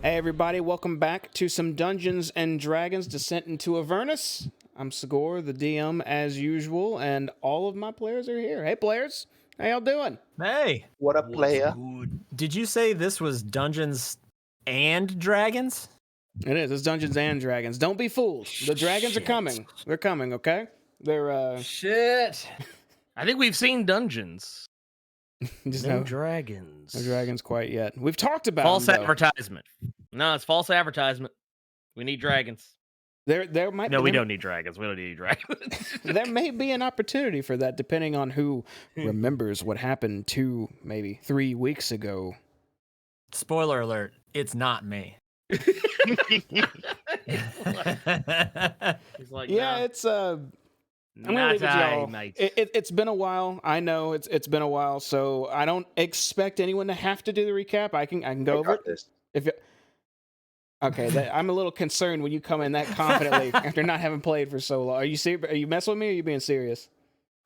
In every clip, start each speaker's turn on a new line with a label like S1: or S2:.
S1: Hey everybody, welcome back to some Dungeons and Dragons Descent into Avernus. I'm Sigor, the DM as usual, and all of my players are here. Hey players, how y'all doing?
S2: Hey.
S3: What up, player?
S2: Did you say this was Dungeons and Dragons?
S1: It is, it's Dungeons and Dragons. Don't be fooled. The dragons are coming. They're coming, okay? They're,
S4: Shit. I think we've seen dungeons.
S1: just
S4: No
S1: no
S4: dragons.
S1: No dragons quite yet. We've talked about
S4: False
S1: them, though.
S4: advertisement. No, it's false advertisement. We need dragons.
S1: There might
S4: No,
S1: be,
S4: we don't need dragons. We don't need dragons.
S1: there may be an opportunity for that, depending on who remembers what happened 3 weeks ago.
S2: Spoiler alert, it's not me.
S4: He's like,
S1: Yeah,
S4: nah,
S1: it's I'm gonna leave it to y'all. It's been a while. I know it's been a while, so I don't expect anyone to have to do the recap. I can go over it.
S3: This.
S1: If it, okay, I'm a little concerned when you come in that confidently after not having played for so long. Are you serious? Are you messing with me? Or are you being serious?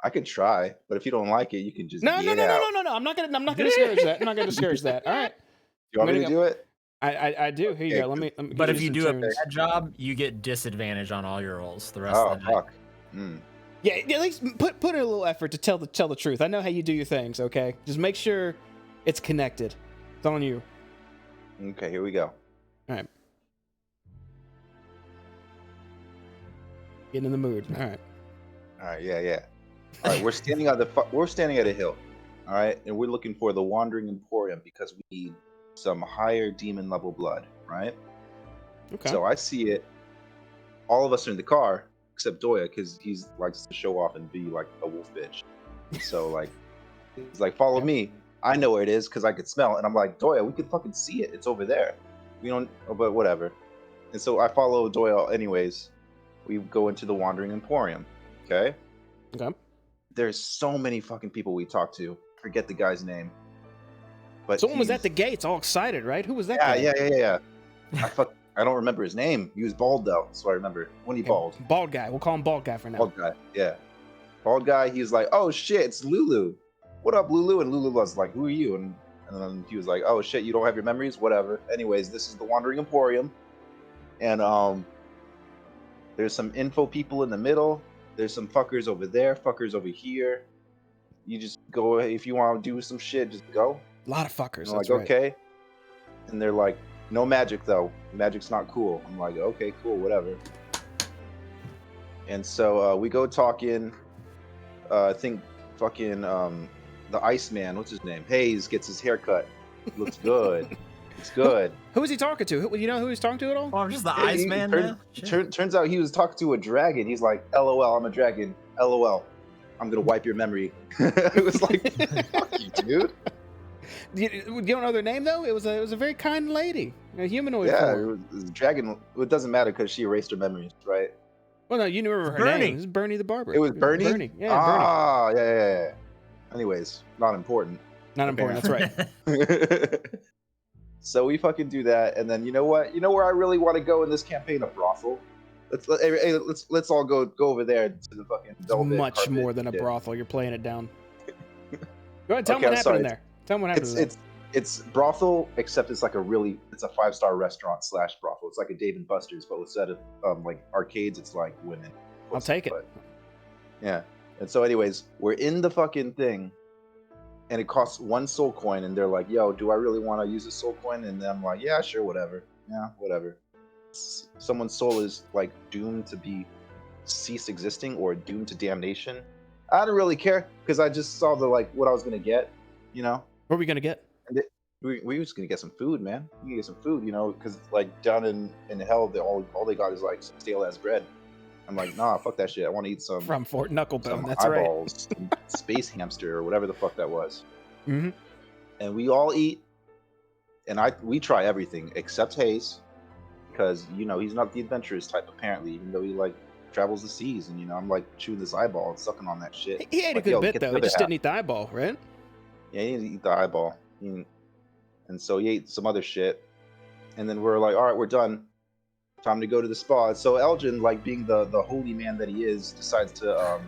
S3: I could try, but if you don't like it, you can just
S1: No.
S3: get out.
S1: No. I'm not gonna discourage that. I'm not gonna discourage that. All right.
S3: You want me to do it?
S1: I do. Here you go. Let me
S2: But
S1: give
S2: if you
S1: some
S2: do a
S1: tunes.
S2: bad job, you get disadvantage on all your rolls the rest
S3: Oh,
S2: of the night.
S3: fuck.
S1: Yeah, at least put in a little effort to tell the truth. I know how you do your things. Okay, just make sure it's connected. It's on you.
S3: Okay, here we go.
S1: All right. Getting in the mood. All right.
S3: All right, yeah. All right, we're standing at a hill. All right, and we're looking for the Wandering Emporium because we need some higher demon level blood, right?
S1: Okay.
S3: So I see it. All of us are in the car except Doya because he likes to show off and be like a wolf bitch. So like, he's like, follow me. I know where it is because I could smell it. And I'm like, Doya, we could fucking see it. It's over there. We don't, but whatever. And so I follow Doya anyways. We go into the Wandering Emporium. Okay. There's so many fucking people we talked to. Forget the guy's name. But
S1: someone was at the gates, all excited, right? Who was that guy?
S3: Yeah. I don't remember his name. He was bald though, so I remember when he bald.
S1: Bald guy. We'll call him Bald Guy for now.
S3: Bald guy, yeah. Bald guy. He's like, oh shit, it's Lulu. What up, Lulu? And Lulu was like, who are you? And then he was like, oh shit, you don't have your memories? Whatever. Anyways, this is the Wandering Emporium, and there's some info people in the middle. There's some fuckers over there, fuckers over here. You just go if you want to do some shit. Just go.
S1: A lot of fuckers.
S3: I'm like,
S1: right.
S3: okay. And they're like, no magic though. Magic's not cool. I'm like, okay, cool, whatever. And so we go talking. I think fucking the Iceman, what's his name? Hayes gets his haircut. Looks good. It's good.
S1: Who was he talking to? You know who he's talking to at all?
S2: Oh, I'm just the
S3: Yeah,
S2: Iceman now.
S3: Turns out he was talking to a dragon. He's like, LOL, I'm a dragon. LOL, I'm gonna wipe your memory. It was like, fuck you, dude.
S1: You don't know their name though? It was a very kind lady, a humanoid
S3: Yeah,
S1: form.
S3: it was a dragon. It doesn't matter because she erased her memories, right?
S1: Well, no, you knew her
S2: Bernie.
S1: name. It was Bernie the barber.
S3: It was Bernie?
S1: Bernie. Yeah, Bernie.
S3: Ah, yeah. Anyways, not important.
S1: Not important. That's right.
S3: So we fucking do that, and then you know what? You know where I really want to go in this campaign? A brothel. Let's all go over there to the fucking
S1: It's
S3: velvet
S1: much
S3: carpet
S1: more than a
S3: shit.
S1: brothel. You're playing it down. Go ahead. Tell
S3: Okay,
S1: me what
S3: I'm
S1: happened
S3: sorry.
S1: in there. Tell me what happened in there.
S3: It's brothel, except it's like it's a 5-star restaurant / brothel. It's like a Dave and Buster's, but instead of like arcades, it's like women.
S1: I'll take it.
S3: But, yeah. And so, anyways, we're in the fucking thing, and it costs 1 soul coin, and they're like, "Yo, do I really want to use a soul coin?" And then I'm like, "Yeah, sure, whatever. Yeah, whatever." Someone's soul is like doomed to be cease existing or doomed to damnation. I don't really care because I just saw what I was gonna get, you know.
S1: What are we gonna get?
S3: We were just gonna get some food, man. We can get some food, you know, because like down in hell, all they got is like stale ass bread. I'm like, nah, fuck that shit. I want to eat some
S1: From Fort Knucklebone.
S3: some
S1: That's right.
S3: eyeballs, some space hamster or whatever the fuck that was.
S1: Mm-hmm.
S3: And we all eat, and we try everything except Hayes, because you know he's not the adventurous type apparently, even though he like travels the seas, and you know I'm like chewing this eyeball and sucking on that shit.
S1: He ate a
S3: Like,
S1: good
S3: yo,
S1: bit
S3: get the
S1: though. He
S3: other
S1: just
S3: half.
S1: didn't eat the eyeball, right?
S3: Yeah, he didn't eat the eyeball. And so he ate some other shit. And then we're like, all right, we're done. Time to go to the spa. So Elgin, like being the holy man that he is, decides to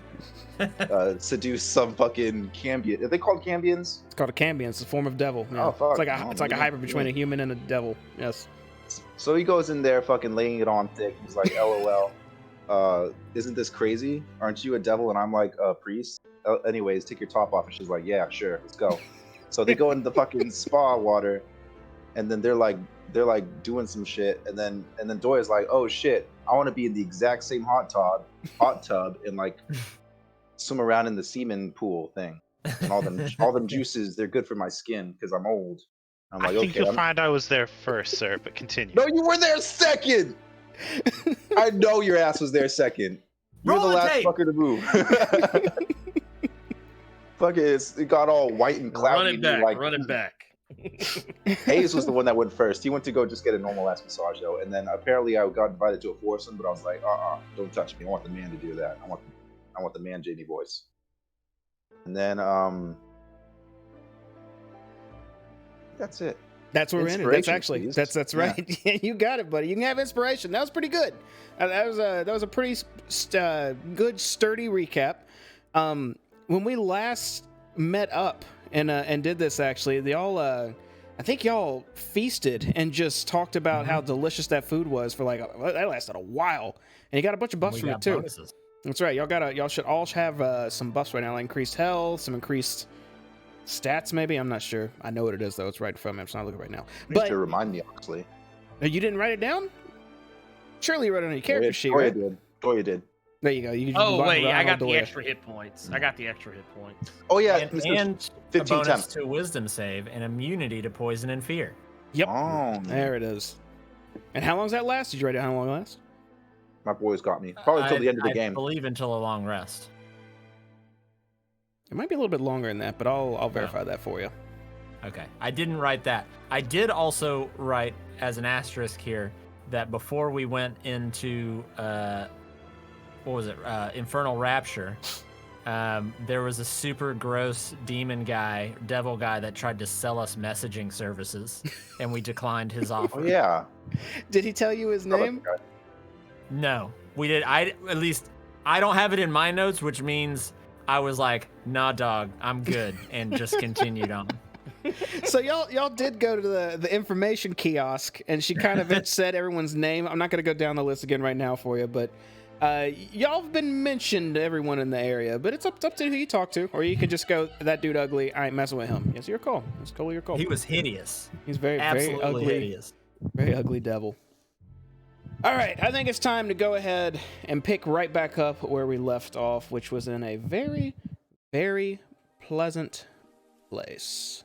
S3: seduce some fucking Cambion. Are they called Cambions?
S1: It's called a cambion. It's a form of devil. Yeah.
S3: Oh, fuck.
S1: It's like a hybrid between a human and a devil. Yes.
S3: So he goes in there fucking laying it on thick. He's like, LOL. Isn't this crazy? Aren't you a devil? And I'm like, a priest? Anyways, take your top off. And she's like, yeah, sure, let's go. So they go in the fucking spa water, and then they're like doing some shit, and then Doya's like, oh shit, I want to be in the exact same hot tub and like swim around in the semen pool thing. And all them juices, they're good for my skin because I'm old. I'm like,
S5: I think
S3: okay,
S5: you'll find I was there first, sir, but continue.
S3: No, you were there second. I know your ass was there second. You were
S2: Roll
S3: the
S2: the
S3: last
S2: tape.
S3: fucker to move. Fuck it got all white and cloudy.
S4: Run it
S3: and you're
S4: back.
S3: like,
S4: Run it back.
S3: Hayes was the one that went first. He went to go just get a normal ass massage though, and then apparently I got invited to a foursome, but I was like, don't touch me. I want the man to do that. I want the man Jamie voice. And then that's it.
S1: That's where we're in it. That's
S3: Inspiration,
S1: actually
S3: please.
S1: that's right. Yeah, you got it, buddy. You can have inspiration. That was pretty good. That was a pretty good, sturdy recap. When we last met up and did this, actually, I think y'all feasted and just talked about how delicious that food was for that lasted a while, and you got a bunch of buffs
S2: We
S1: from
S2: got
S1: it too.
S2: bonuses.
S1: That's right. Y'all should all have some buffs right now, like increased health, some increased stats, maybe. I'm not sure. I know what it is though. It's right in front of me. I'm just not looking right now.
S3: You
S1: But
S3: to remind me, honestly.
S1: you didn't write it down? Surely you wrote it on your character sheet,
S3: Doya
S1: right?
S3: did. Doya did.
S1: There you go. You can
S4: Oh
S1: walk
S4: wait,
S1: around
S4: I
S1: all
S4: got the
S1: way.
S4: extra hit points. I got the extra hit points.
S3: Oh yeah,
S2: And a
S3: 15
S2: bonus
S3: temp.
S2: to wisdom save and immunity to poison and fear.
S1: Yep.
S3: Oh,
S1: There it is. And how long does that last? Did you write down how long it lasts?
S3: my boys got me. Probably until the end of the
S2: I
S3: game.
S2: believe until a long rest.
S1: It might be a little bit longer than that, but I'll verify that for you.
S2: Okay. I didn't write that. I did also write as an asterisk here that before we went into Infernal Rapture, there was a super gross devil guy that tried to sell us messaging services, and we declined his offer.
S3: Oh yeah.
S1: Did he tell you his name?
S2: No, we did. At least I don't have it in my notes, which means I was like, "Nah, dog, I'm good," and just continued on.
S1: So y'all did go to the information kiosk, and she kind of said everyone's name. I'm not going to go down the list again right now for you, but y'all have been mentioned to everyone in the area. But it's up to who you talk to, or you could just go, "That dude ugly. I ain't messing with him." It's your call. It's totally your call.
S2: He was hideous.
S1: He's very
S2: Absolutely
S1: very ugly,
S2: hideous.
S1: very ugly devil. All right, I think it's time to go ahead and pick right back up where we left off, which was in a very, very pleasant place.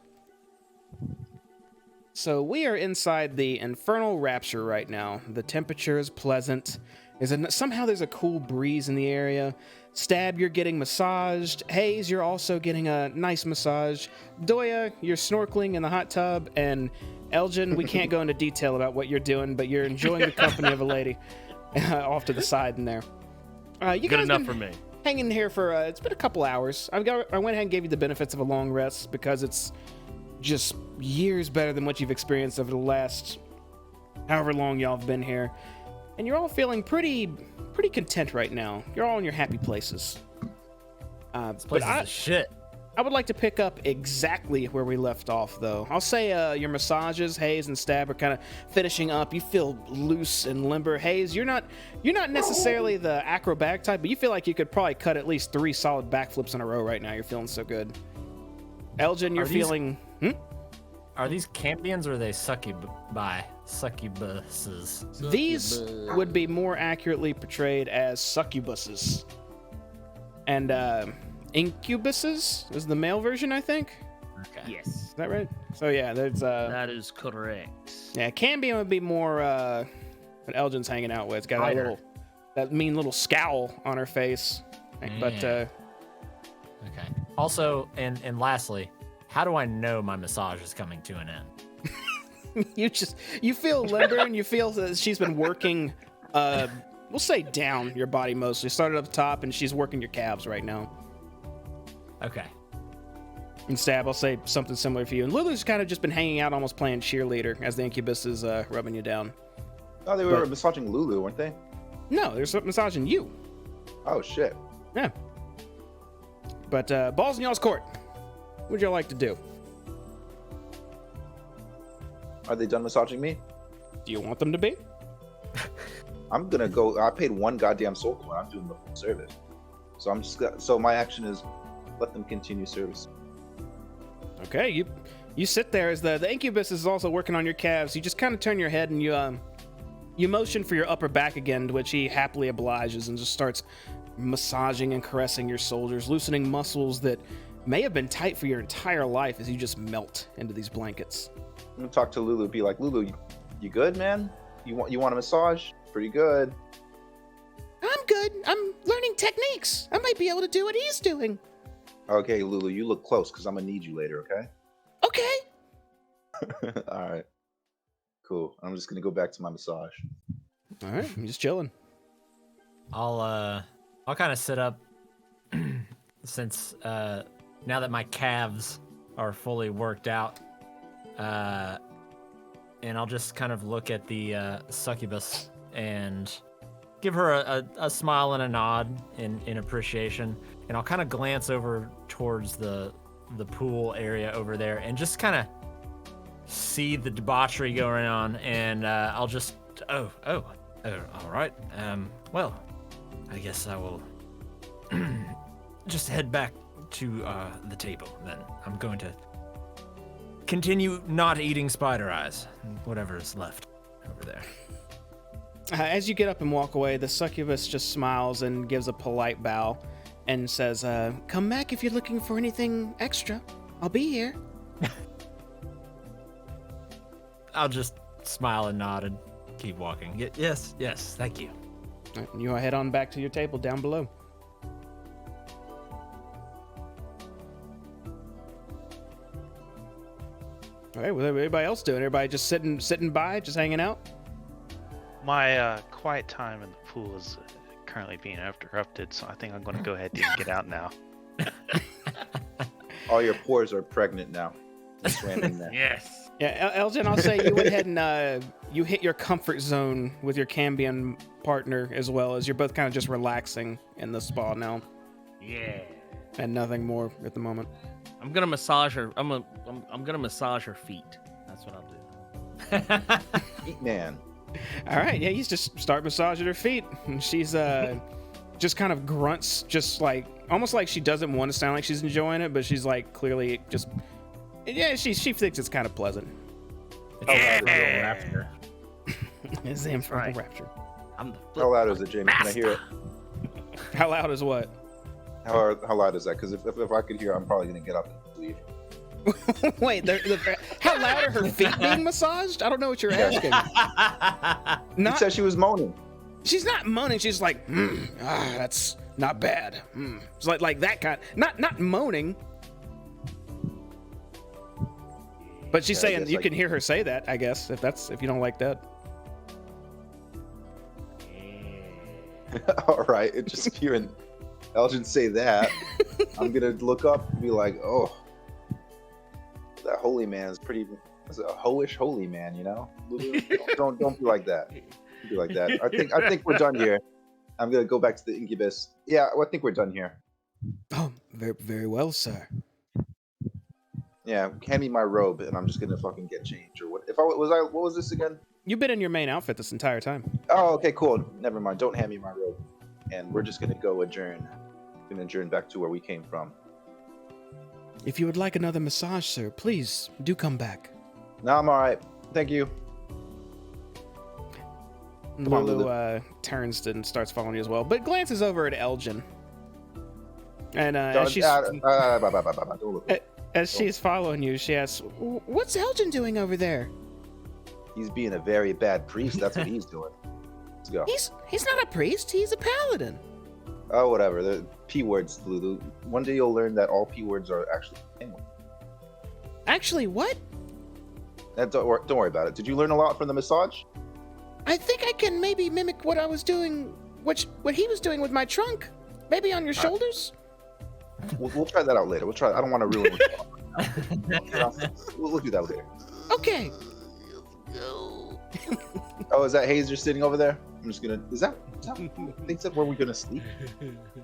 S1: So we are inside the Infernal Rapture right now. The temperature is pleasant. Somehow there's a cool breeze in the area. Stab, you're getting massaged. Haze, you're also getting a nice massage. Doya, you're snorkeling in the hot tub. And Elgin, we can't go into detail about what you're doing, but you're enjoying the company of a lady off to the side in there. You
S4: Good
S1: guys
S4: enough
S1: been
S4: for me.
S1: hanging here for, it's been a couple hours. I went ahead and gave you the benefits of a long rest because it's just years better than what you've experienced over the last however long y'all have been here. And you're all feeling pretty content right now. You're all in your happy places.
S2: This place is shit.
S1: I would like to pick up exactly where we left off, though. I'll say your massages, Haze and Stab, are kind of finishing up. You feel loose and limber. Haze, you're not necessarily the acrobatic type, but you feel like you could probably cut at least 3 solid backflips in a row right now. You're feeling so good. Elgin, you're feeling...
S2: Are these Cambions or are they succubuses?
S1: These would be more accurately portrayed as succubuses. And incubuses is the male version, I think.
S2: Okay.
S4: Yes.
S1: Is that right? So yeah, there's
S4: That is correct.
S1: yeah, Cambion would be more what Elgin's hanging out with. It's got that mean little scowl on her face. But
S2: Okay. Also, and lastly, how do I know my massage is coming to an end?
S1: you feel limber and you feel that she's been working we'll say down your body mostly. Started up the top and she's working your calves right now.
S2: Okay.
S1: And Stab, I'll say something similar for you. And Lulu's kind of just been hanging out, almost playing cheerleader as the incubus is rubbing you down.
S3: Oh, they were massaging Lulu, weren't they?
S1: No, they're massaging you.
S3: Oh shit.
S1: Yeah. But balls in y'all's court. What would y'all like to do?
S3: Are they done massaging me?
S1: Do you want them to be?
S3: I'm gonna go. I paid 1 goddamn soul coin. I'm doing the full service. So I'm just. So my action is let them continue service.
S1: Okay, you sit there as the incubus is also working on your calves. You just kind of turn your head and you motion for your upper back again, to which he happily obliges and just starts massaging and caressing your shoulders, loosening muscles that may have been tight for your entire life as you just melt into these blankets.
S3: I'm gonna talk to Lulu. Be like, Lulu, you good, man? You want a massage? Pretty good.
S1: I'm good. I'm learning techniques. I might be able to do what he's doing.
S3: Okay, Lulu, you look close because I'm gonna need you later. Okay.
S1: Okay.
S3: All right. Cool. I'm just gonna go back to my massage.
S1: All right, I'm just chilling.
S2: I'll kind of sit up since now that my calves are fully worked out, and I'll just kind of look at the succubus and give her a smile and a nod in appreciation, and I'll kind of glance over towards the pool area over there and just kind of see the debauchery going on, and I'll just oh all right, well, I guess I will just head back to the table then. I'm going to continue not eating spider eyes, whatever is left over there.
S1: As you get up and walk away, the succubus just smiles and gives a polite bow and says, come back if you're looking for anything extra. I'll be here.
S2: I'll just smile and nod and keep walking. Yes, thank you.
S1: All right, and you head on back to your table down below. All right, what everybody else doing? Everybody just sitting by, just hanging out?
S5: My quiet time in the pool is currently being interrupted, so I think I'm going to go ahead and get out now.
S3: All your pores are pregnant now. Just ran in there.
S4: Yes.
S1: Yeah, Elgin, I'll say you went ahead and you hit your comfort zone with your Cambion partner, as well as you're both kind of just relaxing in the spa now.
S4: Yeah.
S1: And nothing more at the moment.
S4: I'm gonna massage her. I'm gonna massage her feet. That's what I'll do.
S3: Feet man.
S1: All right, yeah, you just start massaging her feet, and she's just kind of grunts, just like almost like she doesn't want to sound like she's enjoying it, but she's like clearly just she thinks it's kind of pleasant.
S2: It's a real rapture.
S1: It's the infernal
S4: right.
S1: rapture.
S4: I'm the
S3: How loud is it, Jamie? Can I hear it?
S1: How loud is what?
S3: How loud is that? Because if I could hear, I'm probably gonna get up and leave.
S1: Wait, how loud are her feet being massaged? I don't know what you're asking.
S3: He said she was moaning.
S1: She's not moaning. She's like, that's not bad. It's like that kind. Not moaning. But she's saying you can hear her say that. I guess if you don't like that.
S3: All right, just hearing Elgin say that, I'm gonna look up and be like, oh, that holy man is pretty. It's a hoish holy man, you know. Don't be like that. Don't be like that. I think we're done here. I'm gonna go back to the incubus. Yeah, I think we're done here.
S1: Oh, very, very well, sir.
S3: Yeah, hand me my robe, and I'm just gonna fucking get changed, or what? What was this again?
S1: You've been in your main outfit this entire time.
S3: Oh, okay, cool. Never mind. Don't hand me my robe, and we're just gonna go adjourn. Gonna adjourn back to where we came from.
S1: If you would like another massage, sir, please do come back.
S3: No, I'm all right. Thank you. Come on,
S1: Lulu turns and starts following you as well, but glances over at Elgin. And as she's following you, she asks, "What's Elgin doing over there?"
S3: He's being a very bad priest. That's what he's doing. Let's go.
S1: He's not a priest. He's a paladin.
S3: Oh, whatever. The P words, Lulu. One day you'll learn that all P words are actually English.
S1: Actually, what?
S3: Don't worry about it. Did you learn a lot from the massage?
S1: I think I can maybe mimic what I was doing, what he was doing with my trunk. Maybe on your shoulders.
S3: We'll try that out later. We'll try. I don't want to ruin it. We'll do that later.
S1: Okay.
S3: Oh, is that Hazer sitting over there? I'm just gonna. Is that thinks that where we're gonna sleep?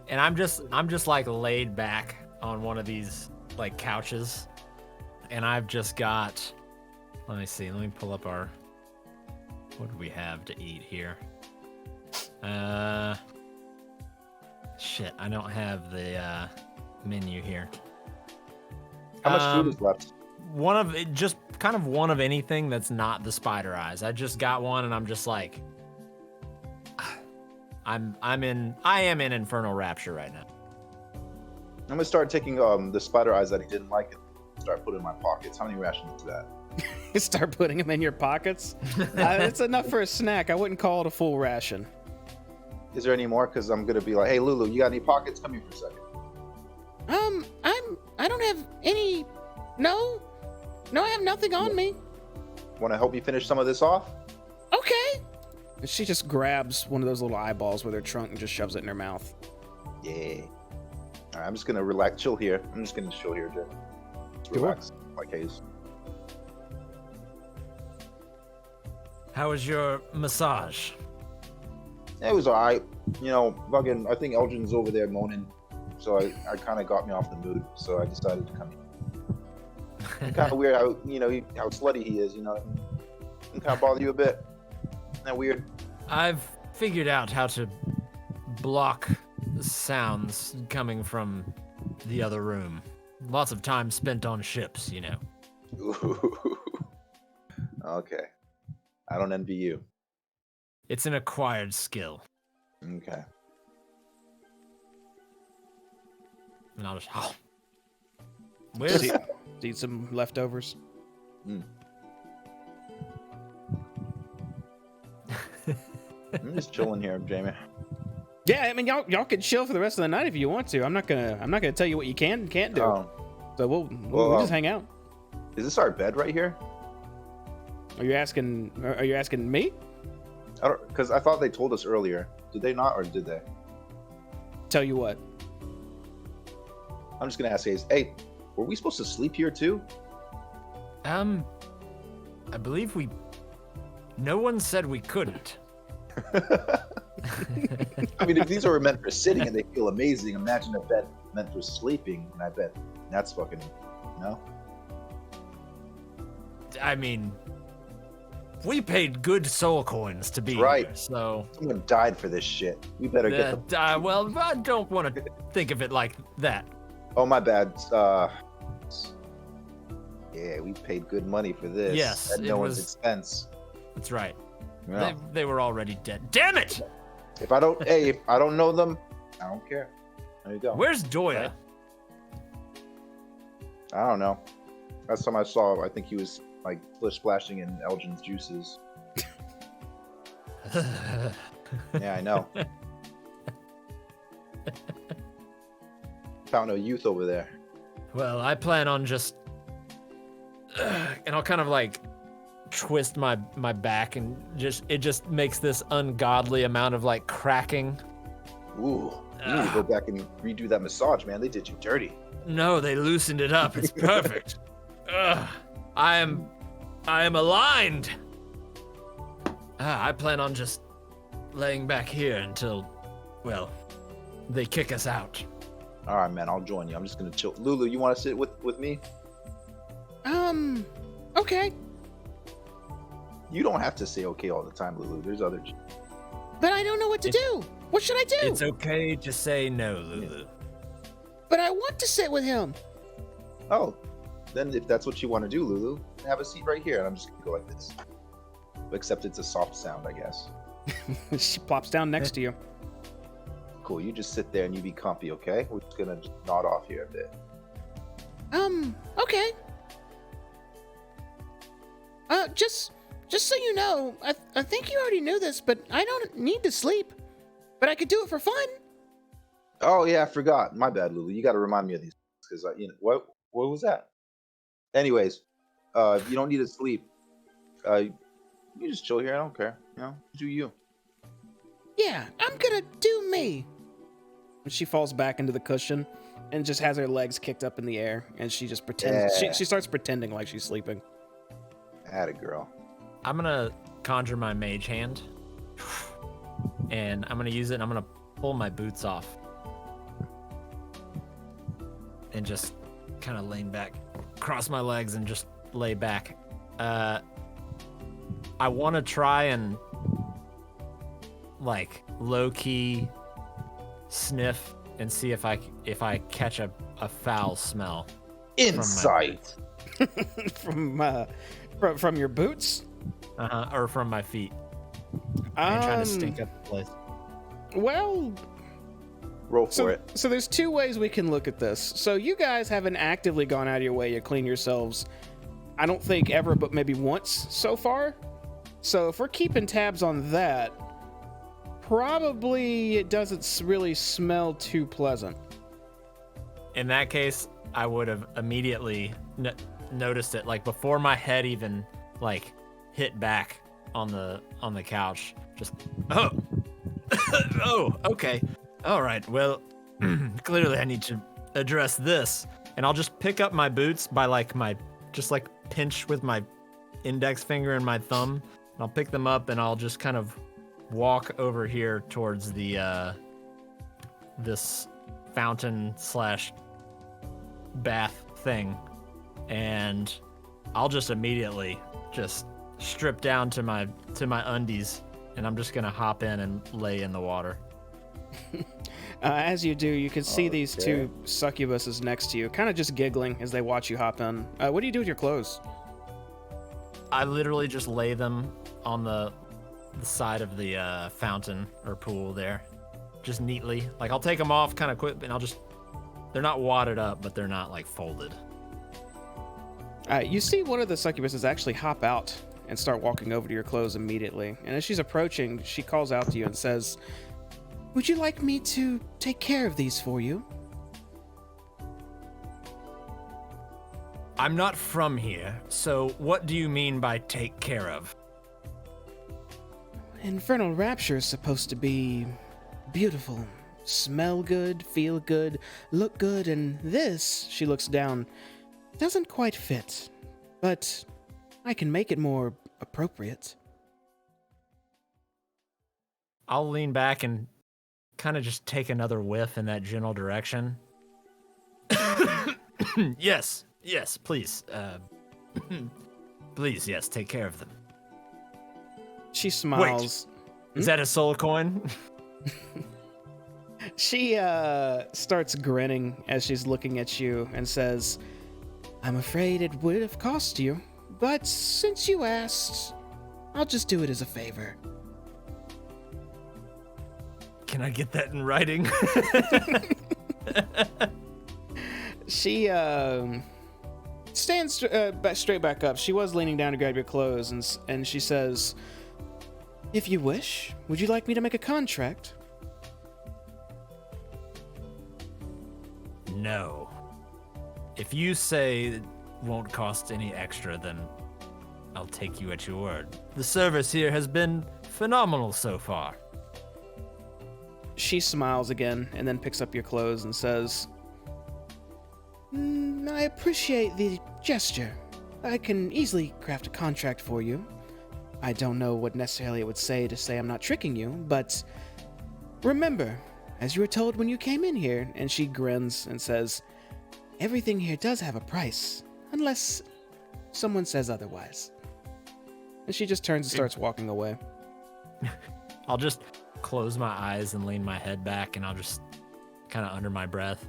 S2: And I'm just like laid back on one of these like couches, and I've just got. Let me see. Let me pull up our. What do we have to eat here? Shit, I don't have the menu here.
S3: How much food is left?
S2: Just kind of one of anything that's not the spider eyes. I just got one, and I'm just like, I am in infernal rapture right now.
S3: I'm gonna start taking the spider eyes that he didn't like and start putting in my pockets. How many rations is that?
S1: You start putting them in your pockets. It's enough for a snack. I wouldn't call it a full ration.
S3: Is there any more? Because I'm gonna be like, hey Lulu, you got any pockets? Come here for a second.
S1: I don't have any. No, I have nothing on me.
S3: Want to help me finish some of this off?
S1: Okay. And she just grabs one of those little eyeballs with her trunk and just shoves it in her mouth.
S3: Yeah. All right, I'm just gonna chill here. I'm just gonna chill here, Jay. Just relax, like Hayes.
S2: How was your massage?
S3: It was alright. You know, fucking. I think Elgin's over there moaning, so I kind of got me off the mood. So I decided to come in. Kind of weird how how slutty he is. You know, and kind of bother you a bit. Isn't that weird?
S2: I've figured out how to block the sounds coming from the other room. Lots of time spent on ships, you know.
S3: Ooh. Okay. I don't envy you.
S2: It's an acquired skill.
S3: Okay.
S2: And I'll just
S1: Just eat some leftovers.
S3: I'm just chilling here, Jamie.
S1: Yeah, I mean y'all can chill for the rest of the night if you want to. I'm not gonna tell you what you can and can't do. So we'll just hang out.
S3: Is this our bed right here?
S1: Are you asking me?
S3: Because I thought they told us earlier. Did they not, or did they?
S1: Tell you what.
S3: I'm just gonna ask Hayes. Hey, were we supposed to sleep here too?
S2: I believe no one said we couldn't.
S3: I mean, if these are meant for sitting and they feel amazing, imagine a bed meant for sleeping, and I bet that's fucking,
S2: I mean, we paid good soul coins to be
S3: right.
S2: here, so
S3: Someone died for this shit. We better get them.
S2: well, I don't want to think of it like that.
S3: Oh, my bad. Yeah, we paid good money for this.
S2: Yes,
S3: at no one's expense.
S2: That's right.
S3: Yeah.
S2: They were already dead. Damn it!
S3: If I don't know them, I don't care. There you go.
S2: Where's Doya?
S3: I don't know. Last time I saw, I think he was like splish splashing in Elgin's juices. Yeah, I know. Fountain of youth over there.
S2: Well, I plan on just, and I'll kind of like twist my back, and it just makes this ungodly amount of like cracking.
S3: Ooh, you need to go back and redo that massage, man. They did you dirty.
S2: No, they loosened it up. It's perfect. I am aligned. I plan on just laying back here until, well, they kick us out.
S3: All right, man. I'll join you. I'm just gonna chill. Lulu, you want to sit with me?
S1: Okay.
S3: You don't have to say okay all the time, Lulu. There's others.
S1: But I don't know what to do. What should I do?
S2: It's okay to say no, Lulu.
S1: But I want to sit with him.
S3: Oh, then if that's what you want to do, Lulu, have a seat right here, and I'm just gonna go like this. Except it's a soft sound, I guess.
S1: She plops down next to you.
S3: Cool. You just sit there and you be comfy, okay? We're just gonna just nod off here a bit.
S1: Okay. Just so you know, I think you already knew this, but I don't need to sleep. But I could do it for fun.
S3: Oh yeah, I forgot. My bad, Lulu. You got to remind me of these because what was that? Anyways, you don't need to sleep. You just chill here. I don't care. Do you?
S1: Yeah, I'm gonna do me. And she falls back into the cushion and just has her legs kicked up in the air, and she just pretends.
S3: Yeah.
S1: She starts pretending like she's sleeping.
S3: Atta girl.
S2: I'm gonna conjure my mage hand, and I'm gonna use it, and I'm gonna pull my boots off. And just kind of lean back, cross my legs, and just lay back. I want to try and, like, low-key sniff and see if I catch a foul smell.
S3: Insight.
S1: From your boots?
S2: Or from my feet. I'm trying to stink up the place.
S1: Well,
S3: Roll for it.
S1: So there's two ways we can look at this. So you guys haven't actively gone out of your way to clean yourselves, I don't think ever, but maybe once so far. So if we're keeping tabs on that, probably it doesn't really smell too pleasant.
S2: In that case, I would have immediately noticed it, like before my head even like hit back on the couch. Just oh, okay, all right. Well, clearly I need to address this, and I'll just pick up my boots by like just pinch with my index finger and my thumb, and I'll pick them up and I'll just kind of walk over here towards the this fountain / bath thing, and I'll just immediately just strip down to my undies, and I'm just gonna hop in and lay in the water.
S1: As you do, you can see these two succubuses next to you, kind of just giggling as they watch you hop in. What do you do with your clothes?
S2: I literally just lay them on the side of the fountain or pool there, just neatly. Like, I'll take them off kind of quick, and they're not wadded up, but they're not like folded.
S1: You see one of the succubuses actually hop out and start walking over to your clothes immediately. And as she's approaching, she calls out to you and says, "Would you like me to take care of these for you?"
S2: I'm not from here, so what do you mean by take care of?
S1: Infernal Rapture is supposed to be beautiful. Smell good, feel good, look good, and this, she looks down, doesn't quite fit. But I can make it more appropriate.
S2: I'll lean back and kind of just take another whiff in that general direction. Yes, please. Please, yes, take care of them.
S1: She smiles.
S2: Wait, is that a soul coin?
S1: She starts grinning as she's looking at you and says, "I'm afraid it would have cost you, but since you asked, I'll just do it as a favor."
S2: Can I get that in writing?
S1: stands straight back up. She was leaning down to grab your clothes, and she says, "If you wish, would you like me to make a contract?"
S2: No. If you say it won't cost any extra, then I'll take you at your word. The service here has been phenomenal so far.
S1: She smiles again and then picks up your clothes and says, "I appreciate the gesture. I can easily craft a contract for you. I don't know what necessarily it would say to say I'm not tricking you, but remember, as you were told when you came in here," and she grins and says, "everything here does have a price, unless someone says otherwise." And she just turns and starts walking away.
S2: I'll just close my eyes and lean my head back, and I'll just kind of under my breath.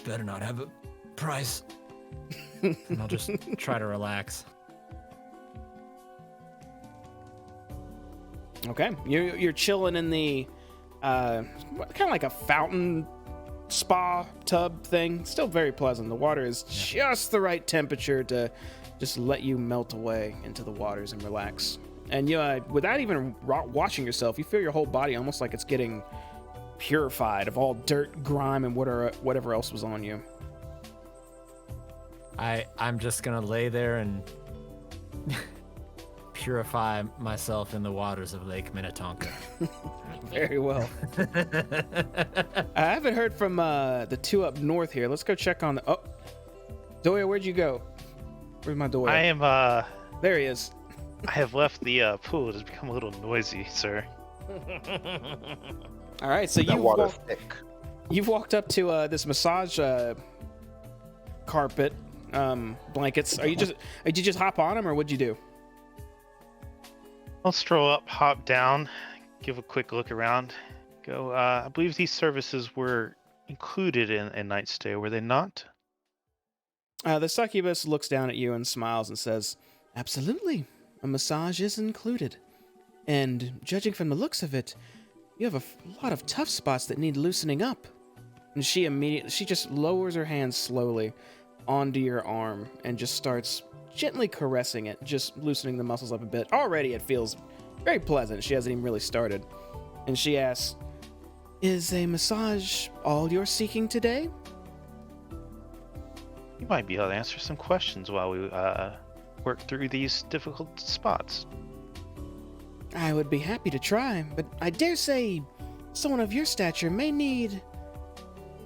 S2: Better not have a price. And I'll just try to relax.
S1: Okay, you're chilling in the kind of like a fountain spa tub thing. Still very pleasant. The water is just the right temperature to just let you melt away into the waters and relax. And you, without even washing yourself, you feel your whole body almost like it's getting purified of all dirt, grime, and whatever else was on you.
S2: I'm just gonna lay there and purify myself in the waters of Lake Minnetonka.
S1: Very well. I haven't heard from the two up north here. Let's go check on the... Oh, Doya, where'd you go? Where's my Doya?
S5: I am,
S1: There he is.
S5: I have left the pool. It has become a little noisy, sir.
S1: All right, so
S3: That water's thick.
S1: you've walked up to this massage carpet blankets. Did you just hop on them, or what'd you do?
S5: I'll stroll up, hop down, give a quick look around. Go. I believe these services were included in night stay, were they not?
S1: The succubus looks down at you and smiles and says, "Absolutely. A massage is included. And judging from the looks of it, you have a lot of tough spots that need loosening up." And she just lowers her hand slowly onto your arm and just starts gently caressing it, just loosening the muscles up a bit. Already it feels very pleasant. She hasn't even really started. And she asks, "Is a massage all you're seeking today?"
S5: You might be able to answer some questions while we work through these difficult spots.
S1: "I would be happy to try, but I dare say someone of your stature may need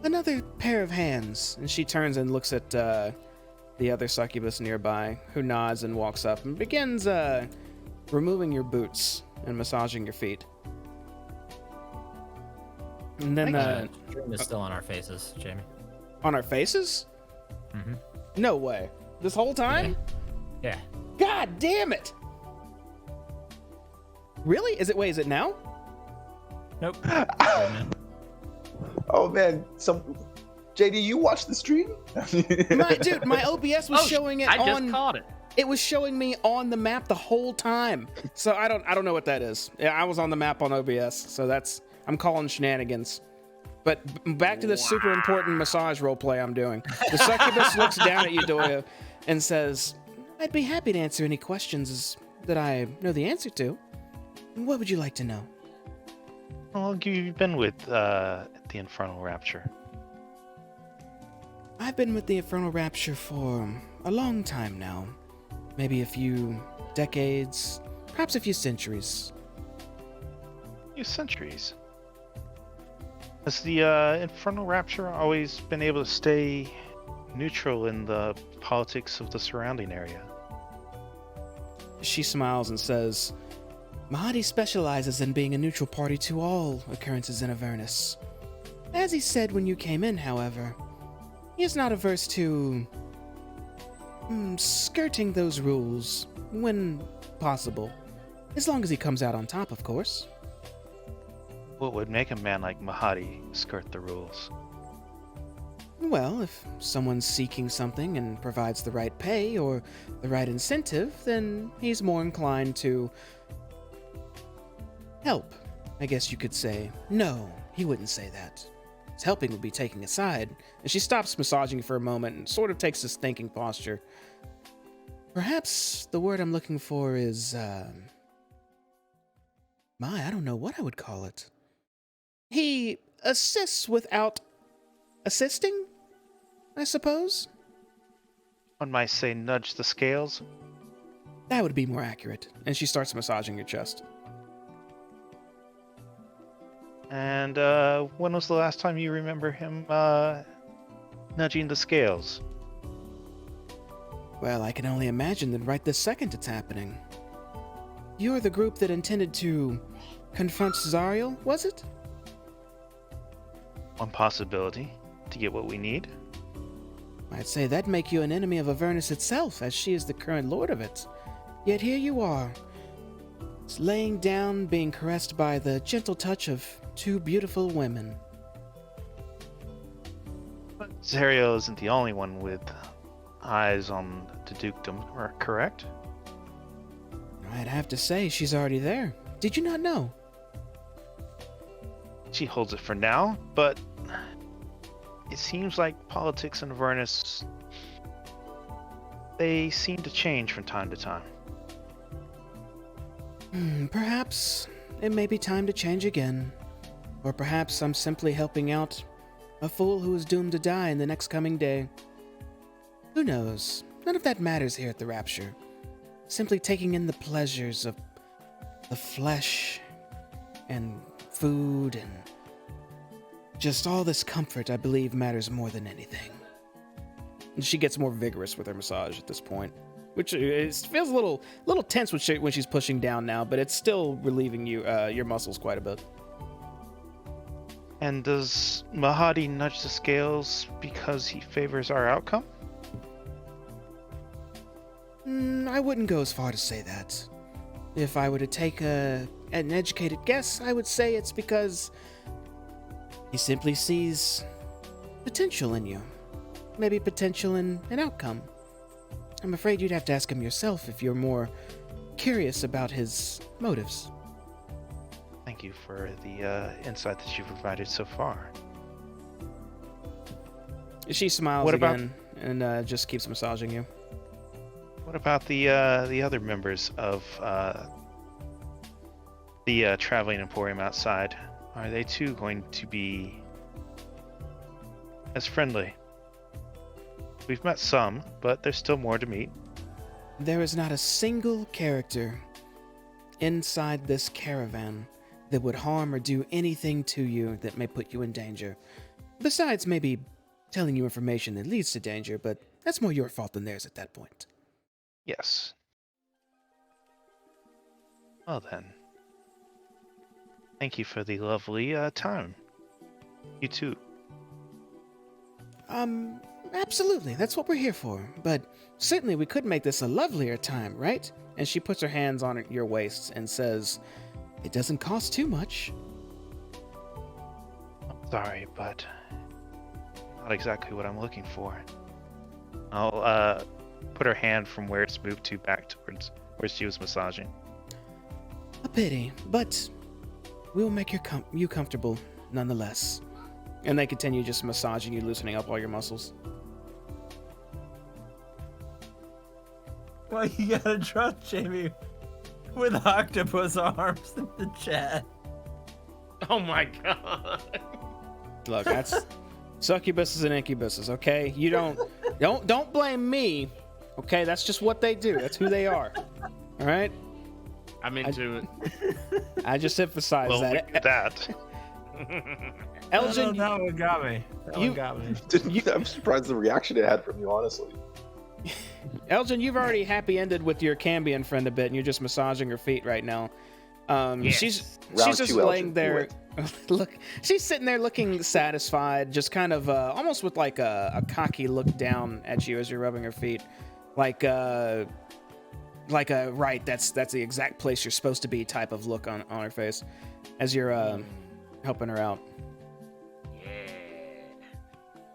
S1: another pair of hands." And she turns and looks at the other succubus nearby, who nods and walks up and begins removing your boots and massaging your feet. And then
S2: Dream is still on our faces, Jamie.
S1: on our faces?
S2: Mm-hmm.
S1: No way. This whole time?
S2: Yeah.
S1: God damn it! Really? Is it now?
S2: Nope.
S3: Oh man, JD, you watched the stream?
S1: My OBS was showing it
S4: I
S1: on.
S4: just caught it.
S1: It was showing me on the map the whole time. So I don't know what that is. Yeah, I was on the map on OBS, so I'm calling shenanigans. But back to the super important massage roleplay I'm doing. The succubus looks down at you, Doya, and says, "I'd be happy to answer any questions that I know the answer to. What would you like to know?"
S5: How long have you been with the Infernal Rapture?
S1: I've been with the Infernal Rapture for a long time now. Maybe a few decades, perhaps a few centuries.
S5: A few centuries. Has the Infernal Rapture always been able to stay neutral in the politics of the surrounding area?
S1: She smiles and says, "Mahadi specializes in being a neutral party to all occurrences in Avernus. As he said when you came in, however, he is not averse to skirting those rules when possible, as long as he comes out on top, of course."
S5: What would make a man like Mahadi skirt the rules?
S1: Well, if someone's seeking something and provides the right pay or the right incentive, then he's more inclined to help, I guess you could say. No, he wouldn't say that. helping would be taking a side. And she stops massaging you for a moment and sort of takes this thinking posture. Perhaps the word I'm looking for is, I don't know what I would call it. He assists without assisting, I suppose?
S5: One might say nudge the scales.
S1: That would be more accurate. And she starts massaging your chest.
S5: And when was the last time you remember him nudging the scales?
S1: Well, I can only imagine that right this second it's happening. You're the group that intended to confront Zariel, was it?
S5: One possibility to get what we need.
S1: I'd say that'd make you an enemy of Avernus itself, as she is the current lord of it. Yet here you are, laying down, being caressed by the gentle touch of two beautiful women.
S5: But Zariel isn't the only one with eyes on the dukedom, correct?
S1: I'd have to say she's already there. Did you not know?
S5: She holds it for now, but it seems like politics in Avernus, they seem to change from time to time.
S1: Perhaps it may be time to change again. Or perhaps I'm simply helping out a fool who is doomed to die in the next coming day. Who knows? None of that matters here at the Rapture. Simply taking in the pleasures of the flesh and food and just all this comfort, I believe, matters more than anything. And she gets more vigorous with her massage at this point, which it feels a little tense when she's pushing down now, but it's still relieving your muscles quite a bit.
S5: And does Mahadi nudge the scales because he favors our outcome?
S1: I wouldn't go as far to say that. If I were to take an educated guess, I would say it's because he simply sees potential in you. Maybe potential in an outcome. I'm afraid you'd have to ask him yourself if you're more curious about his motives.
S5: Thank you for the insight that you've provided so far.
S1: She smiles
S5: What about-
S1: again and just keeps massaging you.
S5: What about the other members of the traveling emporium outside? Are they too going to be as friendly? We've met some, but there's still more to meet.
S1: There is not a single character inside this caravan that would harm or do anything to you that may put you in danger. Besides maybe telling you information that leads to danger, but that's more your fault than theirs at that point.
S5: Yes. Well then. Thank you for the lovely time. You too.
S1: Absolutely, that's what we're here for. But certainly we could make this a lovelier time, right? And she puts her hands on your waist and says, "It doesn't cost too much."
S5: I'm sorry, but not exactly what I'm looking for. I'll put her hand from where it's moved to back towards where she was massaging.
S1: A pity, but we'll make you comfortable nonetheless. And they continue just massaging you, loosening up all your muscles.
S2: Well, you gotta trust Jamie with octopus arms in the chat.
S4: Oh my god.
S1: Look, that's succubuses and incubuses, okay? You don't blame me, okay? That's just what they do. That's who they are. All right?
S4: I'm into it.
S1: I just emphasize
S5: Well,
S1: that.
S5: look at that.
S1: Elgin,
S2: that one got me. That one got me.
S3: I'm surprised the reaction it had from you, honestly.
S1: Elgin, you've already happy ended with your Cambion friend a bit, and you're just massaging her feet right now.
S4: Yes.
S1: She's
S3: Round
S1: just
S3: two, Elgin,
S1: laying
S3: do
S1: there.
S3: it.
S1: Look, she's sitting there looking satisfied, just kind of almost with like a cocky look down at you as you're rubbing her feet, like a right, that's the exact place you're supposed to be type of look on her face as you're helping her out.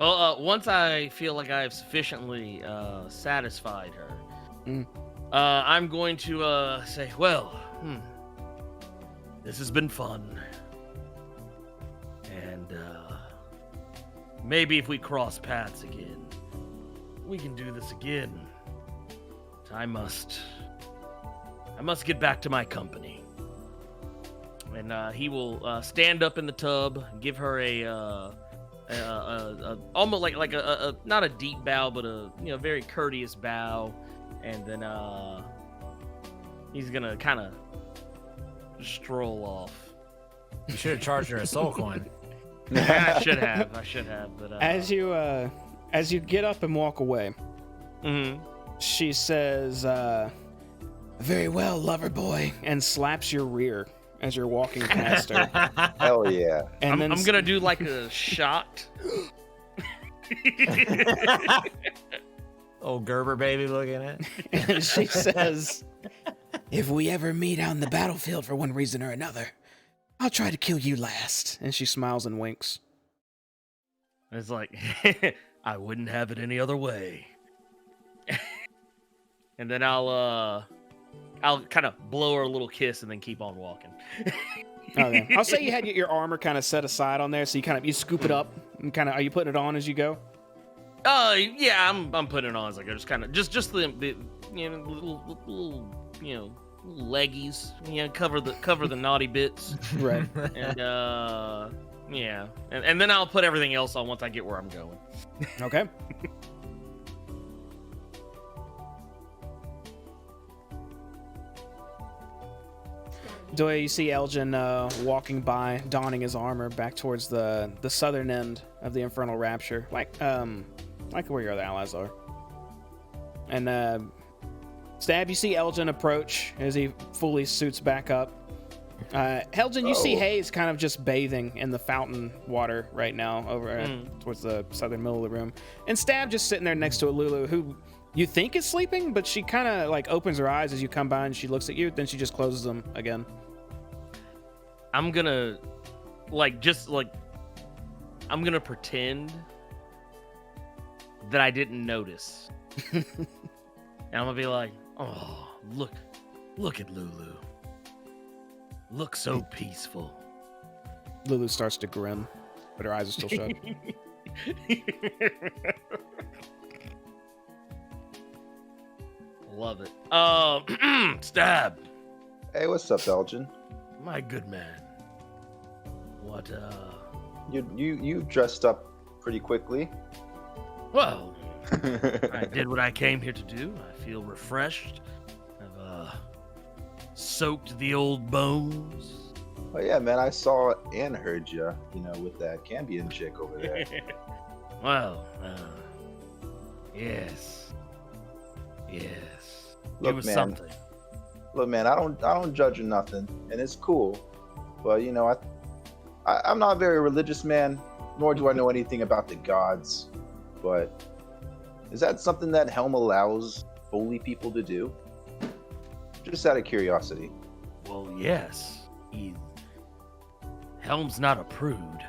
S4: Well, once I feel like I've sufficiently satisfied her, I'm going to say, well, this has been fun. And maybe if we cross paths again, we can do this again. I must get back to my company. And he will stand up in the tub, give her a almost like a not a deep bow, but a very courteous bow, and then he's gonna kind of stroll off.
S2: You should have charged her a soul coin.
S4: I should have, but
S1: As you get up and walk away, she says, "Very well, lover boy," and slaps your rear as you're walking past her.
S3: Hell yeah.
S1: And
S4: I'm gonna do like a shot.
S2: Old Gerber baby looking at.
S1: And she says, "If we ever meet out on the battlefield for one reason or another, I'll try to kill you last." And she smiles and winks.
S4: It's like, I wouldn't have it any other way. And then I'll kind of blow her a little kiss and then keep on walking.
S1: Okay. I'll say you had your armor kind of set aside on there, so you scoop it up and are you putting it on as you go?
S4: Yeah, I'm putting it on as I go. Just kind of just the little leggies, cover the naughty bits.
S1: Right.
S4: And yeah, and then I'll put everything else on once I get where I'm going.
S1: Okay. Doya, you see Elgin walking by, donning his armor back towards the southern end of the Infernal Rapture, like where your other allies are. And Stab, you see Elgin approach as he fully suits back up. Elgin, you see Hayes kind of just bathing in the fountain water right now over towards the southern middle of the room. And Stab just sitting there next to a Lulu who you think is sleeping, but she kind of opens her eyes as you come by and she looks at you, then she just closes them again.
S4: I'm gonna I'm gonna pretend that I didn't notice. And I'm gonna be like, "Oh, look at Lulu. Look so peaceful."
S1: Lulu starts to grin, but her eyes are still shut.
S4: Love it. Stab.
S3: Hey, what's up, Elgin?
S4: My good man. What,
S3: You dressed up pretty quickly.
S4: Well, I did what I came here to do. I feel refreshed. I've, soaked the old bones.
S3: Oh yeah, man, I saw and heard you, with that Cambion chick over there.
S4: Well, yes.
S3: Look,
S4: it was
S3: man.
S4: something.
S3: Look, man, I don't judge or nothing, and it's cool. But I'm not a very religious man, nor do I know anything about the gods. But is that something that Helm allows holy people to do? Just out of curiosity.
S4: Well, yes. Helm's not a prude.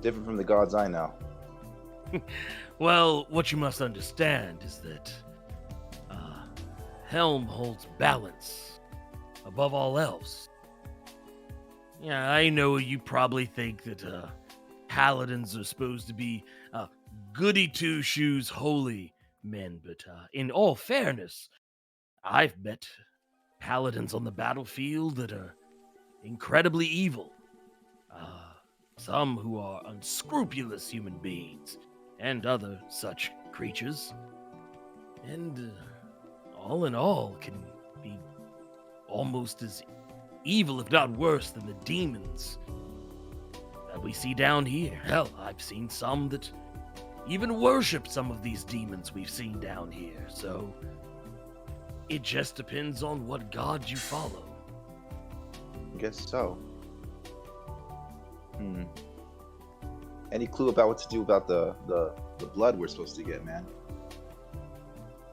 S3: Different from the gods I know.
S4: Well, what you must understand is that Helm holds balance above all else. Yeah, I know you probably think that paladins are supposed to be goody two-shoes holy men, but in all fairness, I've met paladins on the battlefield that are incredibly evil. Some who are unscrupulous human beings, and other such creatures. And all in all, can be almost as evil, if not worse, than the demons that we see down here. Hell, I've seen some that even worship some of these demons we've seen down here. So it just depends on what god you follow.
S3: I guess so. Any clue about what to do about the blood we're supposed to get, man?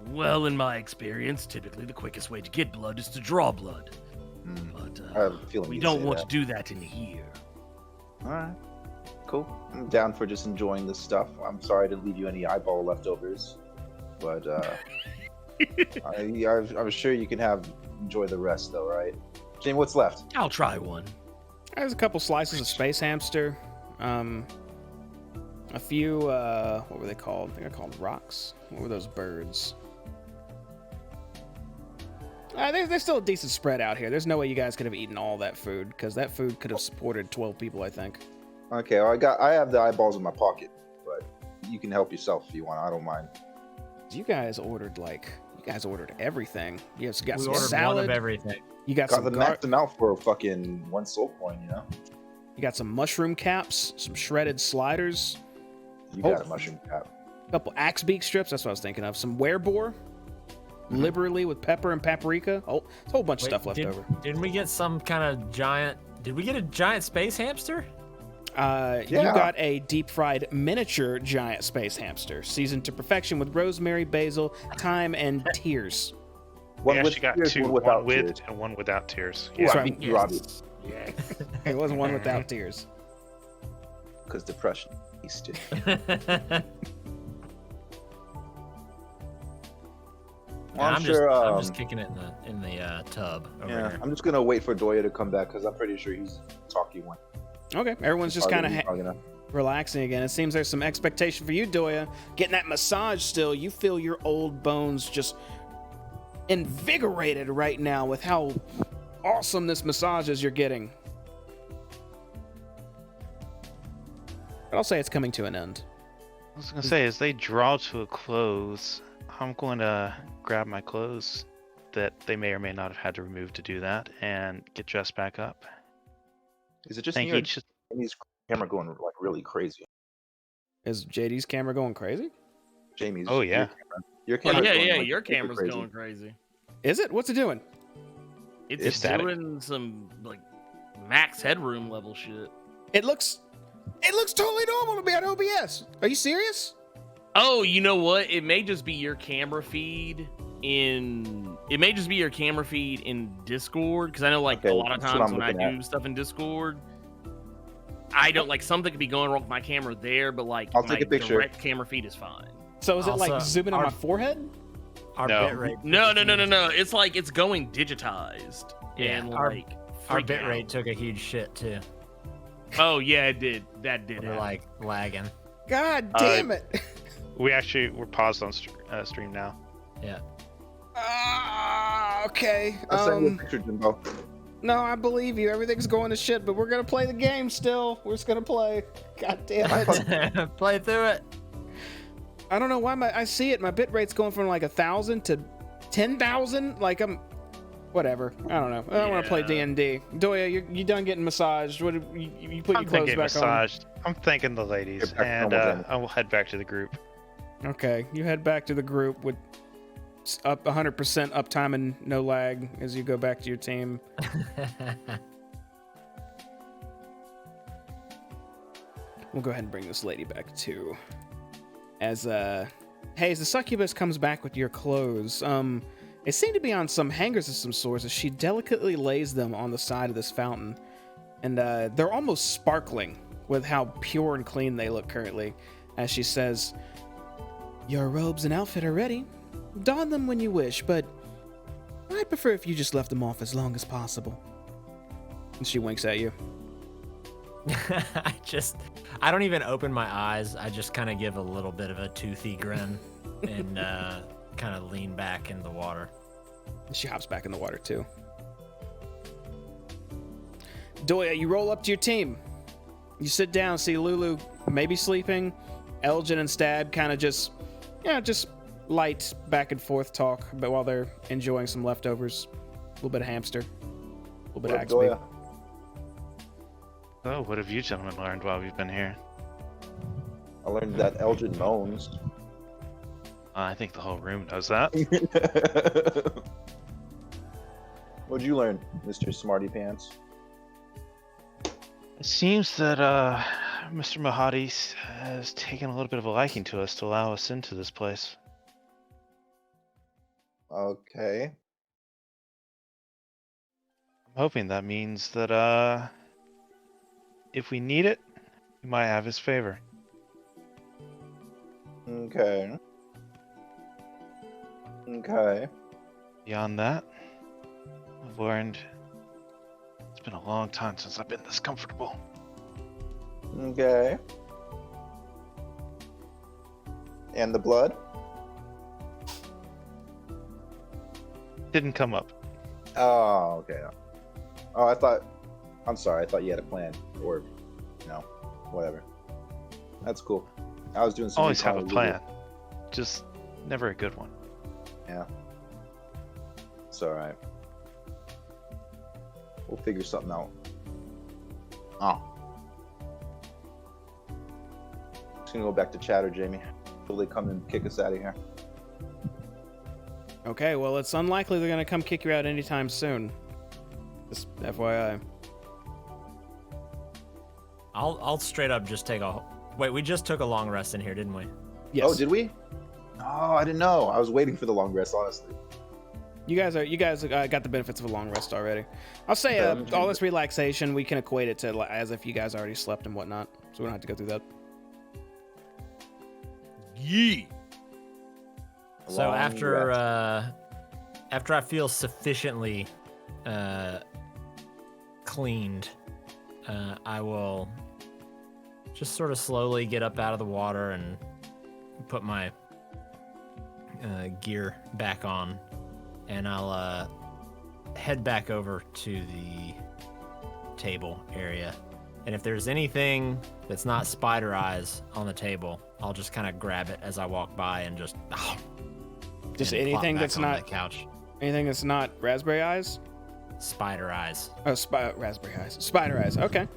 S4: Well, in my experience, typically the quickest way to get blood is to draw blood. But
S3: I have a feeling
S4: we
S3: you
S4: don't
S3: say
S4: want
S3: that.
S4: to do that in here.
S3: Alright. Cool. I'm down for just enjoying this stuff. I'm sorry to leave you any eyeball leftovers. But I'm sure you can enjoy the rest though, right? Jane, what's left?
S4: I'll try one.
S1: There's a couple slices of space hamster. a few, what were they called? I think they're called rocks. What were those birds? There's still a decent spread out here. There's no way you guys could have eaten all that food, because that food could have supported 12 people, I think.
S3: Okay, well, I have the eyeballs in my pocket, but you can help yourself if you want. I don't mind.
S1: You guys ordered everything. You guys got
S2: We
S1: some
S2: ordered
S1: salad.
S2: one of everything.
S1: You got
S3: Got
S1: some
S3: the max them out for a fucking 1 soul coin, you know?
S1: You got some mushroom caps, some shredded sliders,
S3: You got a mushroom cap.
S1: a couple axe beak strips. That's what I was thinking of. Some wereboar, liberally with pepper and paprika. Oh, it's a whole bunch of stuff left over.
S2: Didn't we get some kind of giant? Did we get a giant space hamster?
S1: You got a deep fried miniature giant space hamster, seasoned to perfection with rosemary, basil, thyme, and tears.
S5: We
S3: One with
S5: actually got
S3: tears,
S5: two,
S3: one
S5: one
S3: without
S5: with
S3: tears.
S5: and one without tears.
S3: Yeah,
S1: That's
S3: I
S1: right.
S3: beat you, Robbie,
S1: It wasn't one without tears.
S3: because depression. Easter. Well, I'm sure.
S2: I'm just kicking it in the tub over
S3: Yeah,
S2: here.
S3: I'm just gonna wait for Doya to come back because I'm pretty sure he's the talky one.
S1: Okay, everyone's just kind of
S3: Probably gonna-
S1: relaxing again. It seems there's some expectation for you, Doya. Getting that massage still. You feel your old bones just invigorated right now with how awesome this massage is you're getting. But I'll say it's coming to an end.
S5: I was gonna say, as they draw to a close, I'm going to grab my clothes that they may or may not have had to remove to do that and get dressed back up.
S3: Is it just
S5: Thank
S3: me or
S5: each.
S3: Jamie's camera going like really crazy?
S1: Is JD's camera going crazy?
S3: Jamie's.
S5: Oh, yeah.
S3: Your
S4: Oh,
S3: camera's
S4: yeah,
S3: going,
S4: yeah,
S3: like,
S4: your
S3: super
S4: camera's
S3: crazy.
S4: going crazy.
S1: Is it? What's it doing?
S5: It's static.
S4: doing some like max headroom level shit.
S1: It looks totally normal to me on OBS. Are you serious?
S4: Oh, you know what? It may just be your camera feed in. It may just be your camera feed in Discord, because I know like
S3: Okay,
S4: a lot of
S3: that's what
S4: times
S3: I'm
S4: when I
S3: looking
S4: do stuff in Discord, I don't like something could be going wrong with my camera there, but like
S3: I'll
S4: my
S3: take a picture.
S4: direct camera feed is fine.
S1: So is it like
S2: Also,
S1: zooming on
S2: our-
S1: my forehead?
S2: Our
S5: No.
S2: bitrate.
S4: No. It's like it's going digitized.
S2: Yeah,
S4: and
S2: our-
S4: like
S2: Our
S4: freaking
S2: bitrate
S4: out.
S2: took a huge shit too.
S4: Oh yeah, it did. That did.
S2: We're
S4: happen.
S2: like lagging.
S1: God damn it.
S5: We're paused on stream now.
S2: Yeah.
S1: Okay.
S3: I'll send you a picture, Jimbo.
S1: No, I believe you. Everything's going to shit, but we're gonna play the game still. We're just gonna play. God damn it.
S2: Play through it.
S1: I don't know why I see it. My bit rate's going from like 1,000 to 10,000. Like I'm, whatever. I don't know. I don't want to play
S4: Yeah.
S1: D&D. Doya, you done getting massaged? What you put
S5: I'm
S1: your clothes
S5: thinking
S1: back
S5: massaged. I'm thanking the ladies,
S3: Get back to
S5: and
S3: normal, then.
S5: I will head back to the group.
S1: on? Okay, you head back to the group with up 100% uptime and no lag as you go back to your team. We'll go ahead and bring this lady back too. As the succubus comes back with your clothes, they seem to be on some hangers of some sorts as she delicately lays them on the side of this fountain. And they're almost sparkling with how pure and clean they look currently. As she says, "Your robes and outfit are ready. Don them when you wish, but I'd prefer if you just left them off as long as possible." And she winks at you.
S2: I don't even open my eyes. I just kind of give a little bit of a toothy grin and kind of lean back in the water.
S1: And she hops back in the water too. Doya, you roll up to your team. You sit down, see Lulu maybe sleeping. Elgin and Stab kind of just light back and forth talk, but while they're enjoying some leftovers. A little bit of hamster, a little bit of
S3: What up,
S1: axe beak.
S3: Doya?
S5: Oh, what have you gentlemen learned while we've been here?
S3: I learned that Elgin moans.
S5: I think the whole room knows that.
S3: What'd you learn, Mr. Smarty Pants?
S5: It seems that Mr. Mahadi has taken a little bit of a liking to us to allow us into this place.
S3: Okay.
S5: I'm hoping that means that if we need it, we might have his favor.
S3: Okay. Okay.
S5: Beyond that, I've learned it's been a long time since I've been this comfortable.
S3: Okay. And the blood?
S5: Didn't come up.
S3: Oh, okay. Oh, I'm sorry. I thought you had a plan, or whatever. That's cool. I was doing some.
S5: Always have a
S3: recon
S5: plan, just never a good one.
S3: Yeah. It's all right. We'll figure something out. Oh. Just gonna go back to chatter, Jamie. Till they come and kick us out of here.
S1: Okay, well, it's unlikely they're gonna come kick you out anytime soon. Just FYI.
S2: I'll straight up just take a. Wait, we just took a long rest in here, didn't we?
S1: Yes.
S3: Oh, did we? Oh, I didn't know. I was waiting for the long rest, honestly.
S1: You guys got the benefits of a long rest already. I'll say all this relaxation, we can equate it to as if you guys already slept and whatnot, so we don't have to go through that.
S4: Yee.
S2: So after I feel sufficiently cleaned, I will just sort of slowly get up out of the water and put my gear back on, and I'll head back over to the table area. And if there's anything that's not spider eyes on the table, I'll just kind of grab it as I walk by and just
S1: anything that's
S2: on
S1: not
S2: the couch.
S1: Anything that's not raspberry eyes.
S2: Spider eyes.
S1: Oh, raspberry eyes. Spider eyes. Okay.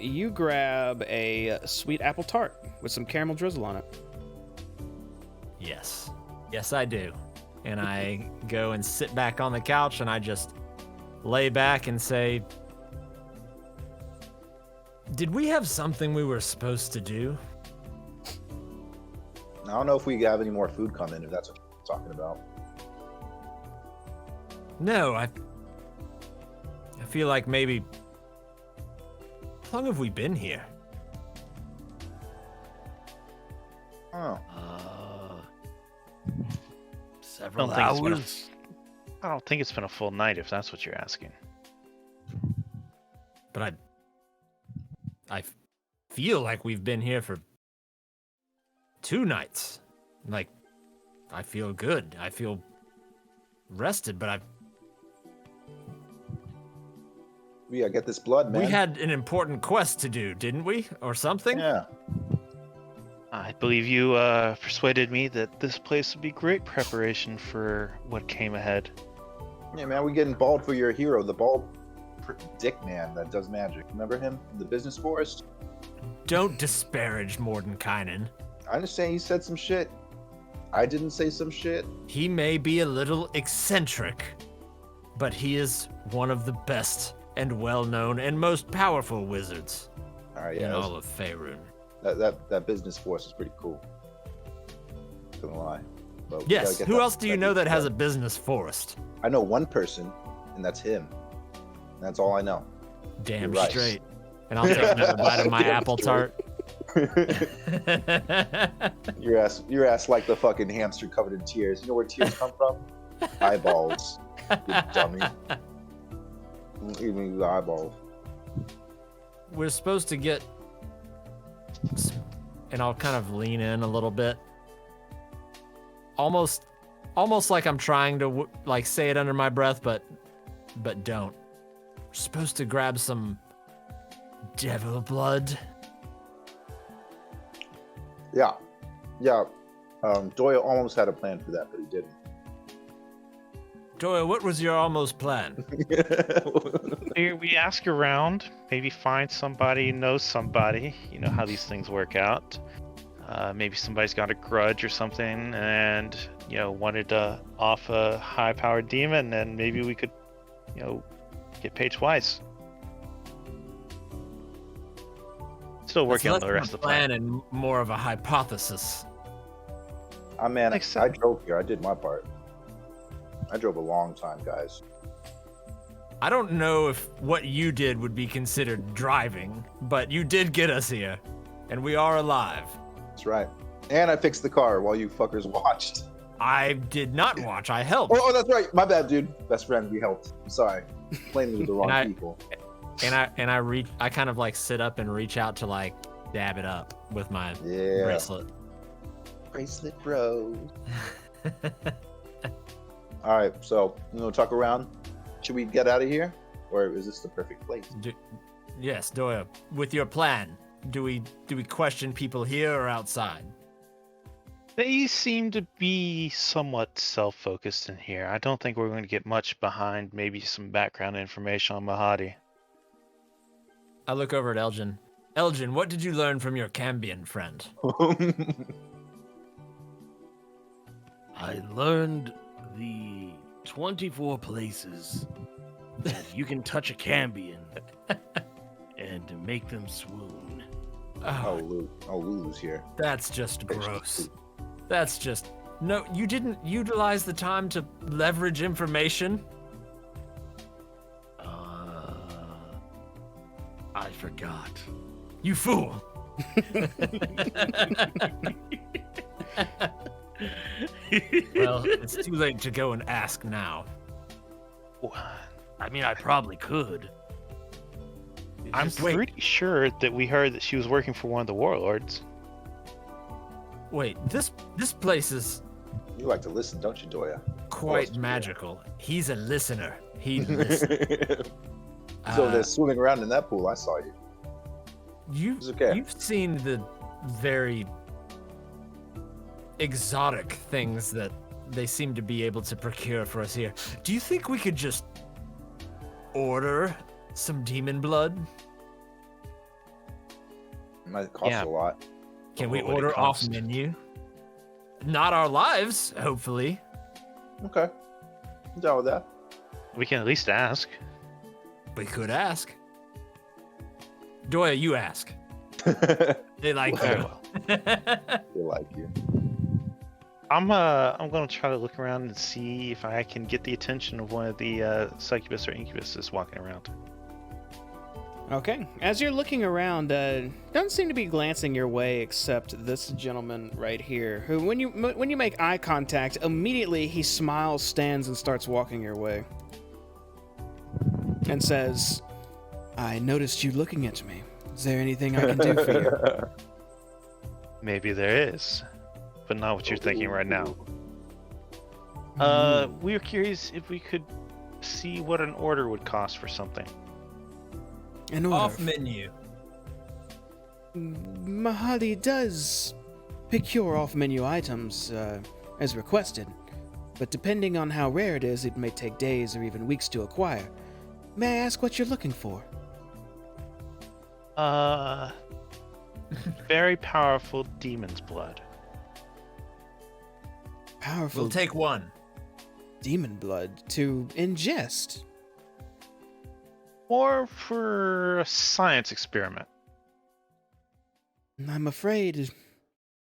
S1: You grab a sweet apple tart with some caramel drizzle on it.
S2: Yes. Yes, I do. And I go and sit back on the couch and I just lay back and say, did we have something we were supposed to do?
S3: I don't know if we have any more food coming, if that's what you're talking about.
S2: No, I feel like maybe... How long have we been here?
S3: Oh.
S4: Several
S5: I don't think
S4: hours.
S5: I don't think it's been a full night, if that's what you're asking.
S2: But I feel like we've been here for 2 nights. Like, I feel good. I feel rested, but
S3: We gotta get this blood, man.
S2: we had an important quest to do, didn't we? Or something?
S3: Yeah.
S5: I believe you persuaded me that this place would be great preparation for what came ahead.
S3: Yeah, man, we getting bald for your hero, the bald dick man that does magic. Remember him? The business forest?
S2: Don't disparage Mordenkainen.
S3: I understand he said some shit. I didn't say some shit.
S2: He may be a little eccentric, but he is one of the best and well-known and most powerful wizards
S3: All right,
S2: in
S3: yeah.
S2: all of Faerun.
S3: That business force is pretty cool. Not gonna lie. But we
S2: Yes,
S3: gotta get
S2: who
S3: that-
S2: else do you
S3: that
S2: know
S3: dude
S2: that has a
S3: blood.
S2: business forest?
S3: I know one person, and that's him. That's all I know.
S2: Damn
S3: You're right.
S2: straight. And I'll take another bite of my
S3: Damn
S2: apple
S3: straight.
S2: tart.
S3: Your ass like the fucking hamster covered in tears. You know where tears come from? Eyeballs. You dummy. Even the eyeballs.
S2: We're supposed to get... And I'll kind of lean in a little bit. Almost like I'm trying to like say it under my breath, but don't. We're supposed to grab some devil blood.
S3: Yeah. Doyle almost had a plan for that, but he didn't.
S2: Doyle, what was your almost plan?
S5: We ask around, maybe find somebody who knows somebody. You know how these things work out. Maybe somebody's got a grudge or something and, wanted to off a high-powered demon, and maybe we could, get paid twice. Still working on
S2: That's
S5: the
S2: less
S5: rest
S2: of
S5: of
S2: a
S5: the plan.
S2: and more of a hypothesis.
S3: Man,
S5: Makes
S3: I
S5: sense.
S3: drove here. I did my part. I drove a long time, guys.
S2: I don't know if what you did would be considered driving, but you did get us here, and we are alive.
S3: That's right. And I fixed the car while you fuckers watched.
S2: I did not watch. I helped.
S3: Oh, that's right. My bad, dude. Best friend, we helped. I'm sorry. Playing with the wrong people.
S2: And I kind of like sit up and reach out to like dab it up with my
S3: Yeah.
S2: bracelet.
S3: Bracelet bros. All right, so you know, talk around. Should we get out of here, or is this the perfect place?
S2: Yes, Doya. With your plan, do we question people here or outside?
S5: They seem to be somewhat self-focused in here. I don't think we're going to get much behind maybe some background information on Mahadi.
S2: I look over at Elgin. Elgin, what did you learn from your Cambion friend?
S4: I learned the 24 places that you can touch a Cambion and make them swoon.
S2: Oh,
S3: I'll lose here.
S2: that's just gross. That's just... No, you didn't utilize the time to leverage information?
S4: I forgot.
S2: You fool! Well, it's too late to go and ask now.
S4: I mean, I probably could.
S5: I'm pretty sure that we heard that she was working for one of the warlords.
S2: Wait, this place is
S3: You like to listen, don't you, Doya?
S2: quite magical. He's a listener. He listens.
S3: So they're swimming around in that pool. I saw you. It's okay.
S2: You've seen the very exotic things that they seem to be able to procure for us here. Do you think we could just order some demon blood?
S3: It might cost a lot.
S2: Can we
S5: What would it
S2: order off
S5: cost?
S2: menu? Not our lives, hopefully.
S3: Okay. I'm down with that.
S5: We can at least ask.
S2: We could ask. Doya, you ask. They like
S5: Very
S2: you.
S5: well.
S3: They like you.
S5: I'm gonna try to look around and see if I can get the attention of one of the succubus or incubus that's walking around.
S1: Okay. As you're looking around, doesn't seem to be glancing your way except this gentleman right here, who, when you make eye contact, immediately he smiles, stands, and starts walking your way, and says, "I noticed you looking at me. Is there anything I can do for you?"
S5: Maybe there is, but not what you're thinking right now. We were curious if we could see what an order would cost for something.
S1: An order.
S2: Off menu.
S1: Mahadi does procure off-menu items as requested, but depending on how rare it is, it may take days or even weeks to acquire. May I ask what you're looking for?
S5: Very powerful demon's blood.
S1: Powerful
S2: We'll take one.
S1: demon blood to ingest.
S5: Or for a science experiment.
S1: I'm afraid.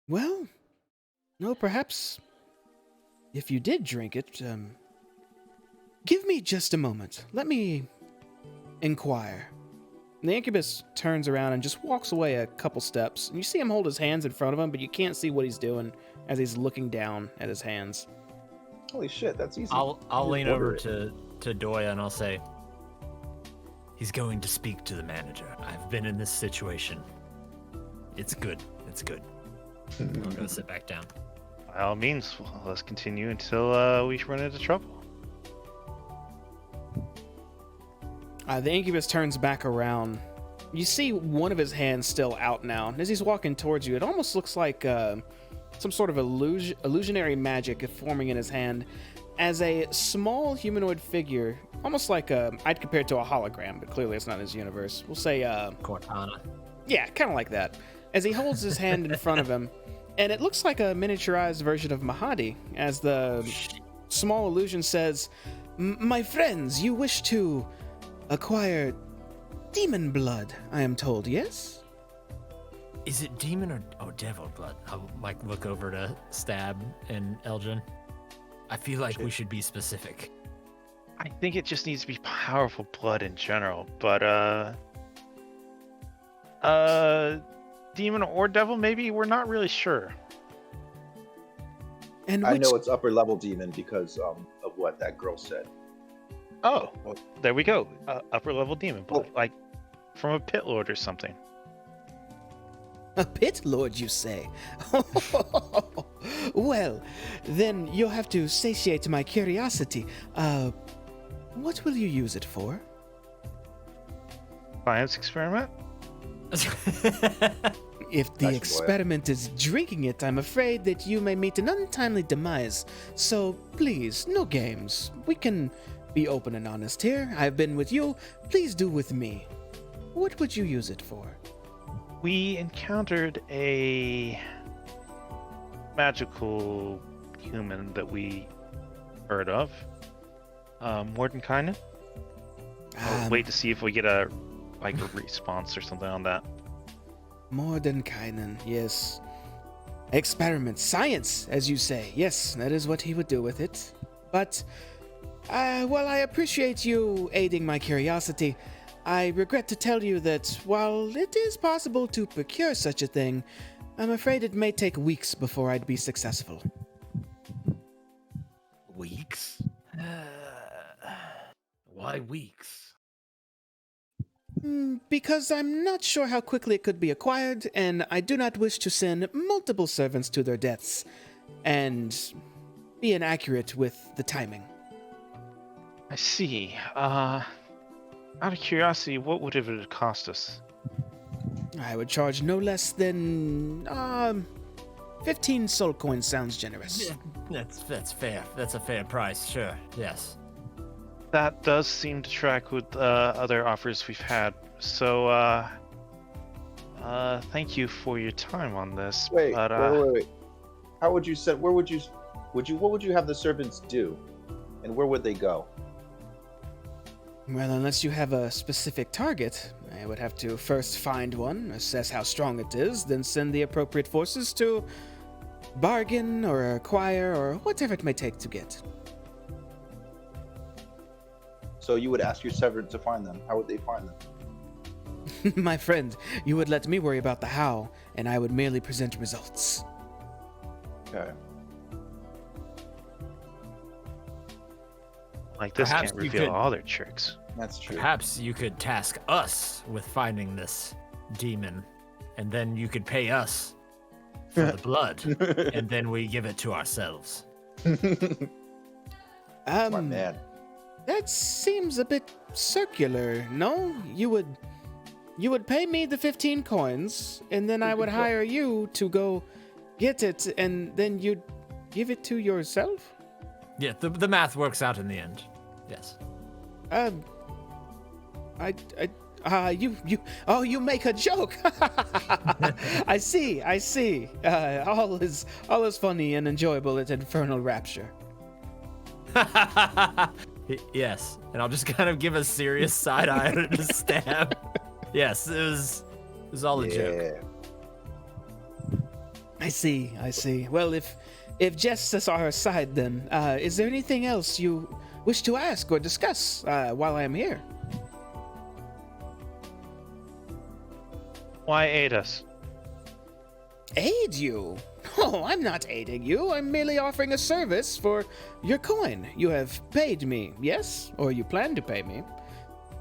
S1: Well, no, perhaps if you did drink it, give me just a moment. Let me inquire. And the incubus turns around and just walks away a couple steps. And you see him hold his hands in front of him, but you can't see what he's doing as he's looking down at his hands.
S3: Holy shit, that's easy.
S2: I'll lean
S3: order
S2: over
S3: it.
S2: to Doya and I'll say, he's going to speak to the manager. I've been in this situation. It's good. It's good. I'm gonna sit back down.
S5: By all means, well, let's continue until we run into trouble.
S1: The incubus turns back around. You see one of his hands still out now. And as he's walking towards you, it almost looks like some sort of illusionary magic forming in his hand as a small humanoid figure, almost like I'd compare it to a hologram, but clearly it's not his universe. We'll say,
S2: Cortana.
S1: yeah, kind of like that. As he holds his hand in front of him, and it looks like a miniaturized version of Mahadi, as the small illusion says, "My friends, you wish to acquire demon blood, I am told, yes?"
S2: Is it demon or devil blood? I'll look over to Stab and Elgin. I feel like we should be specific.
S5: I think it just needs to be powerful blood in general, but demon or devil, maybe, we're not really sure.
S1: And
S3: I
S1: which,
S3: know it's upper level demon because of what that girl said.
S5: Oh, well, there we go. Upper level demon blood, like from a pit lord or something.
S1: a pit lord, you say? Well, then you'll have to satiate my curiosity. What will you use it for?
S5: Science experiment?
S1: If the
S3: Nice boy.
S1: experiment is drinking it, I'm afraid that you may meet an untimely demise. So please, no games. We can be open and honest here. I've been with you. Please do with me. What would you use it for?
S5: We encountered a magical human that we heard of. Mordenkainen. I'll wait to see if we get a response or something on that.
S1: Mordenkainen, yes. Experiment, science, as you say. Yes, that is what he would do with it. But, while I appreciate you aiding my curiosity, I regret to tell you that while it is possible to procure such a thing, I'm afraid it may take weeks before I'd be successful.
S4: Weeks? Why weeks?
S1: Because I'm not sure how quickly it could be acquired, and I do not wish to send multiple servants to their deaths, and be inaccurate with the timing.
S5: I see. Out of curiosity, what would it have cost us?
S1: I would charge no less than 15 soul coins sounds generous.
S2: That's fair. That's a fair price, sure. Yes.
S5: That does seem to track with other offers we've had. So, thank you for your time on this.
S3: Wait.
S5: But,
S3: Wait. How would you set? What would you have the servants do, and where would they go?
S1: Well, unless you have a specific target, I would have to first find one, assess how strong it is, then send the appropriate forces to bargain or acquire or whatever it may take to get.
S3: So you would ask your servant to find them. How would they find them?
S1: My friend, you would let me worry about the how, and I would merely present results.
S3: Okay.
S5: like this
S2: Perhaps
S5: can't
S2: you
S5: reveal
S2: could-
S5: all their tricks.
S3: That's true.
S2: Perhaps you could task us with finding this demon, and then you could pay us for the blood, and then we give it to ourselves.
S3: My man.
S1: That seems a bit circular, no? You would pay me the 15 coins, and then I would hire you to go get it, and then you'd give it to yourself?
S2: Yeah, the math works out in the end. Yes.
S1: You make a joke. I see. All is funny and enjoyable at Infernal Rapture.
S2: Yes, and I'll just kind of give a serious side eye and a stab. Yes, it was all a joke.
S1: I see. Well, if jests are aside, then is there anything else you wish to ask or discuss while I am here?
S5: Why aid us?
S1: Aid you? No, I'm not aiding you. I'm merely offering a service for your coin. You have paid me, yes? Or you plan to pay me.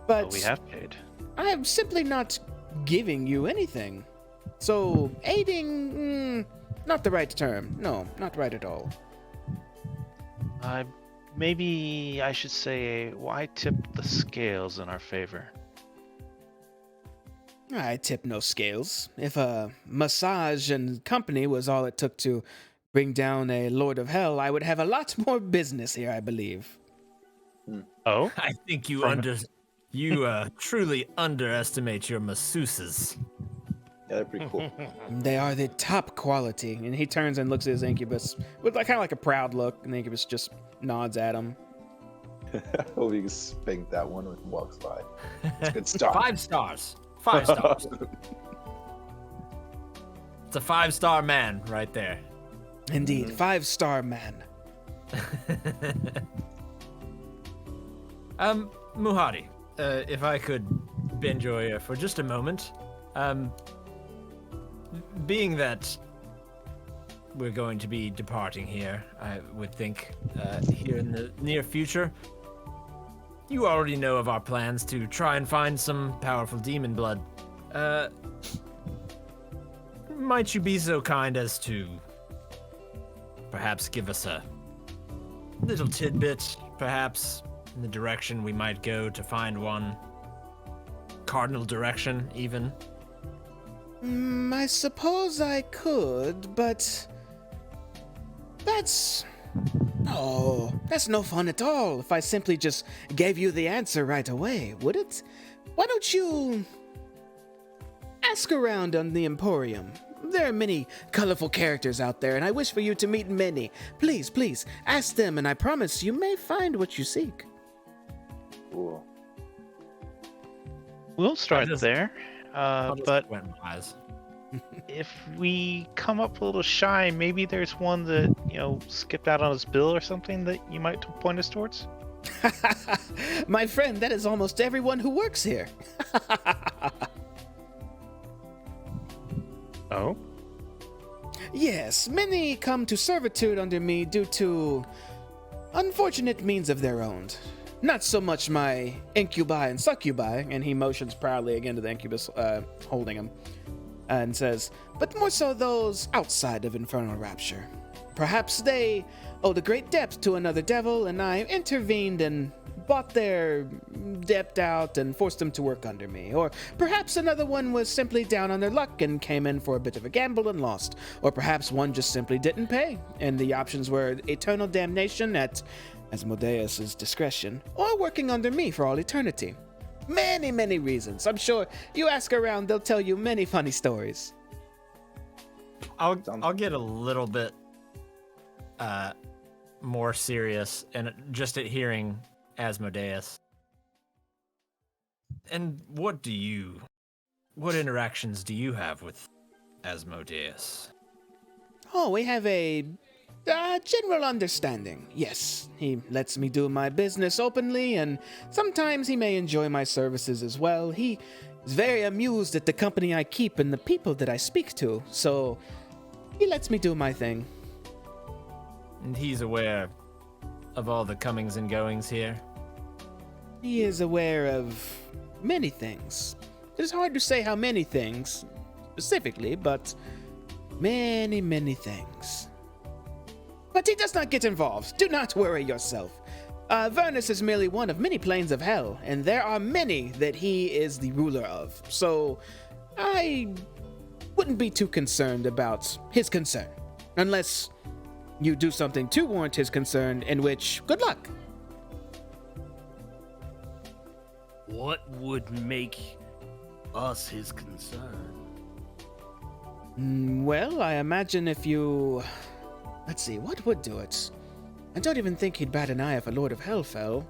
S1: But
S5: We have paid.
S1: I am simply not giving you anything. So, aiding, not the right term. No, not right at all.
S5: Maybe I should say, why tip the scales in our favor?
S1: I tip no scales. If a massage and company was all it took to bring down a Lord of Hell, I would have a lot more business here, I believe.
S5: Oh?
S2: I think you
S5: From-
S2: truly underestimate your masseuses.
S3: Yeah, they're pretty cool.
S1: They are the top quality. And he turns and looks at his incubus with kind of like a proud look, and the incubus just nods at him.
S3: I hope you can spank that one when he walks by. It's a good start.
S2: 5 stars. 5 stars. It's a 5-star man right there.
S1: Indeed, 5-star man.
S2: Muhadi, if I could bend your ear for just a moment. Being that we're going to be departing here, I would think, here in the near future, you already know of our plans to try and find some powerful demon blood. Might you be so kind as to perhaps give us a little tidbit, perhaps in the direction we might go to find one? Cardinal direction, even?
S1: I suppose I could, but that's... Oh, that's no fun at all if I simply just gave you the answer right away, would it? Why don't you ask around on the Emporium? There are many colorful characters out there, and I wish for you to meet many. Please, please, ask them, and I promise you may find what you seek.
S3: Cool.
S5: We'll start
S2: just-
S5: there.
S2: I'll just
S5: But
S2: squint my eyes.
S5: if we come up a little shy, maybe there's one that, skipped out on his bill or something that you might point us towards?
S1: My friend, that is almost everyone who works here.
S5: Oh?
S1: Yes, many come to servitude under me due to unfortunate means of their own. Not so much my incubi and succubi, and he motions proudly again to the incubus holding him, and says, but more so those outside of infernal rapture. Perhaps they owed a great debt to another devil, and I intervened and bought their debt out and forced them to work under me. Or perhaps another one was simply down on their luck and came in for a bit of a gamble and lost. Or perhaps one just simply didn't pay, and the options were eternal damnation at Asmodeus' discretion, or working under me for all eternity. Many, many reasons. I'm sure you ask around, they'll tell you many funny stories.
S2: I'll get a little bit more serious and just at hearing Asmodeus. And what interactions do you have with Asmodeus?
S1: Oh, we have a general understanding. Yes, he lets me do my business openly, and sometimes he may enjoy my services as well. He is very amused at the company I keep and the people that I speak to, so he lets me do my thing.
S2: And he's aware of all the comings and goings here?
S1: He is aware of many things. It is hard to say how many things, specifically, but many, many things. But he does not get involved. Do not worry yourself. Avernus is merely one of many planes of hell, and there are many that he is the ruler of. So I wouldn't be too concerned about his concern, unless you do something to warrant his concern, in which, good luck.
S4: What would make us his concern?
S1: Well, I imagine if you... Let's see, what would do it? I don't even think he'd bat an eye if a Lord of Hell fell.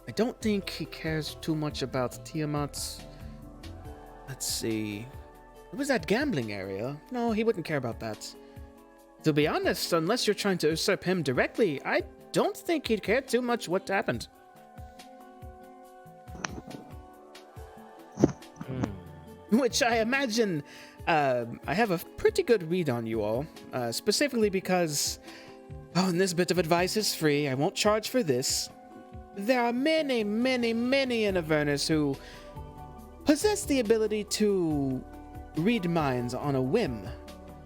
S1: I don't think he cares too much about Tiamat's... Let's see... It was that gambling area. No, he wouldn't care about that. To be honest, unless you're trying to usurp him directly, I don't think he'd care too much what happened. Which I imagine... I have a pretty good read on you all, specifically because... Oh, and this bit of advice is free. I won't charge for this. There are many, many, many in Avernus who possess the ability to read minds on a whim.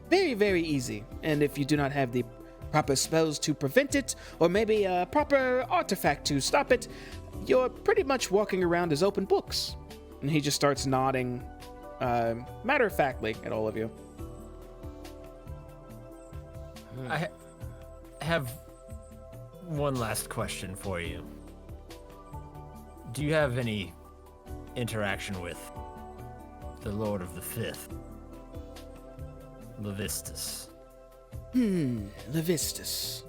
S1: Very, very easy. And if you do not have the proper spells to prevent it, or maybe a proper artifact to stop it, you're pretty much walking around as open books. And he just starts nodding, matter-of-factly at all of you.
S2: I have one last question for you. Do you have any interaction with the Lord of the Fifth, Levistus?
S1: Levistus.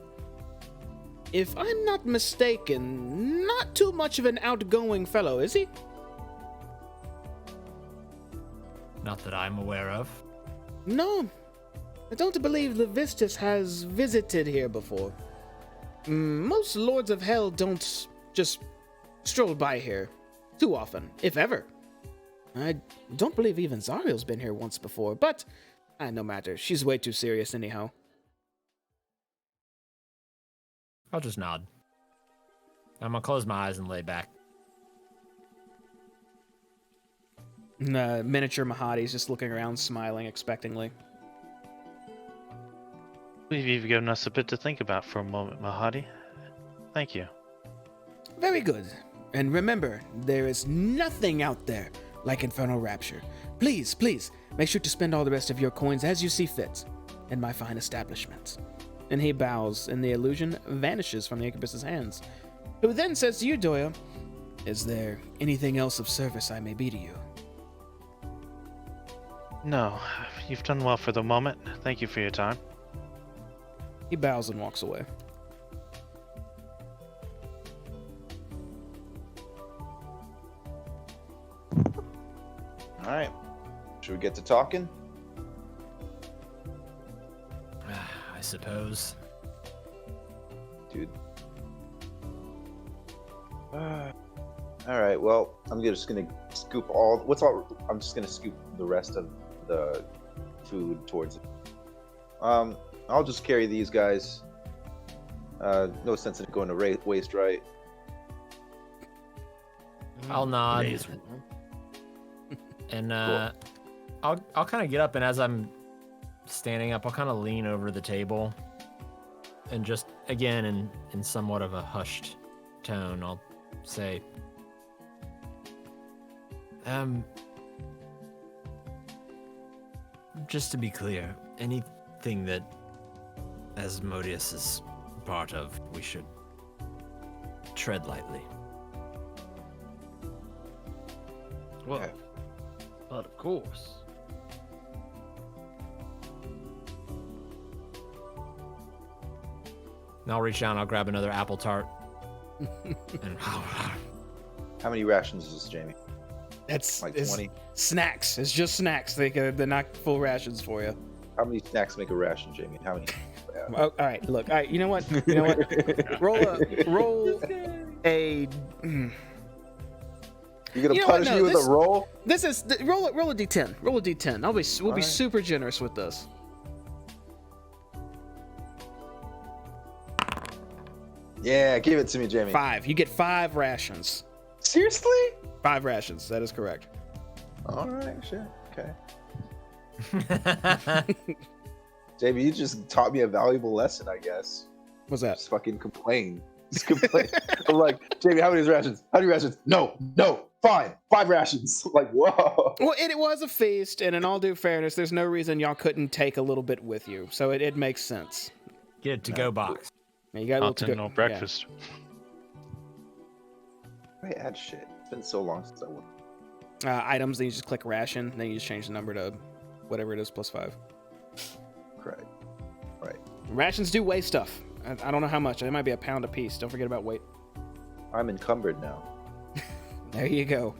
S1: If I'm not mistaken, not too much of an outgoing fellow, is he?
S2: Not that I'm aware of.
S1: No. I don't believe Levistus has visited here before. Most Lords of Hell don't just stroll by here too often, if ever. I don't believe even Zariel's been here once before, but no matter. She's way too serious anyhow.
S2: I'll just nod. I'm gonna close my eyes and lay back.
S1: Miniature Mahadi's just looking around, smiling expectantly.
S5: You've given us a bit to think about for a moment, Mahadi. Thank you.
S1: Very good. And remember, there is nothing out there like Infernal Rapture. Please, please, make sure to spend all the rest of your coins as you see fit in my fine establishment. And he bows, and the illusion vanishes from the incubus's hands, who then says to you, Doyle, is there anything else of service I may be to you?
S5: No, you've done well for the moment. Thank you for your time.
S1: He bows and walks away.
S3: All right. Should we get to talking?
S2: I suppose.
S3: Dude. All right. Well, I'm just gonna scoop all. I'm just gonna scoop the rest of the food towards it. I'll just carry these guys. No sense in it going to waste, right?
S2: I'll nod.
S4: Amazing.
S2: And
S3: Cool.
S2: I'll kind of get up, and as I'm standing up, I'll kind of lean over the table, and just again in somewhat of a hushed tone, I'll say, just to be clear, anything that Asmodeus is part of, we should tread lightly.
S4: Well,
S3: Okay.
S4: but of course.
S2: And I'll reach down, I'll grab another apple tart. And
S3: How many rations is this, Jamie?
S1: It's
S3: Like
S1: it's
S3: 20?
S1: snacks. It's just snacks. They're not full rations for you.
S3: How many snacks make a ration, Jamie? How many?
S1: Oh, all right, look. All right, you know what? You know what? roll a.
S3: You gonna
S1: You know what?
S3: punish
S1: No,
S3: me with
S1: this-
S3: a roll?
S1: This is roll a d10. Roll a d10. We'll be
S3: Alright.
S1: super generous with this.
S3: Yeah, give it to me, Jamie.
S1: 5. You get 5 rations.
S3: Seriously?
S1: 5 rations. That is correct.
S3: All right, sure. Okay. Jamie, you just taught me a valuable lesson, I guess.
S1: What's that?
S3: Just fucking complain. Just complain. I'm like, Jamie, how many rations? How many rations? No, fine. 5 rations. Like, whoa.
S1: Well, it was a feast, and in all due fairness, there's no reason y'all couldn't take a little bit with you. So it makes sense.
S2: get a to-go box.
S1: Yeah, you got a little to go.
S5: Continental breakfast.
S3: I add shit. It's been so long since I went.
S1: Items, then you just click ration, then you just change the number to whatever it is plus 5.
S3: Correct. Right.
S1: Rations do weigh stuff. I don't know how much. It might be a pound a piece. Don't forget about weight.
S3: I'm encumbered now.
S1: There you go.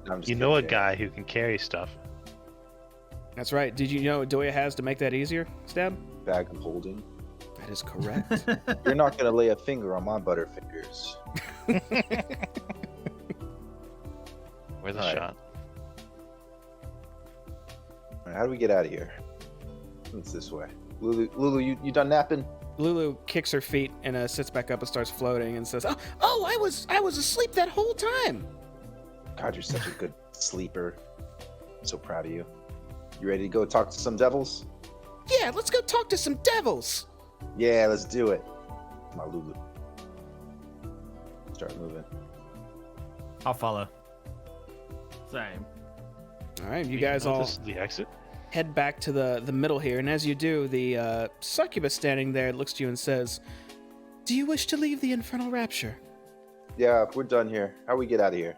S3: No, I'm just
S5: You know a
S3: kidding,
S5: guy who can carry stuff.
S1: That's right. Did you know what Doya has to make that easier, Stab?
S3: Jamie. Bag of holding.
S1: That is correct.
S3: You're not gonna lay a finger on my butterfingers.
S5: Worth a
S3: Alright.
S5: shot.
S3: All right, how do we get out of here? It's this way. Lulu, you done napping?
S1: Lulu kicks her feet and sits back up and starts floating and says, "Oh, I was asleep that whole time."
S3: God, you're such a good sleeper. I'm so proud of you. You ready to go talk to some devils?
S1: Yeah, let's go talk to some devils.
S3: Yeah, let's do it. My Lulu. Start moving.
S2: I'll follow.
S4: Same.
S1: All right, you
S5: Wait,
S1: guys
S5: no,
S1: all
S5: This is the exit?
S1: head back to the middle here, and as you do, the succubus standing there looks to you and says, "Do you wish to leave the Infernal Rapture?"
S3: Yeah, we're done here. How we get out of here?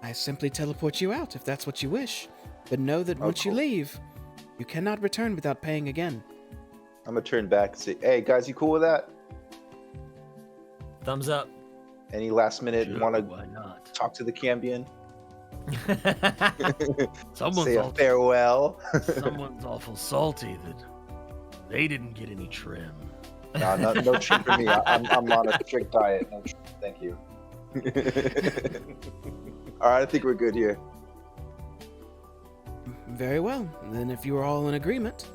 S1: I simply teleport you out if that's what you wish, but know that
S3: Oh,
S1: once you
S3: cool.
S1: leave, you cannot return without paying again.
S3: I'm gonna turn back and say, "Hey guys, you cool with that?
S2: Thumbs up.
S3: Any last minute
S4: Sure,
S3: want to
S4: why not?
S3: talk to the Cambion?
S4: Someone's
S3: Say a
S4: awful,
S3: farewell."
S4: someone's awful salty that they didn't get any trim.
S3: No trim for me. I'm on a strict diet. No trim, thank you. All right, I think we're good here.
S1: Very well. Then if you are all in agreement,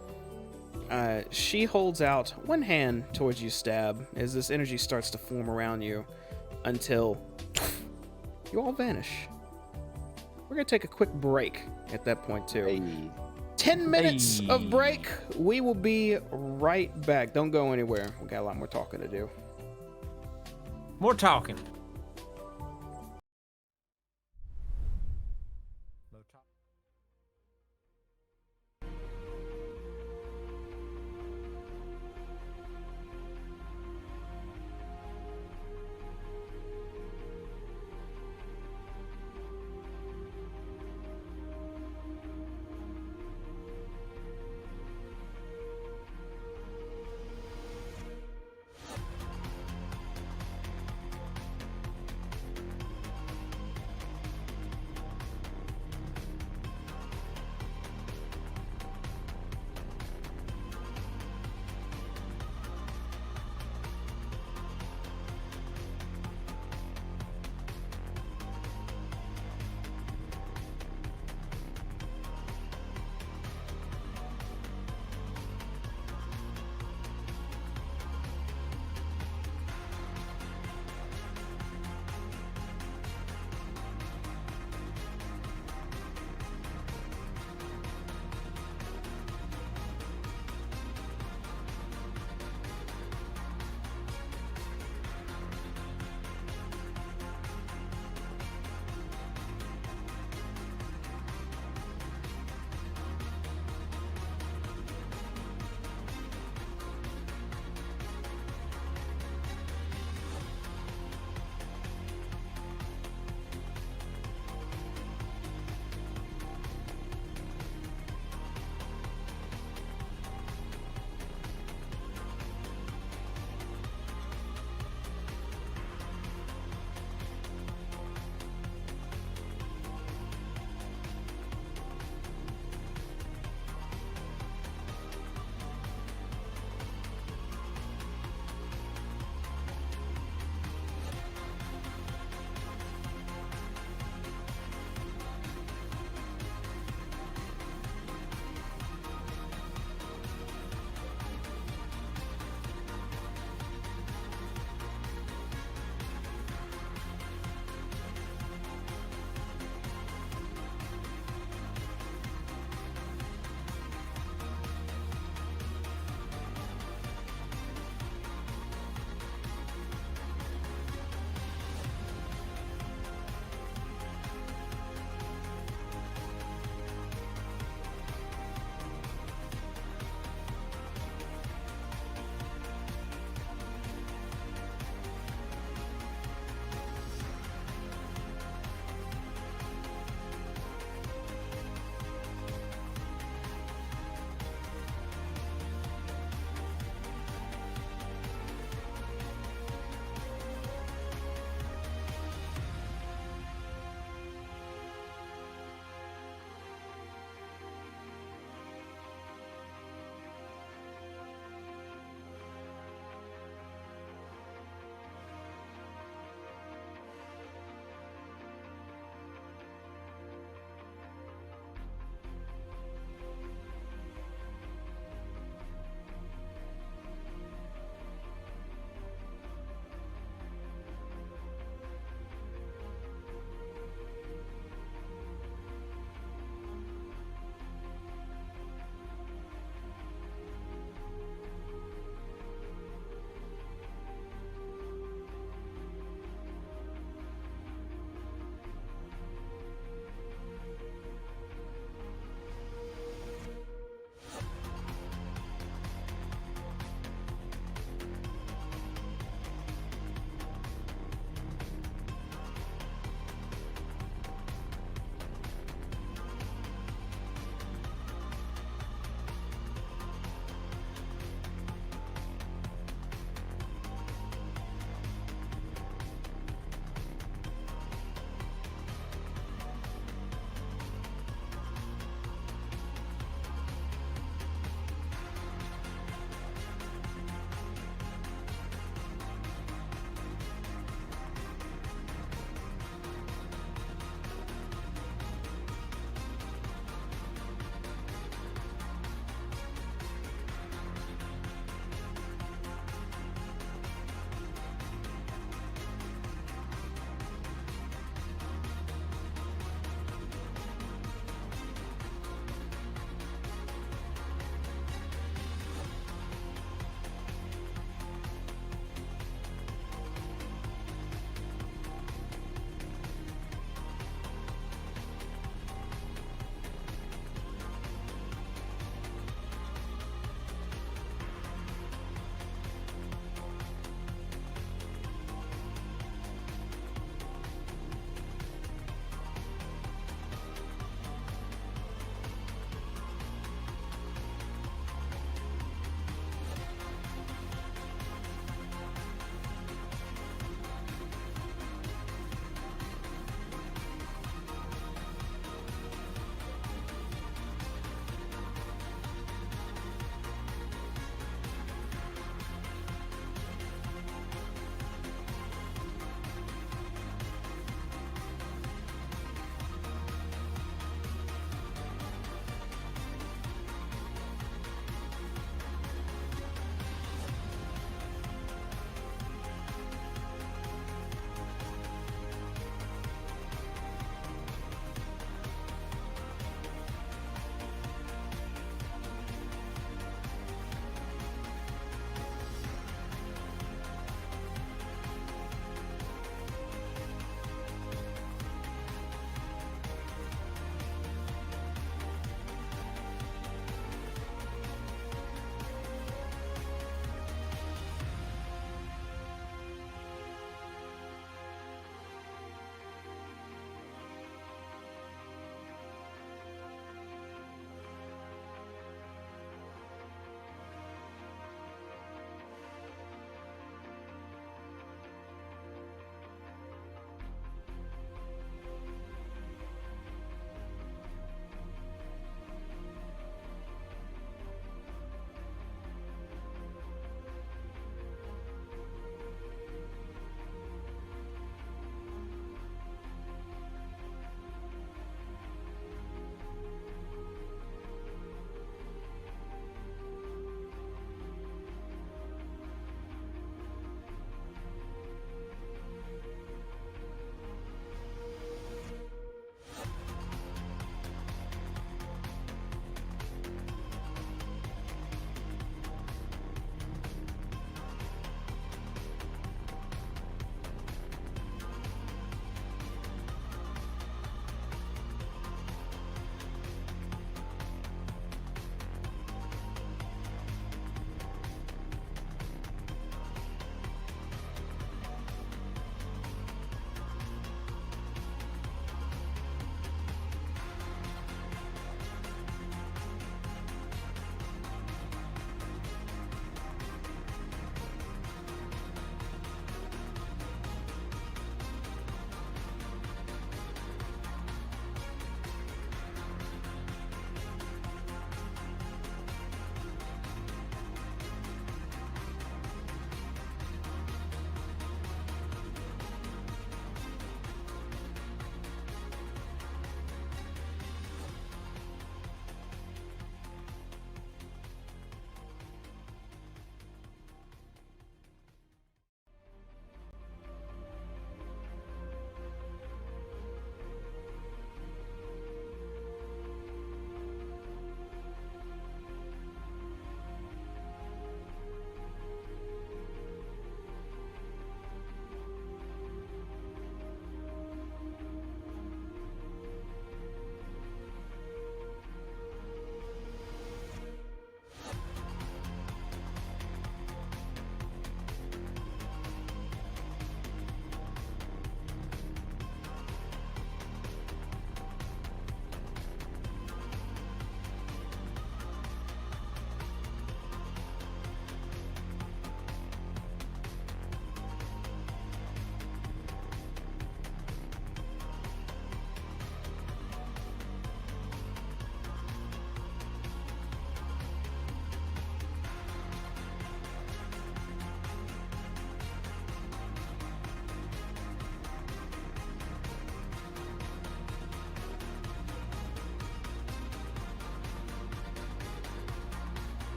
S1: she holds out one hand towards you, Stab, as this energy starts to form around you until you all vanish. We're going to take a quick break at that point, too.
S3: Hey.
S1: 10 minutes of
S2: Hey.
S1: break. We will be right back. Don't go anywhere. We got a lot more talking to do.
S2: More talking.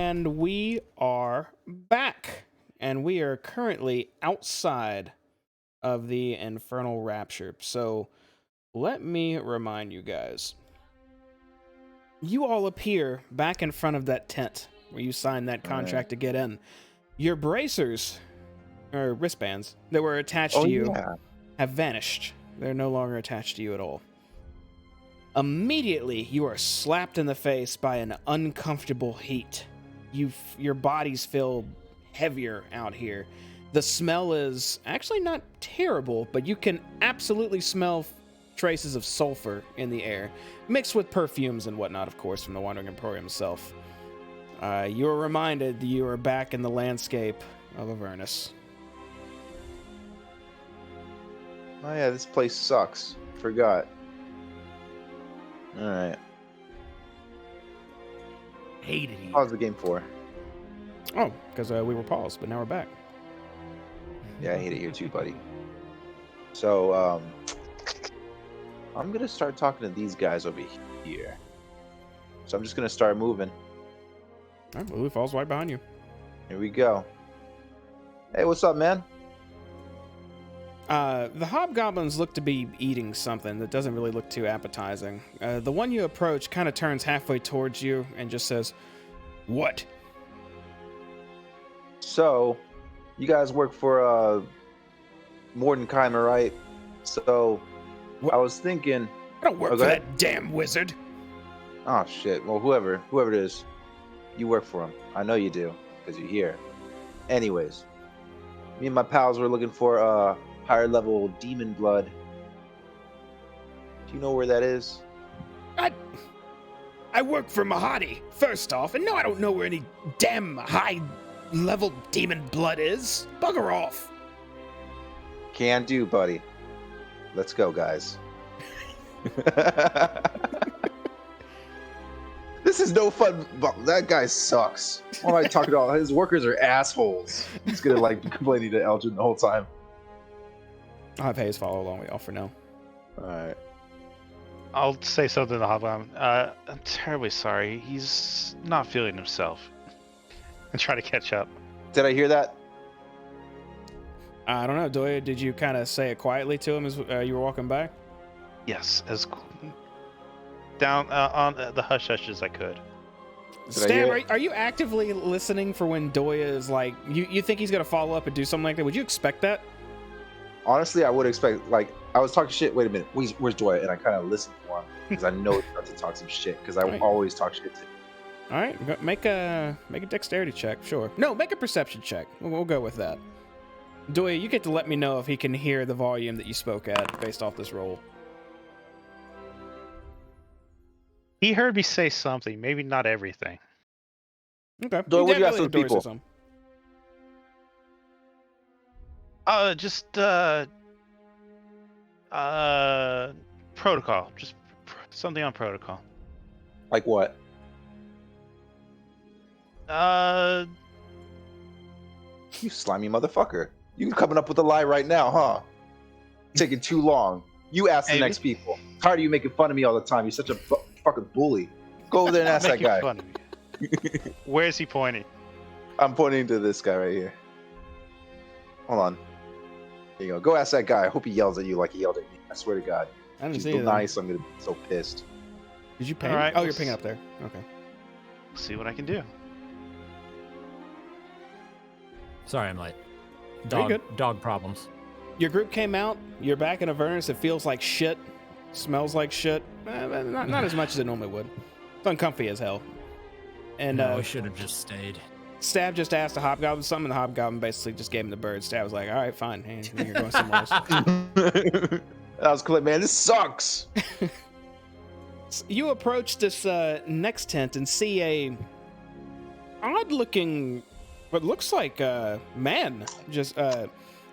S1: And we are back. And we are currently outside of the Infernal Rapture. So let me remind you guys. You all appear back in front of that tent where you signed that contract to get in. Your bracers, or wristbands, that were attached to you have vanished. They're no longer attached to you at all. Immediately, you are slapped in the face by an uncomfortable heat. Your bodies feel heavier out here. The smell is actually not terrible, but you can absolutely smell traces of sulfur in the air, mixed with perfumes and whatnot, of course, from the Wandering Emporium itself. You are reminded that you are back in the landscape of Avernus.
S3: Oh yeah, this place sucks. Forgot. Alright.
S4: Hate it here.
S3: Pause the game for.
S1: Oh, because we were paused, but now we're back.
S3: Yeah, I hate it here too, buddy. So, I'm gonna start talking to these guys over here. So I'm just gonna start moving.
S1: All right, Lulu falls right behind you.
S3: Here we go. Hey, what's up, man?
S1: The hobgoblins look to be eating something that doesn't really look too appetizing. The one you approach kind of turns halfway towards you and just says, "What?"
S3: So, you guys work for Mordenheimer, right? So,
S1: What?
S3: I was thinking.
S1: I don't work
S3: Oh,
S1: for
S3: go ahead.
S1: that damn wizard.
S3: Oh shit! Well, whoever it is, you work for him. I know you do, because you're here. Anyways, me and my pals were looking for higher level demon blood. Do you know where that is?
S1: I work for Mahadi, first off, and no, I don't know where any damn high-level demon blood is. Bugger off.
S3: Can do, buddy. Let's go, guys. This is no fun. That guy sucks. What am I talking about? His workers are assholes. He's gonna like be complaining to Elgin the whole time.
S1: I'll have Hayes follow along with y'all for now.
S3: All right.
S5: I'll say something to the Hobgoblin. I'm terribly sorry. He's not feeling himself. And try to catch up.
S3: Did I hear that?
S1: I don't know, Doya, did you kind of say it quietly to him as you were walking by?
S5: Yes, as down on the hush hush as I could.
S1: Stan, are you actively listening for when Doya is like, you think he's going to follow up and do something like that? Would you expect that?
S3: Honestly, I would expect, like, I was talking shit. Wait a minute. Where's Doya? And I kind of listened for him because I know he's about to talk some shit because I
S1: Right.
S3: always talk shit to him.
S1: All right, make a dexterity check, sure. No, make a perception check. We'll go with that. Doya, you get to let me know if he can hear the volume that you spoke at based off this roll.
S5: He heard me say something, maybe not everything.
S1: Okay.
S3: Doya, what do you ask
S1: Definitely
S3: those
S1: Doya said
S3: people?
S1: something.
S5: Just protocol. Just something on protocol.
S3: Like what? You slimy motherfucker. You coming up with a lie right now, huh? Taking too long. You ask the
S5: Maybe.
S3: next people. Tired of you making fun of me all the time. You're such a fucking bully. Go over there and ask that
S5: Making
S3: guy.
S5: fun of me. Where's he pointing?
S3: I'm pointing to this guy right here. Hold on. There you go. Go ask that guy. I hope he yells at you like he yelled at me. I swear to God.
S1: I didn't
S3: He's
S1: see
S3: so
S1: it.
S3: nice. I'm gonna be so pissed.
S1: Did you ping?
S5: All right,
S1: Oh,
S5: we'll
S1: you're pinging up there. Okay.
S5: See what I can do.
S2: Sorry, I'm late.
S1: Very good.
S2: Dog problems.
S1: Your group came out. You're back in Avernus. It feels like shit. Smells like shit. Not as much as it normally would. It's uncomfy as hell. And
S2: No, we should have just stayed.
S1: Stab just asked the Hobgoblin something, and the Hobgoblin basically just gave him the bird. Stab was like, all right, fine. Hey, you're going somewhere else.
S3: That was cool, man. This sucks.
S1: You approach this next tent and see a odd-looking, what looks like a man just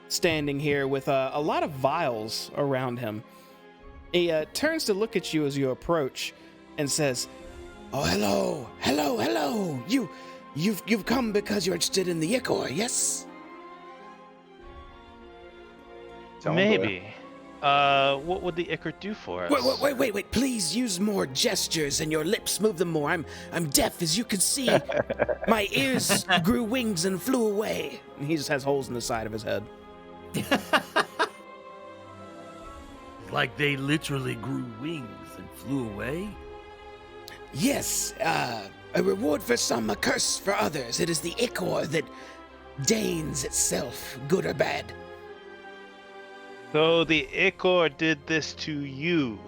S1: standing here with a lot of vials around him. He turns to look at you as you approach and says, "Oh, hello. You've come because you're interested in the ichor, yes?"
S3: Tell him,
S5: Maybe. What would the ichor do for us?
S1: Wait. Please use more gestures and your lips move them more. I'm deaf, as you can see. My ears grew wings and flew away. And he just has holes in the side of his head.
S4: Like they literally grew wings and flew away?
S1: Yes, a reward for some, a curse for others. It is the ichor that deigns itself, good or bad.
S5: So the ichor did this to you.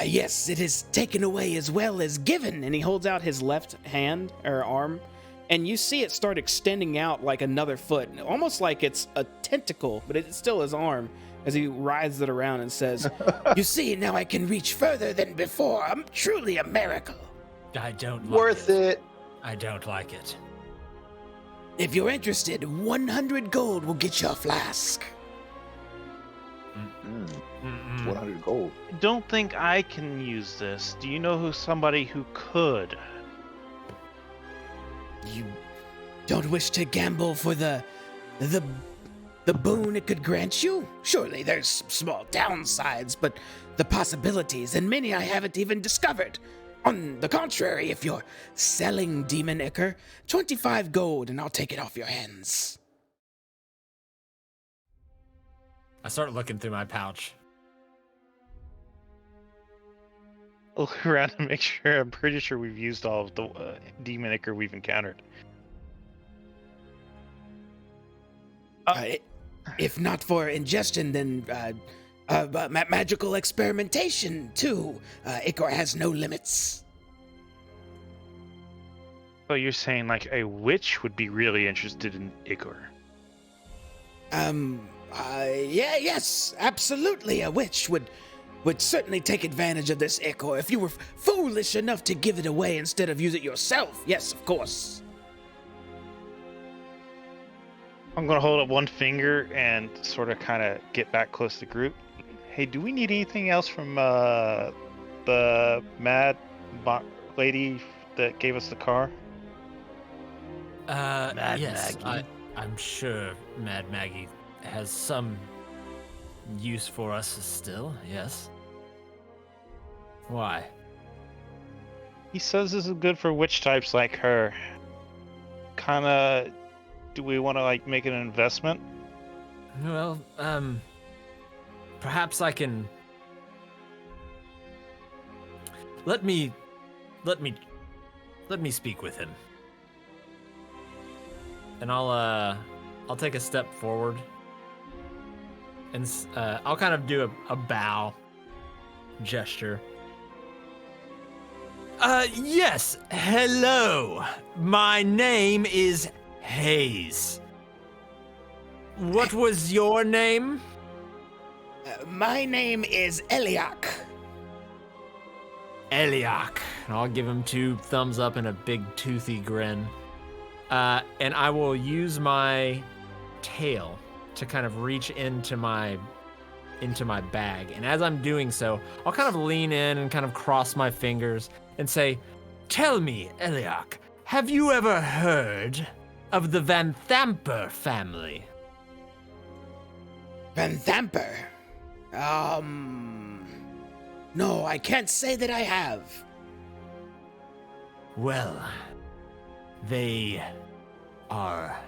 S1: Yes, it is taken away as well as given. And he holds out his left hand or arm, and you see it start extending out like another foot, almost like it's a tentacle, but it's still his arm, as he writhes it around and says, "You see, now I can reach further than before. I'm truly a miracle."
S2: I don't like
S3: Worth it.
S2: I don't like it.
S1: If you're interested, 100 gold will get you a flask.
S3: 100 gold.
S5: I don't think I can use this. Do you know somebody who could?
S1: You don't wish to gamble for the boon it could grant you? Surely there's small downsides, but the possibilities, and many I haven't even discovered. On the contrary, if you're selling demon ichor, 25 gold and I'll take it off your hands.
S2: I start looking through my pouch.
S5: Look around to make sure. I'm pretty sure we've used all of the demon ichor we've encountered.
S1: If not for ingestion, then magical experimentation, too. Ichor has no limits.
S5: So you're saying like a witch would be really interested in ichor?
S1: Yes, absolutely. A witch would certainly take advantage of this ichor if you were foolish enough to give it away instead of use it yourself. Yes, of course.
S5: I'm gonna hold up one finger and sort of kind of get back close to the group. Hey, do we need anything else from the lady that gave us the car?
S2: Yes,
S4: Maggie.
S2: I'm sure Mad Maggie has some use for us still, yes. Why?
S5: He says this is good for witch types like her. Kinda, do we want to like make an investment?
S2: Well, perhaps I can... Let me speak with him. And I'll take a step forward. And I'll kind of do a bow gesture. Yes, hello. My name is Hayes. What was your name?
S1: My name is Eliak.
S2: Eliak. And I'll give him 2 thumbs up and a big toothy grin. And I will use my tail to kind of reach into my bag. And as I'm doing so, I'll kind of lean in and kind of cross my fingers and say, "Tell me, Eliak, have you ever heard of the Van Thamper family?"
S1: Van Thamper? No, I can't say that I have.
S2: Well, they are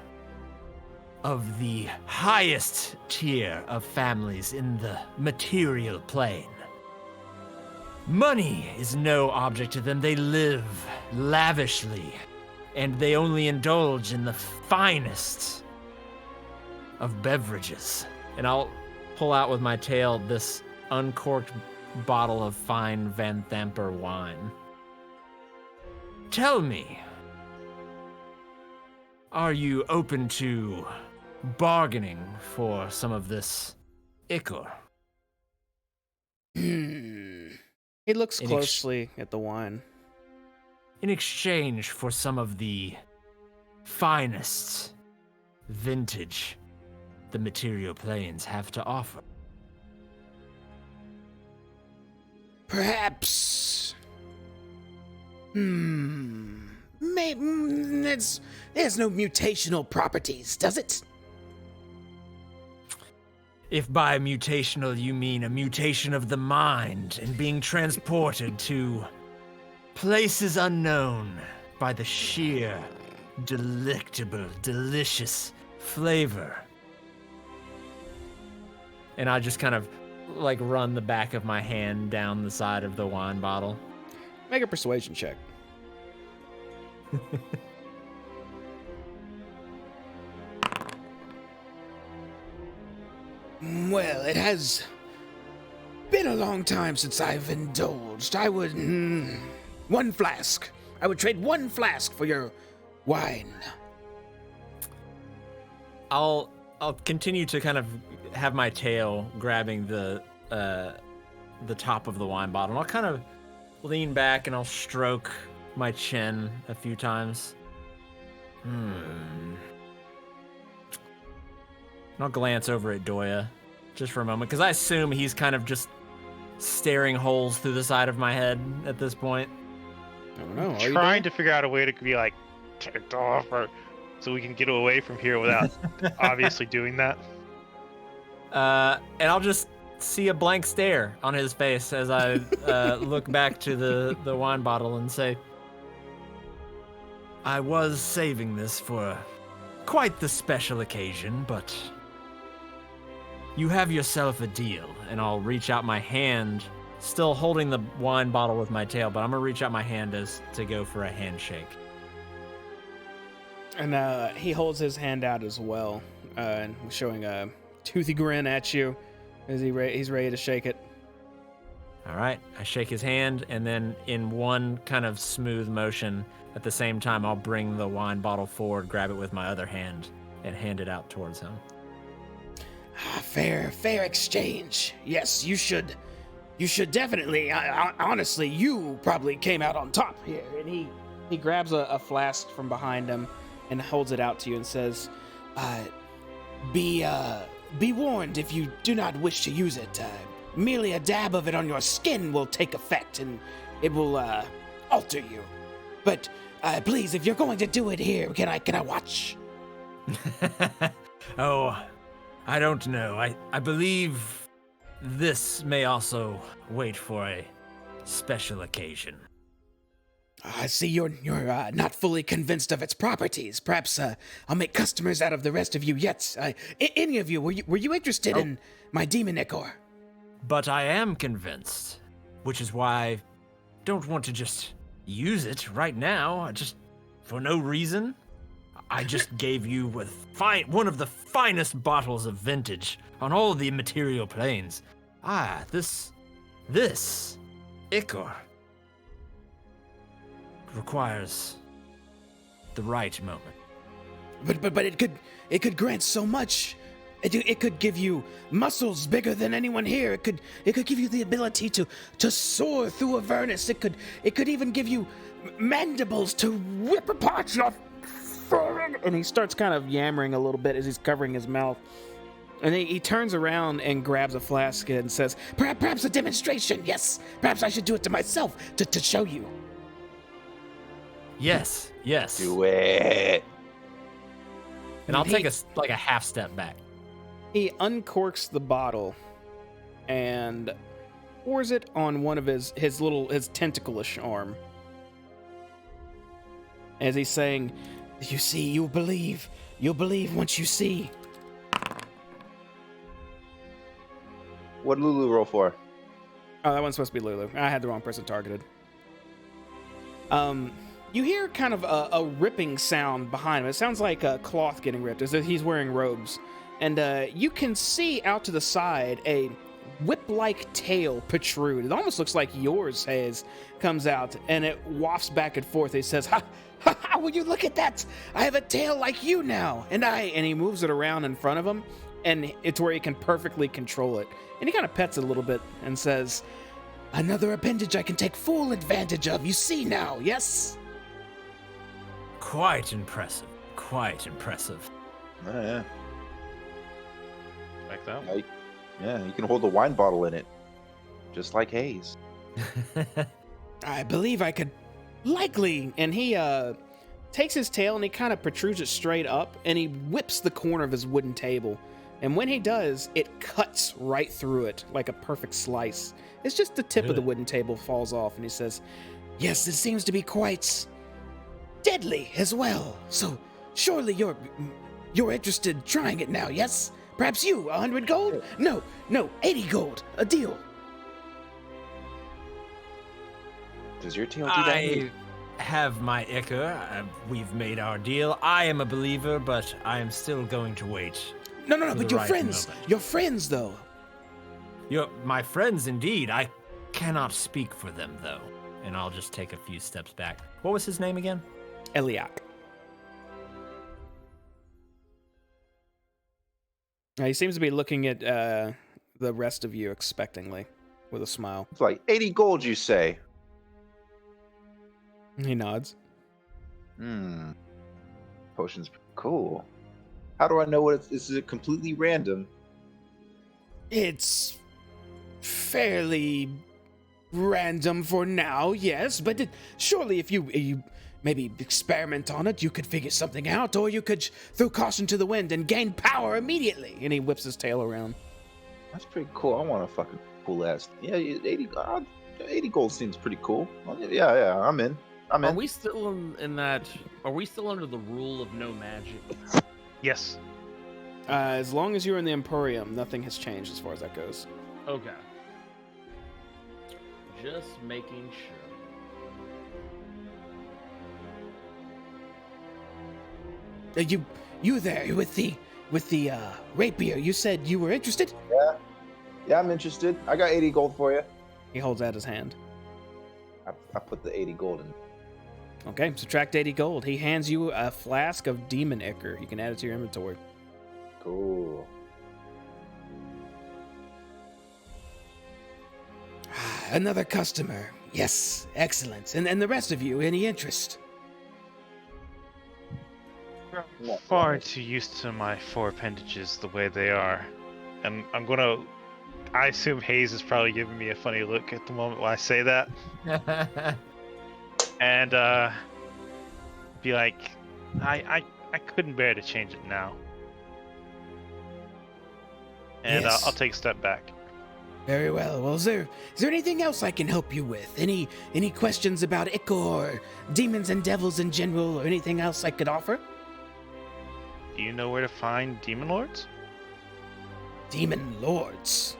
S2: of the highest tier of families in the material plane. Money is no object to them. They live lavishly, and they only indulge in the finest of beverages. And I'll pull out with my tail this uncorked bottle of fine Van Thamper wine. Tell me, are you open to bargaining for some of this ichor?
S1: He looks closely at the wine.
S2: In exchange for some of the finest vintage the material planes have to offer.
S1: Perhaps. Maybe there's no mutational properties, does it?
S2: If by mutational you mean a mutation of the mind and being transported to places unknown by the sheer, delectable, delicious flavor. And I just kind of like run the back of my hand down the side of the wine bottle.
S1: Make a persuasion check. Well, it has been a long time since I've indulged. I would... one flask. I would trade one flask for your wine.
S2: I'll continue to kind of have my tail grabbing the top of the wine bottle. And I'll kind of lean back and I'll stroke my chin a few times. And I'll glance over at Doya just for a moment, because I assume he's kind of just staring holes through the side of my head at this point.
S1: I don't know.
S5: Trying to figure out a way to be like ticked off, or so we can get away from here without obviously doing that.
S2: And I'll just see a blank stare on his face as I look back to the wine bottle and say, I was saving this for quite the special occasion, but you have yourself a deal. And I'll reach out my hand, still holding the wine bottle with my tail, but I'm gonna reach out my hand as to go for a handshake.
S1: And he holds his hand out as well, and showing a toothy grin at you as he's ready to shake it.
S2: All right, I shake his hand, and then in one kind of smooth motion, at the same time, I'll bring the wine bottle forward, grab it with my other hand, and hand it out towards him.
S1: Fair exchange. Yes, you should definitely. Honestly, you probably came out on top here. And he grabs a flask from behind him and holds it out to you and says, "Be warned if you do not wish to use it. Merely a dab of it on your skin will take effect, and it will alter you. But please, if you're going to do it here, can I watch?"
S2: Oh, I don't know. I believe this may also wait for a special occasion.
S1: I see you're not fully convinced of its properties. Perhaps I'll make customers out of the rest of you yet. Any of you, were you interested in my demon ichor?
S2: But I am convinced, which is why I don't want to just use it right now, just for no reason. I just gave you one of the finest bottles of vintage on all the material planes. This ichor requires the right moment.
S1: But it could grant so much. It could give you muscles bigger than anyone here. It could give you the ability to soar through Avernus. It could even give you mandibles to rip apart your forehead. And he starts kind of yammering a little bit as he's covering his mouth. And then he turns around and grabs a flask and says, "Perhaps a demonstration. Yes, perhaps I should do it to myself to show you."
S2: Yes.
S3: Do it.
S2: And I'll take a half step back.
S1: He uncorks the bottle and pours it on one of his tentacle-ish arm. As he's saying, "You see, you'll believe once you see."
S3: What did Lulu roll for?
S1: Oh, that one's supposed to be Lulu. I had the wrong person targeted. You hear kind of a ripping sound behind him. It sounds like a cloth getting ripped, as if he's wearing robes. And you can see out to the side a whip-like tail protrude. It almost looks like yours comes out, and it wafts back and forth. He says, "Ha! Will you look at that? I have a tail like you now." And he moves it around in front of him, and it's where he can perfectly control it. And he kind of pets it a little bit and says, "Another appendage I can take full advantage of. You see now, yes?"
S2: Quite impressive.
S3: Oh, yeah.
S5: Like that?
S3: Yeah, you can hold a wine bottle in it, just like Hayes.
S1: I believe I could likely. And he takes his tail and he kind of protrudes it straight up, and he whips the corner of his wooden table And when he does, it cuts right through it like a perfect slice. It's just the tip of the wooden table falls off, and he says, "Yes, it seems to be quite deadly as well. So surely you're interested in trying it now, yes? Perhaps you, 100 gold? No, 80 gold. A deal."
S3: Does your tail do that?
S2: I have my Iker. We've made our deal. I am a believer, but I am still going to wait.
S1: No,
S2: for
S1: but
S2: the
S1: your
S2: right
S1: friends.
S2: moment.
S1: Your friends, though.
S2: My friends, indeed. I cannot speak for them, though. And I'll just take a few steps back. What was his name again?
S1: Eliak. He seems to be looking at the rest of you expectingly, with a smile.
S3: It's like 80 gold, you say?
S1: He nods.
S3: Potion's cool. How do I know what is it completely random?
S1: It's fairly random for now, yes, but surely if you maybe experiment on it, you could figure something out, or you could throw caution to the wind and gain power immediately. And he whips his tail around.
S3: That's pretty cool. I want a fucking cool ass. Yeah, 80 gold seems pretty cool. Yeah, I'm in.
S4: Are we still in that? Are we still under the rule of no magic?
S5: Yes.
S1: As long as you're in the Emporium, nothing has changed as far as that goes.
S4: Okay. Just making sure.
S1: You there with the rapier? You said you were interested?
S3: Yeah, I'm interested. I got 80 gold for you.
S1: He holds out his hand.
S3: I put the 80 gold in.
S1: Okay, subtract 80 gold. He hands you a flask of demon ichor. You can add it to your inventory.
S3: Cool.
S1: Another customer. Yes, excellent. And the rest of you, any interest?
S5: Far too used to my four appendages the way they are. And I assume Hayes is probably giving me a funny look at the moment when I say that. And be like, I couldn't bear to change it now. And
S1: Yes.
S5: I'll take a step back.
S1: Very well. Well, is there anything else I can help you with? Any questions about ichor, or demons and devils in general, or anything else I could offer?
S5: Do you know where to find demon lords?
S1: Demon lords.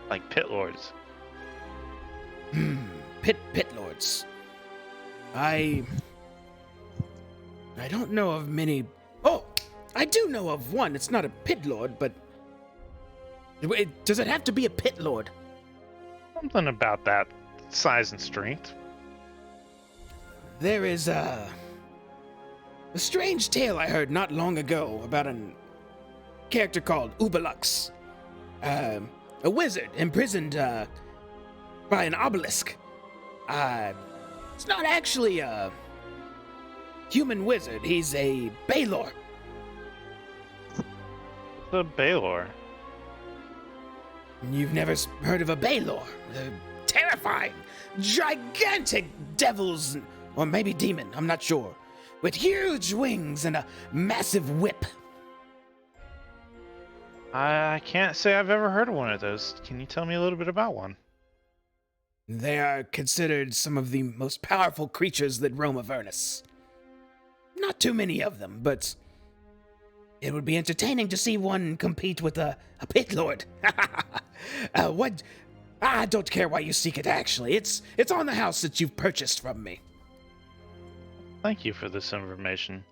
S5: Like pit lords.
S1: Pit lords. I don't know of many. Oh, I do know of one. It's not a pit lord, but does it have to be a pit lord?
S5: Something about that size and strength.
S1: There is a strange tale I heard not long ago about a character called Ubalux, a wizard imprisoned by an obelisk. It's not actually a human wizard. He's a Baylor.
S5: The Baylor.
S1: You've never heard of a Baylor? They're terrifying, gigantic devils, or maybe demon, I'm not sure, with huge wings and a massive whip.
S5: I can't say I've ever heard of one of those. Can you tell me a little bit about one?
S1: They are considered some of the most powerful creatures that roam Avernus. Not too many of them, but it would be entertaining to see one compete with a pit lord. What? I don't care why you seek it, actually. It's on the house that you've purchased from me.
S5: Thank you for this information.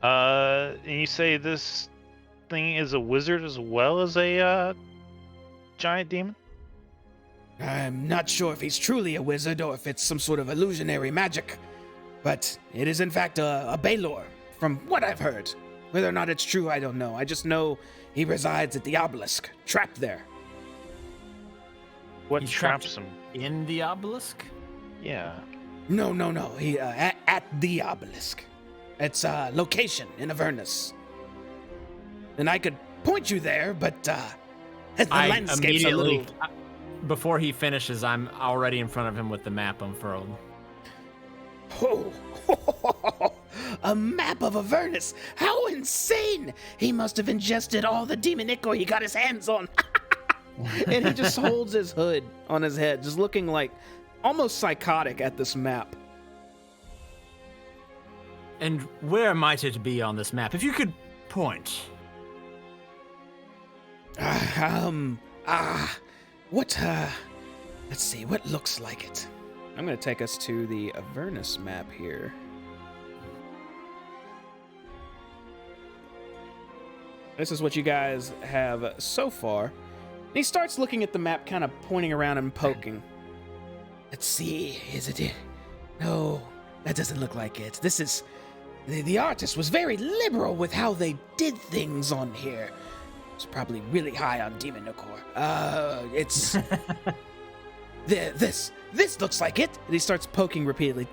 S5: And you say this thing is a wizard as well as a giant demon?
S1: I'm not sure if he's truly a wizard or if it's some sort of illusionary magic, but it is in fact a Baylor, from what I've heard. Whether or not it's true, I don't know. I just know he resides at the obelisk, trapped there.
S5: What
S2: He's
S5: traps him?
S2: In the obelisk?
S5: Yeah.
S1: No. He at the obelisk. It's a location in Avernus. And I could point you there, but the landscape's a little.
S2: Before he finishes, I'm already in front of him with the map unfurled.
S1: Oh, A map of Avernus! How insane! He must have ingested all the demon ichor he got his hands on. And he just holds his hood on his head, just looking like almost psychotic at this map.
S2: And where might it be on this map? If you could point.
S1: Let's see, what looks like it? I'm going to take us to the Avernus map here. This is what you guys have so far. And he starts looking at the map, kind of pointing around and poking. Let's see, is it? No, that doesn't look like it. This is... The artist was very liberal with how they did things on here. It's probably really high on demon ichor. It's... This looks like it. And he starts poking repeatedly.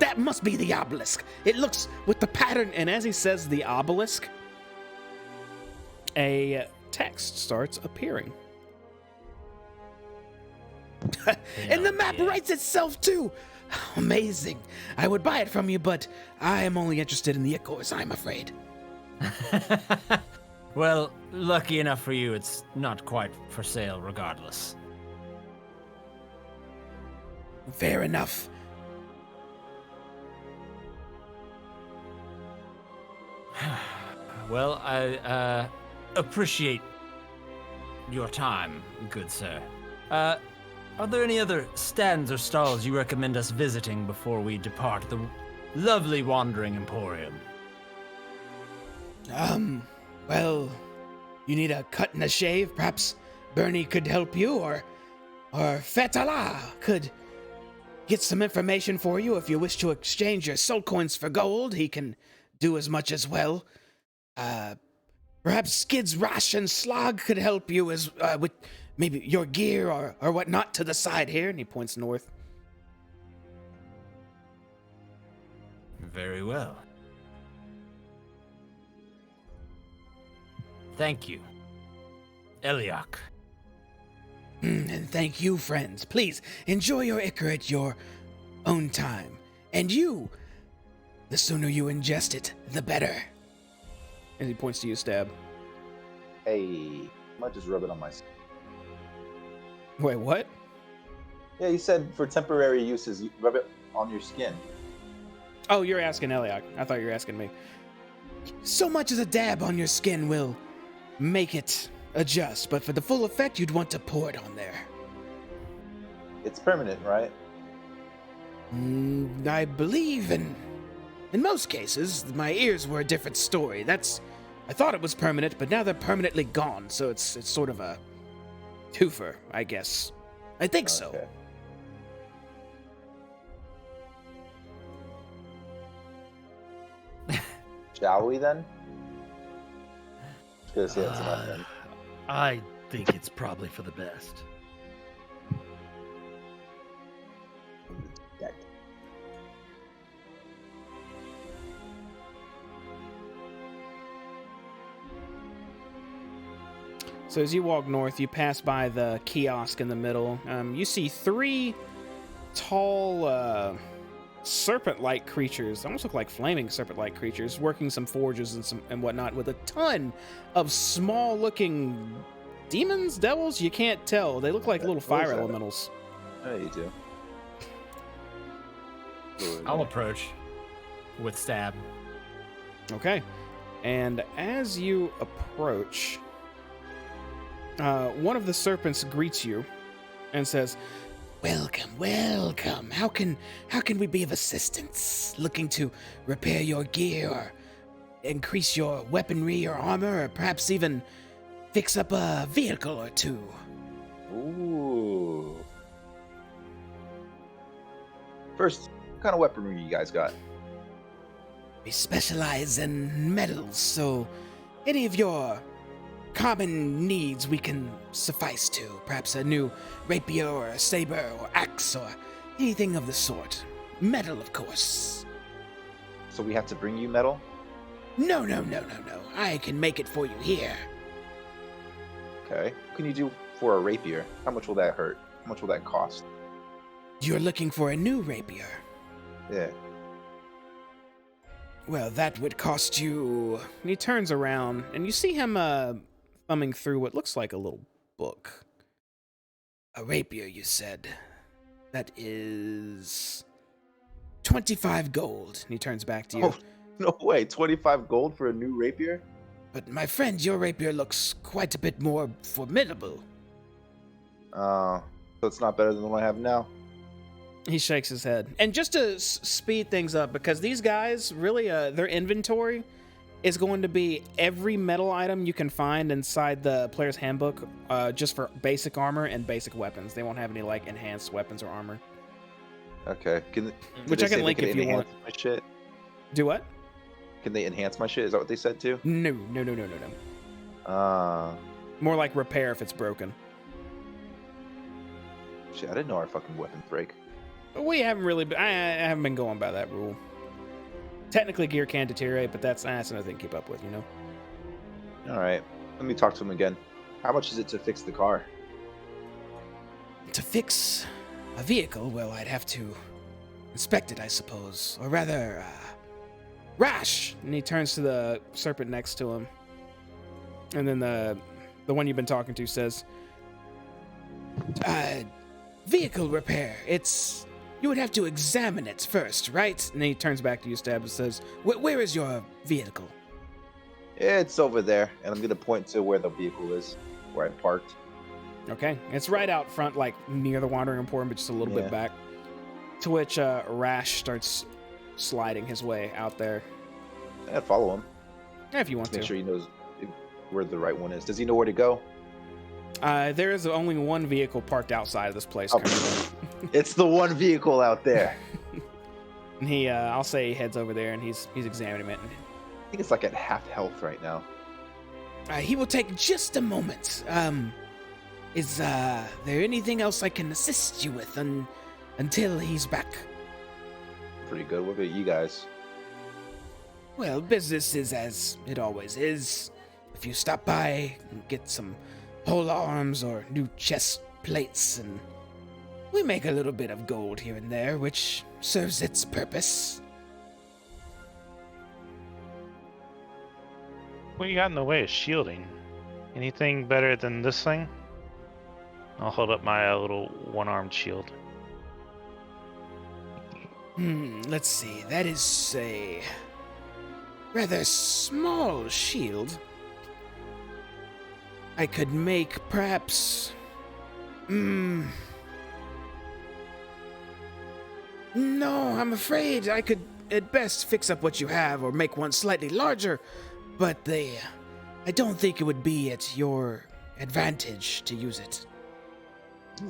S1: That must be the obelisk. It looks with the pattern. And as he says the obelisk, a text starts appearing. And the map writes itself too. Amazing. I would buy it from you, but I am only interested in the ichors, I'm afraid.
S2: Well, lucky enough for you, it's not quite for sale regardless.
S1: Fair enough.
S2: Well, I appreciate your time, good sir. Are there any other stands or stalls you recommend us visiting before we depart the lovely Wandering Emporium?
S1: Well, you need a cut and a shave. Perhaps Bernie could help you, or Fetala could get some information for you. If you wish to exchange your soul coins for gold, he can do as much as well. Perhaps Skid's Rash and Slog could help you as with maybe your gear or whatnot to the side here. And he points north.
S2: Very well. Thank you, Eliak.
S1: And thank you, friends. Please enjoy your ichor at your own time. And you, the sooner you ingest it, the better. And he points to you, Stab.
S3: Hey, I might just rub it on my skin.
S1: Wait, what?
S3: Yeah, you said for temporary uses, you rub it on your skin.
S1: Oh, you're asking Eliak. I thought you were asking me. So much as a dab on your skin will make it adjust, but for the full effect, you'd want to pour it on there.
S3: It's permanent, right?
S1: I believe in most cases, my ears were a different story. I thought it was permanent, but now they're permanently gone, so it's sort of a twofer, I guess. I think so.
S3: Okay. Shall we then? Let's go see that's enough then.
S4: I think it's probably for the best.
S3: Yeah.
S1: So as you walk north, you pass by the kiosk in the middle. You see three tall, serpent-like creatures, almost look like flaming serpent-like creatures, working some forges and whatnot, with a ton of small-looking demons, devils. You can't tell. They look like little fire elementals.
S3: Oh, you do.
S2: I'll approach with Stab.
S1: Okay, and as you approach, one of the serpents greets you and says, "Welcome, welcome. How can we be of assistance? Looking to repair your gear or increase your weaponry or armor, or perhaps even fix up a vehicle or two?"
S3: Ooh. First, what kind of weaponry you guys got?
S1: We specialize in metals, so any of your common needs we can suffice to. Perhaps a new rapier or a saber or axe or anything of the sort. Metal, of course.
S3: So we have to bring you metal?
S1: No. I can make it for you here.
S3: Okay. What can you do for a rapier? How much will that hurt? How much will that cost?
S1: You're looking for a new rapier.
S3: Yeah.
S1: Well, that would cost you. And he turns around, and you see him thumbing through what looks like a little book. A rapier, you said. That is 25 gold. And he turns back to you.
S3: Oh, no way. 25 gold for a new rapier?
S1: But my friend, your rapier looks quite a bit more formidable.
S3: So it's not better than the one I have now?
S1: He shakes his head. And just to speed things up, because these guys, really, their inventory is going to be every metal item you can find inside the player's handbook, just for basic armor and basic weapons. They won't have any, like, enhanced weapons or armor.
S3: Okay.
S1: Which I can link if you want.
S3: My shit?
S1: Do what?
S3: Can they enhance my shit? Is that what they said too?
S1: No.
S3: Uh,
S1: More like repair if it's broken.
S3: Shit, I didn't know our fucking weapons break.
S1: We haven't really been, I haven't been going by that rule. Technically, gear can deteriorate, but that's another thing to keep up with, you know?
S3: Alright. Let me talk to him again. How much is it to fix the car?
S1: To fix a vehicle, well, I'd have to inspect it, I suppose. Or rather, Rash! And he turns to the serpent next to him. And then the one you've been talking to says, vehicle repair. You would have to examine it first, right? And then he turns back to you, Stab, and says, where is your vehicle?
S3: It's over there, and I'm gonna point to where the vehicle is, where I parked.
S1: Okay. It's right out front, like near the Wandering Emporium, but just a little bit back. To which Rash starts sliding his way out there.
S3: I'd follow him.
S1: Yeah, if you want to.
S3: Make sure he knows where the right one is. Does he know where to go?
S1: There is only one vehicle parked outside of this place currently.
S3: It's the one vehicle out there.
S1: And he, I'll say he heads over there and he's examining it.
S3: I think it's like at half health right now.
S1: He will take just a moment. Is there anything else I can assist you with until he's back?
S3: Pretty good. What about you guys?
S1: Well, business is as it always is. If you stop by and get some pole arms or new chest plates, and we make a little bit of gold here and there, which serves its purpose.
S5: What you got in the way of shielding? Anything better than this thing? I'll hold up my little one-armed shield.
S1: Let's see. That is a rather small shield. I could make perhaps... No, I'm afraid I could at best fix up what you have or make one slightly larger, but I don't think it would be at your advantage to use it.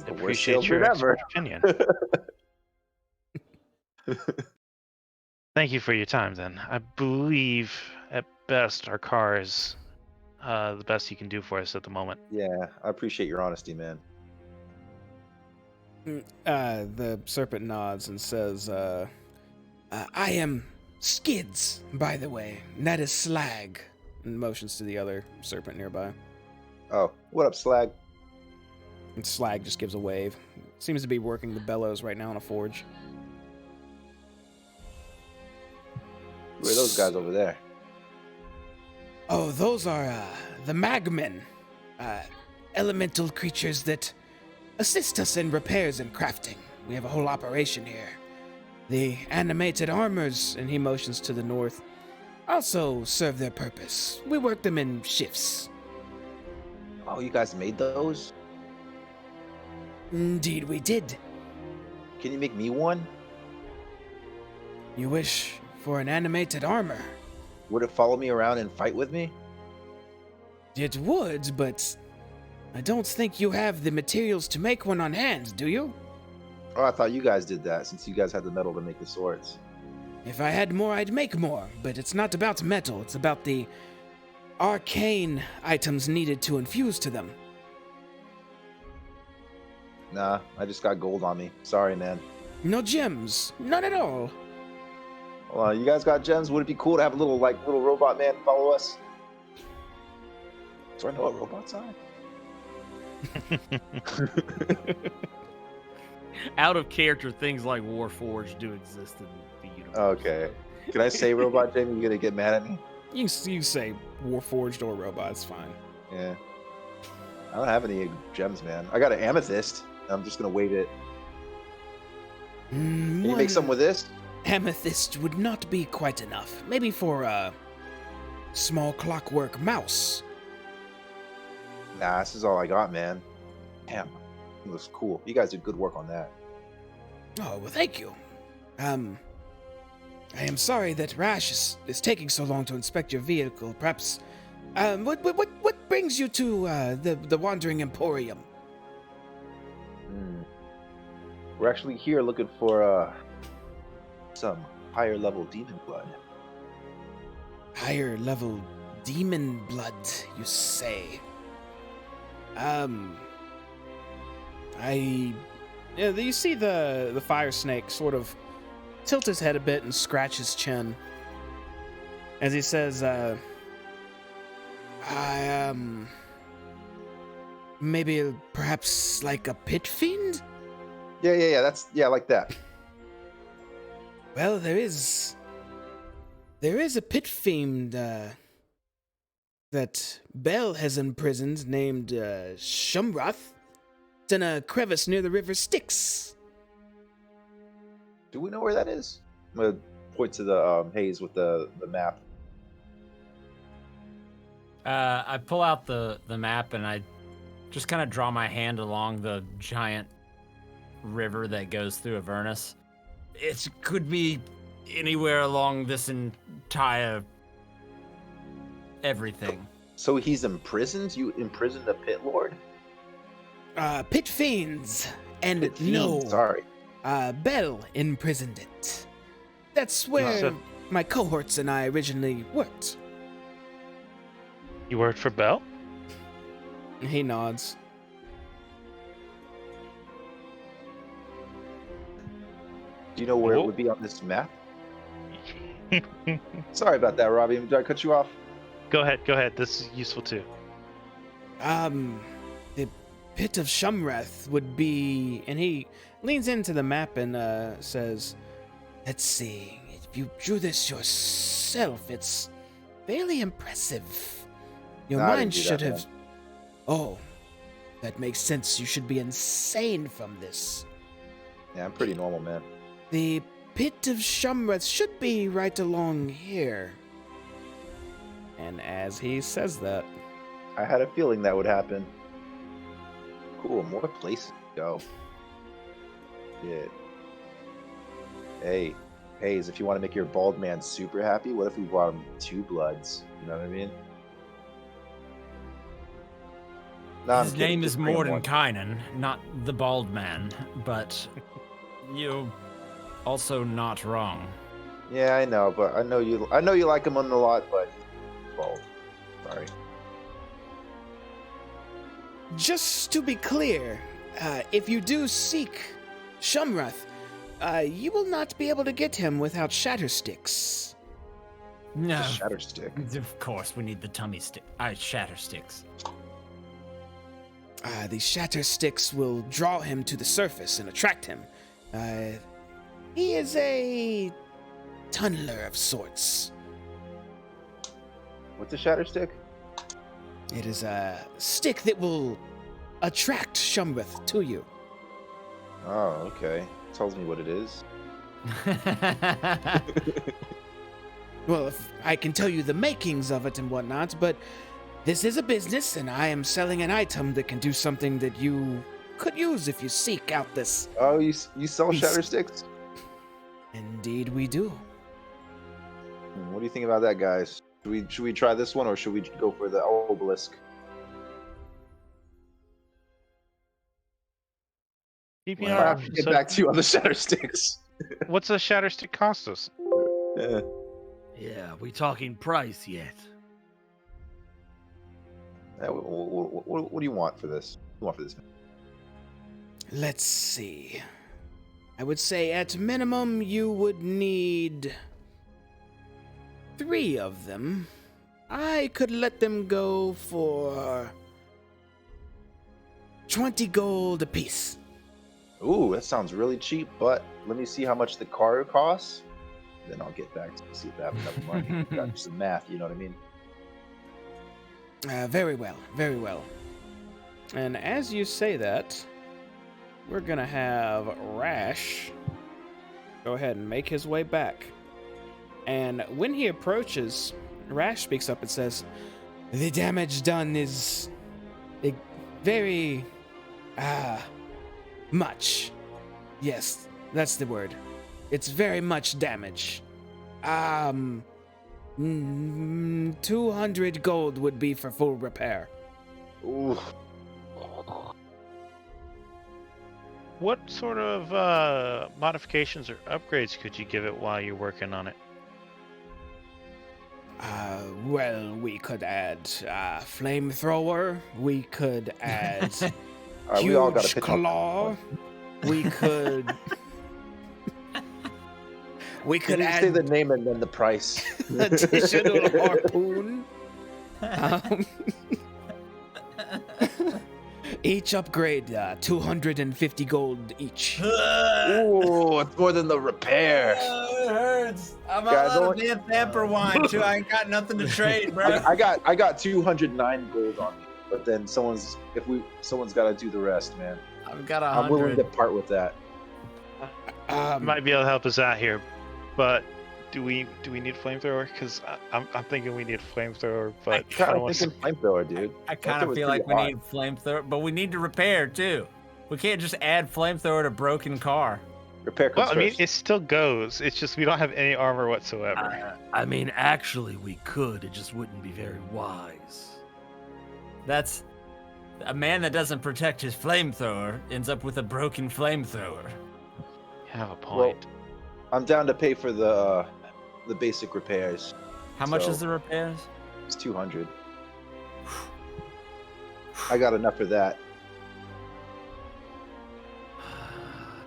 S5: Appreciate your expert opinion. Thank you for your time, then. I believe, at best, our car is the best you can do for us at the moment.
S3: Yeah, I appreciate your honesty, man.
S1: The serpent nods and says, I am Skids, by the way. And that is Slag. And motions to the other serpent nearby.
S3: Oh, what up, Slag?
S1: And Slag just gives a wave. Seems to be working the bellows right now in a forge.
S3: Who are those guys over there?
S1: Oh, those are the Magmen. Elemental creatures that assist us in repairs and crafting. We have a whole operation here. The animated armors, and he motions to the north, also serve their purpose. We work them in shifts.
S3: Oh, you guys made those?
S1: Indeed we did.
S3: Can you make me one?
S1: You wish for an animated armor?
S3: Would it follow me around and fight with me?
S1: It would, but I don't think you have the materials to make one on hand, do you?
S3: Oh, I thought you guys did that since you guys had the metal to make the swords.
S1: If I had more, I'd make more, but it's not about metal. It's about the arcane items needed to infuse to them.
S3: Nah, I just got gold on me. Sorry, man.
S1: No gems. None at all.
S3: Well, you guys got gems? Would it be cool to have a little robot man follow us? Do I know what robots are?
S4: Out of character, things like Warforged do exist in the universe.
S3: Okay. Can I say robot, Jamie? You gonna get mad at me?
S1: You can say Warforged or robot. It's fine.
S3: Yeah. I don't have any gems, man. I got an amethyst. I'm just gonna wait it. Can you make something with this?
S1: Amethyst would not be quite enough. Maybe for a small clockwork mouse.
S3: Nah, this is all I got, man. Damn, it looks cool. You guys did good work on that.
S1: Oh, well, thank you. I am sorry that Rash is taking so long to inspect your vehicle. Perhaps, what brings you to the Wandering Emporium?
S3: We're actually here looking for some higher level demon blood.
S1: Higher level demon blood, you say? You see the fire snake sort of tilt his head a bit and scratch his chin as he says, maybe perhaps like a pit fiend?
S3: Yeah, yeah, like that.
S1: Well, there is a pit fiend that Bell has imprisoned named Shumrath. It's in a crevice near the river Styx.
S3: Do we know where that is? I'm gonna point to the haze with the map.
S2: I pull out the map and I just kind of draw my hand along the giant river that goes through Avernus. It could be anywhere along this entire everything.
S3: So he's imprisoned? You imprisoned the pit lord?
S1: Pit fiends. And
S3: Pit
S1: no,
S3: fiend, sorry.
S1: Bell imprisoned it. That's where
S5: So-
S1: my cohorts and I originally worked.
S5: You worked for Bell?
S1: He nods.
S3: Do you know where it would be on this map? Sorry about that, Robbie. Did I cut you off?
S5: Go ahead. This is useful too.
S1: The pit of Shumrath would be, and he leans into the map and says, let's see, if you drew this yourself, it's fairly impressive. Your
S3: Nah, I didn't
S1: mind
S3: do that,
S1: should
S3: man.
S1: have... Oh, that makes sense. You should be insane from this.
S3: Yeah, I'm pretty normal, man.
S1: The pit of Shumrath should be right along here. And as he says that,
S3: I had a feeling that would happen. Cool, more places to go. Yeah. Hey, Hayes, if you want to make your bald man super happy, what if we brought him 2 bloods? You know what I mean? No, I'm
S2: His
S3: kidding,
S2: name is
S3: just bring him one.
S2: Mordenkainen, not the bald man, but you're also not wrong.
S3: Yeah, I know, but I know you like him a lot, but he's bald. Sorry.
S1: just to be clear, if you do seek Shumrath, you will not be able to get him without Shattersticks.
S2: No,
S3: The shatter stick.
S2: of course we need the tummy stick. Shatter sticks.
S1: The Shattersticks will draw him to the surface and attract him. He is a tunneler of sorts.
S3: What's a shatter stick?
S1: It is a stick that will attract Shumrath to you.
S3: Oh, okay. Tells me what it is.
S1: Well, if I can tell you the makings of it and whatnot, but this is a business, and I am selling an item that can do something that you could use if you seek out this.
S3: Oh, you sell shatter sticks?
S1: Indeed, we do.
S3: What do you think about that, guys? Should we try this one, or should we go for the obelisk?
S5: Keep me
S3: I'll
S5: on.
S3: have to get back to you on the shatter sticks.
S5: What's a shatter stick cost us?
S3: Yeah.
S4: Yeah, we talking price yet?
S3: What do you want for this? What do you want for this?
S1: Let's see. I would say at minimum you would need 3 of them. I could let them go for 20 gold apiece.
S3: Ooh, that sounds really cheap, but let me see how much the car costs. Then I'll get back to see if I have enough money. Got to do some math, you know what I mean?
S1: Very well, very well. And as you say that, we're gonna have Rash go ahead and make his way back. And when he approaches, Rash speaks up and says, "The damage done is very much. Yes, that's the word. It's very much damage. 200 gold would be for full repair."
S3: Ooh.
S5: What sort of modifications or upgrades could you give it while you're working on it?
S1: Well, we could add flamethrower. We could add
S3: Alright, we all got a
S1: huge
S3: pitch on that
S1: claw.
S3: one.
S1: We could. We
S3: Can
S1: could
S3: you say the
S1: add
S3: name and then the price?
S1: additional harpoon. Each upgrade, 250 gold each.
S3: Ooh, it's more than the repair.
S2: It hurts. I'm
S3: Guys,
S2: out of
S3: only-
S2: damn Tamper wine too. I ain't got nothing to trade, bro.
S3: I got 209 gold on me, but then someone's got to do the rest, man.
S2: I've got
S3: I'm willing to
S2: 100.
S3: part with that.
S5: Might be able to help us out here, but do we need flamethrower? Because I'm thinking we need flamethrower, but I
S3: Kind
S5: don't
S3: of
S5: want
S3: thinking
S5: to.
S3: flamethrower, dude.
S2: I kind of
S3: Flamethrower's
S2: feel like we
S3: pretty
S2: need flamethrower, but we need to repair too. We can't just add flamethrower to broken car.
S3: Repair comes
S5: Well, I mean,
S3: first.
S5: it still goes. It's just we don't have any armor whatsoever.
S4: I mean, actually, we could. It just wouldn't be very wise.
S2: That's a man that doesn't protect his flamethrower ends up with a broken flamethrower.
S5: You have a point.
S3: I'm down to pay for the basic repairs.
S2: How much
S3: So-
S2: is the repairs?
S3: It's 200. I got enough for that.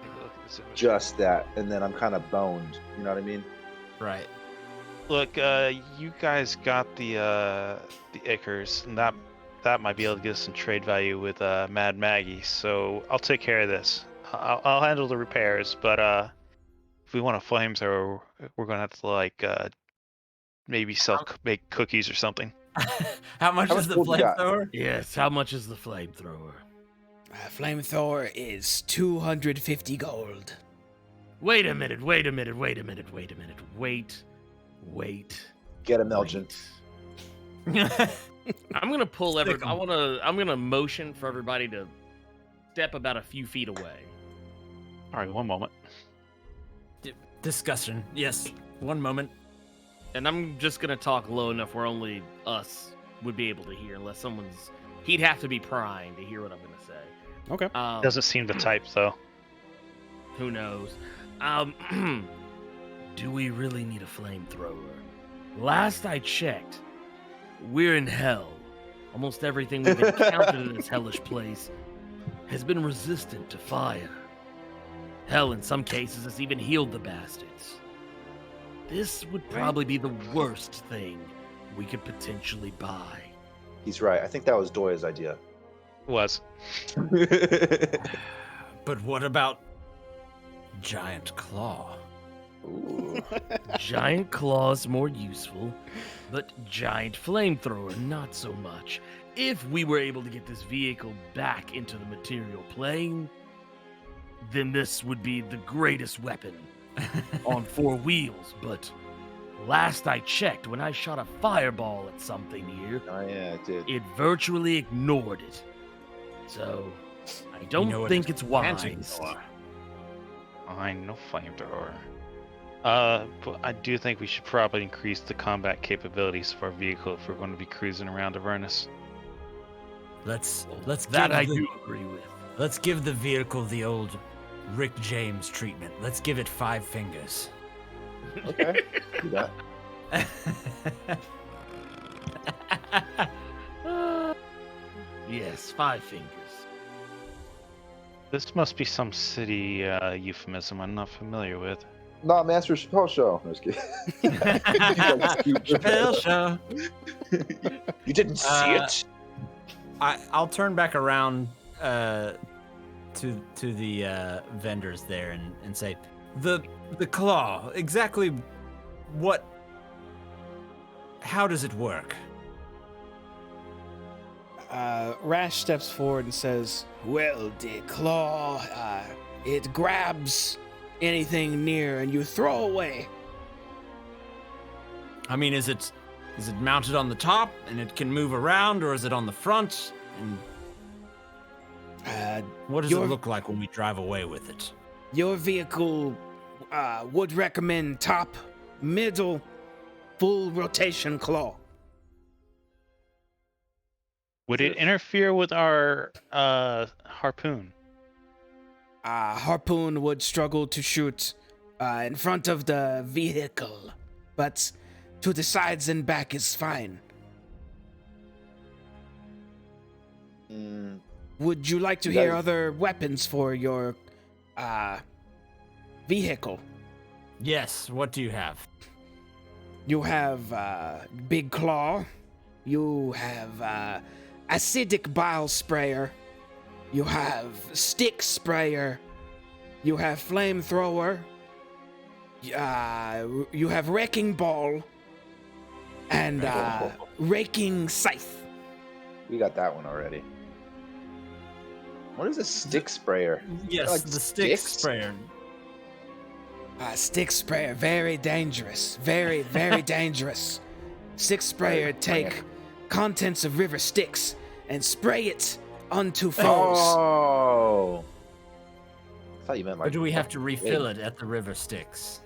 S5: Take a look at this image.
S3: Just that, and then I'm kind of boned. You know what I mean?
S2: Right.
S5: Look, you guys got the Ickers, and that might be able to give us some trade value with Mad Maggie. So I'll take care of this. I'll handle the repairs, but if we want a flamethrower, we're gonna have to like maybe make cookies or something.
S2: How much
S3: How
S2: is
S3: much
S2: the
S3: gold you got?
S2: flamethrower?
S4: Yes, how much is the flamethrower?
S1: Flamethrower is 250 gold.
S4: Wait a minute, wait.
S3: Get him, Elgin.
S4: I'm gonna pull
S2: Stick 'em.
S4: I'm gonna motion for everybody to step about a few feet away.
S5: All right, one moment.
S2: Discussion. Yes. One moment.
S4: And I'm just gonna talk low enough where only us would be able to hear, unless he'd have to be primed to hear what I'm gonna say.
S1: Okay.
S5: Doesn't seem the type though.
S4: Who knows? Do we really need a flamethrower? Last I checked, we're in hell. Almost everything we've encountered in this hellish place has been resistant to fire. Hell, in some cases, has even healed the bastards. This would probably be the worst thing we could potentially buy.
S3: He's right. I think that was Doya's idea.
S5: Was.
S2: But what about Giant Claw?
S3: Ooh.
S4: Giant claws more useful, but giant flamethrower not so much. If we were able to get this vehicle back into the material plane, then this would be the greatest weapon on four wheels. But last I checked, when I shot a fireball at something here,
S3: Oh yeah, it did.
S4: it virtually ignored it. So I don't
S2: know what
S4: think
S2: it's
S4: it's
S2: fancy
S4: wise.
S2: for.
S5: Fine, no flamethrower. But I do think we should probably increase the combat capabilities of our vehicle if we're going to be cruising around Avernus.
S2: Let's
S4: That
S2: give
S4: I
S2: the-
S4: do agree with.
S2: Let's give the vehicle the old Rick James treatment. Let's give it 5 fingers.
S3: Okay. Do that.
S4: Yes, 5 fingers.
S5: This must be some city euphemism I'm not familiar with.
S3: No, Master Chappelle show. I'm just kidding.
S2: Chappelle show.
S3: You didn't see it.
S2: I'll turn back around to the vendors there and say, the claw. Exactly How does it work?
S1: Rash steps forward and says, "Well, the claw, it grabs anything near and you throw away.
S2: I mean, is it mounted on the top and it can move around, or is it on the front? And what does it look like when we drive away with it?
S1: Your vehicle would recommend top, middle, full rotation claw.
S5: Would it interfere with our harpoon?
S1: Harpoon would struggle to shoot in front of the vehicle, but to the sides and back is fine. Would you like to hear other weapons for your vehicle?
S2: Yes, what do you have?
S1: You have Big Claw. You have acidic bile sprayer. You have stick sprayer. You have flamethrower. You have wrecking ball. And raking scythe.
S3: We got that one already. What is a stick sprayer?
S2: Yes,
S3: Like
S2: the stick
S3: sticks?
S2: sprayer.
S1: Stick sprayer, very dangerous. Very, very dangerous. Stick sprayer take contents of river Styx and spray it onto foes.
S3: Oh. I thought you meant like.
S2: Or do we have to refill it at the river Styx?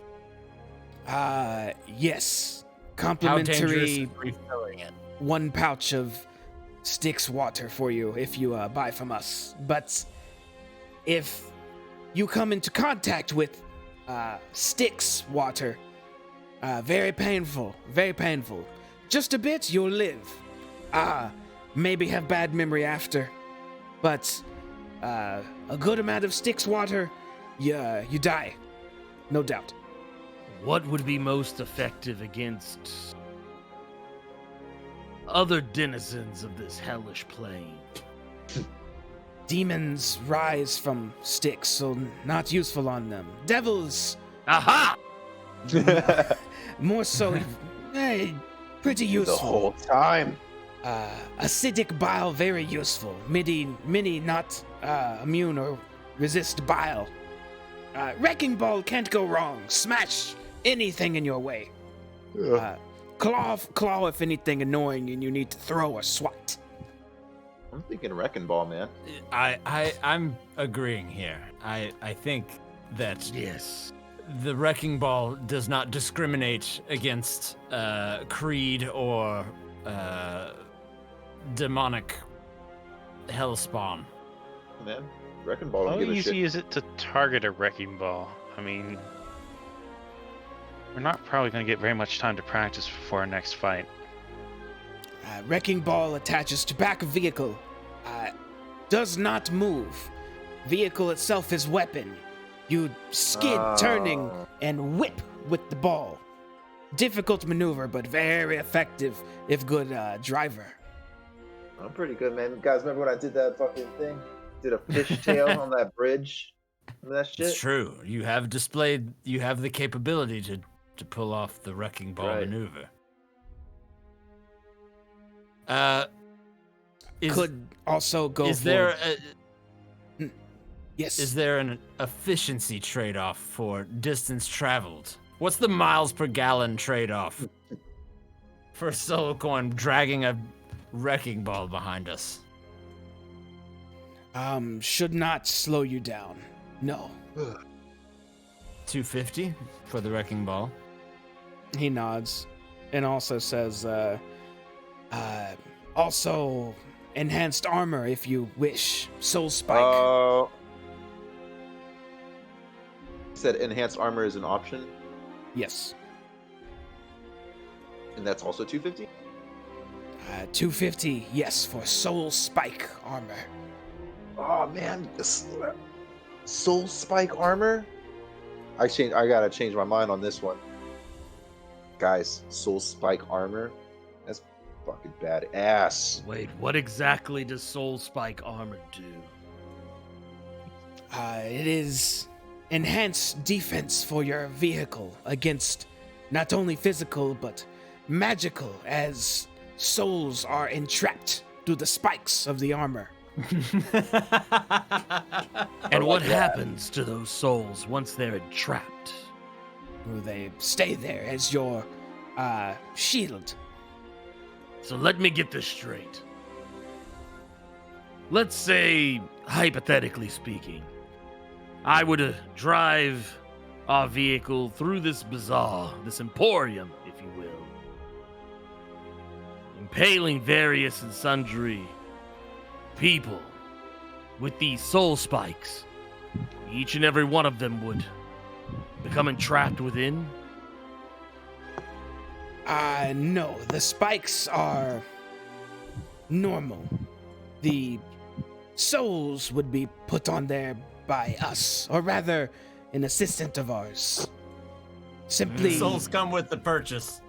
S1: Yes.
S2: How dangerous
S1: Complimentary
S2: is refilling it?
S1: 1 pouch of Styx water for you if you buy from us. But if you come into contact with Styx water, very painful, very painful. Just a bit, you'll live. Maybe have bad memory after. But a good amount of Styx water, you die. No doubt.
S4: What would be most effective against other denizens of this hellish plane?
S1: Demons rise from Styx, so not useful on them. Devils,
S4: Aha!
S1: more so, pretty
S3: The
S1: useful.
S3: whole time.
S1: Acidic bile, very useful. Many not immune or resist bile. Wrecking ball can't go wrong. Smash anything in your way. Claw if anything annoying and you need to throw or swat.
S3: I'm thinking wrecking ball, man.
S2: I'm agreeing here. I think that
S4: Yes.
S2: the wrecking ball does not discriminate against creed or demonic hellspawn.
S3: Man, wrecking ball
S5: How
S3: don't give a
S5: easy
S3: shit.
S5: is it to target a wrecking ball? I mean, we're not probably going to get very much time to practice before our next fight.
S1: Wrecking ball attaches to back of vehicle. Does not move. Vehicle itself is weapon. You skid turning and whip with the ball. Difficult maneuver, but very effective if good driver.
S3: I'm pretty good, man. Guys, remember when I did that fucking thing? Did a fishtail on that bridge? Remember that shit?
S2: It's true. You have the capability to pull off the wrecking ball
S3: Right.
S2: maneuver.
S1: Could also go
S2: is
S1: for...
S2: there
S1: Yes.
S2: is there an efficiency trade-off for distance traveled? What's the miles per gallon trade-off for a solo coin dragging a wrecking ball behind us?
S1: Should not slow you down. No.
S2: 250 for the wrecking ball.
S1: He nods and also says, also enhanced armor if you wish. Soul spike.
S3: Oh. Said enhanced armor is an option,
S1: Yes.
S3: and that's also 250.
S1: 250, yes, for soul spike armor.
S3: Oh man, this soul spike armor. I gotta change my mind on this one, guys. Soul spike armor. That's fucking badass.
S4: Wait, what exactly does Soul Spike armor do?
S1: It is enhanced defense for your vehicle against not only physical, but magical, as souls are entrapped through the spikes of the armor.
S4: And what
S3: like that.
S4: happens to those souls once they're entrapped?
S1: Will they stay there as your shield?
S4: So let me get this straight. Let's say, hypothetically speaking, I were to drive our vehicle through this bazaar, this emporium, if you will, impaling various and sundry people with these soul spikes. Each and every one of them would become entrapped within.
S1: No, the spikes are normal. The souls would be put on there by us, or rather, an assistant of ours. Simply
S2: Souls come with the purchase.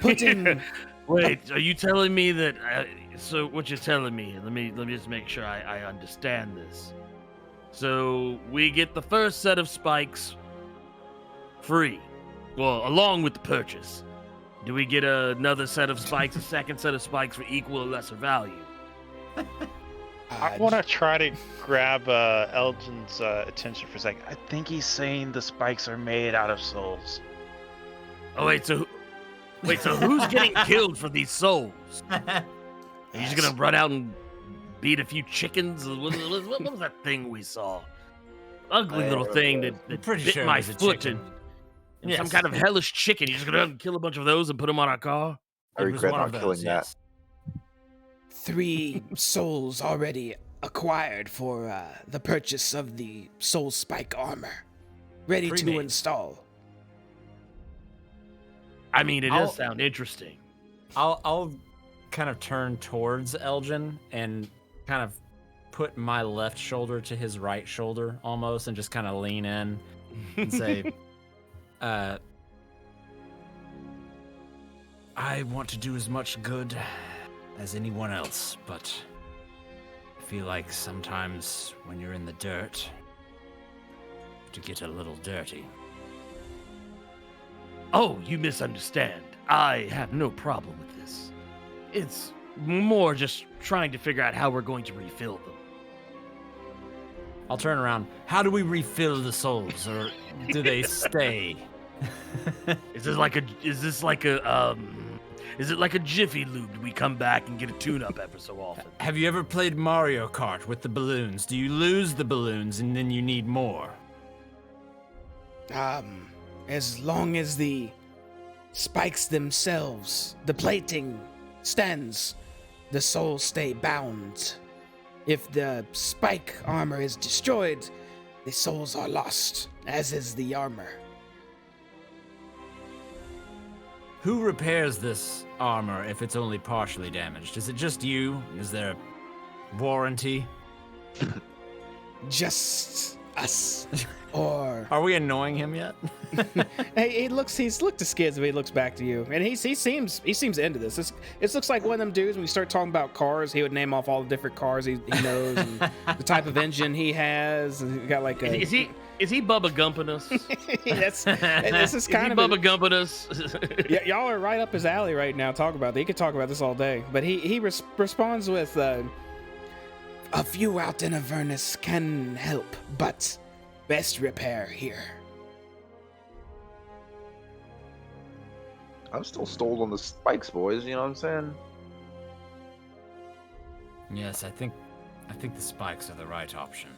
S1: putting.
S4: Wait, are you telling me that? So what you're telling me? Let me just make sure I understand this. So we get the first set of spikes free, well, along with the purchase. Do we get another set of spikes, a second set of spikes for equal or lesser value?
S5: I want to try to grab Elgin's attention for a second. I think he's saying the spikes are made out of souls.
S4: Oh so who's getting killed for these souls? Are you just gonna run out and beat a few chickens? What was that thing we saw? Ugly little thing that
S2: Pretty
S4: bit
S2: sure it
S4: my
S2: was a
S4: foot
S2: chicken.
S4: and
S2: Yes.
S4: some kind of hellish chicken. You're just gonna kill a bunch of those and put them on our car?
S3: I
S2: It was
S3: regret
S2: one
S3: not
S2: of those,
S3: killing that.
S2: yes.
S1: 3 souls already acquired for the purchase of the soul spike armor, ready to
S2: Pre-made.
S1: install.
S4: I mean, it
S2: I'll-
S4: does sound interesting.
S2: I'll kind of turn towards Elgin and kind of put my left shoulder to his right shoulder almost and just kind of lean in and say, I want to do as much good as anyone else, but I feel like sometimes when you're in the dirt, to get a little dirty.
S4: Oh, you misunderstand. I have no problem with this. It's more just trying to figure out how we're going to refill them.
S2: I'll turn around. How do we refill the souls, or do they stay?
S4: Is it like a Jiffy Lube? Do we come back and get a tune-up every so often?
S2: Have you ever played Mario Kart with the balloons? Do you lose the balloons and then you need more?
S1: As long as the spikes themselves, the plating stands, the souls stay bound. If the spike armor is destroyed, the souls are lost, as is the armor.
S2: Who repairs this armor if it's only partially damaged? Is it just you? Is there a warranty?
S1: Just us. Or
S2: Are we annoying him yet?
S1: he's looked to Skids, but he looks back to you, and he seems into this. It looks like one of them dudes. When we start talking about cars, he would name off all the different cars he knows and the type of engine he has. And he got like a.
S4: Is he Bubba Gumping us?
S1: This is kind of
S4: Bubba Gumping us?
S1: y'all are right up his alley right now. Talk about that. He could talk about this all day, but he responds with a few out in Avernus can help, but best repair here.
S3: I'm still stalled on the spikes, boys. You know what I'm saying?
S2: Yes, I think the spikes are the right option.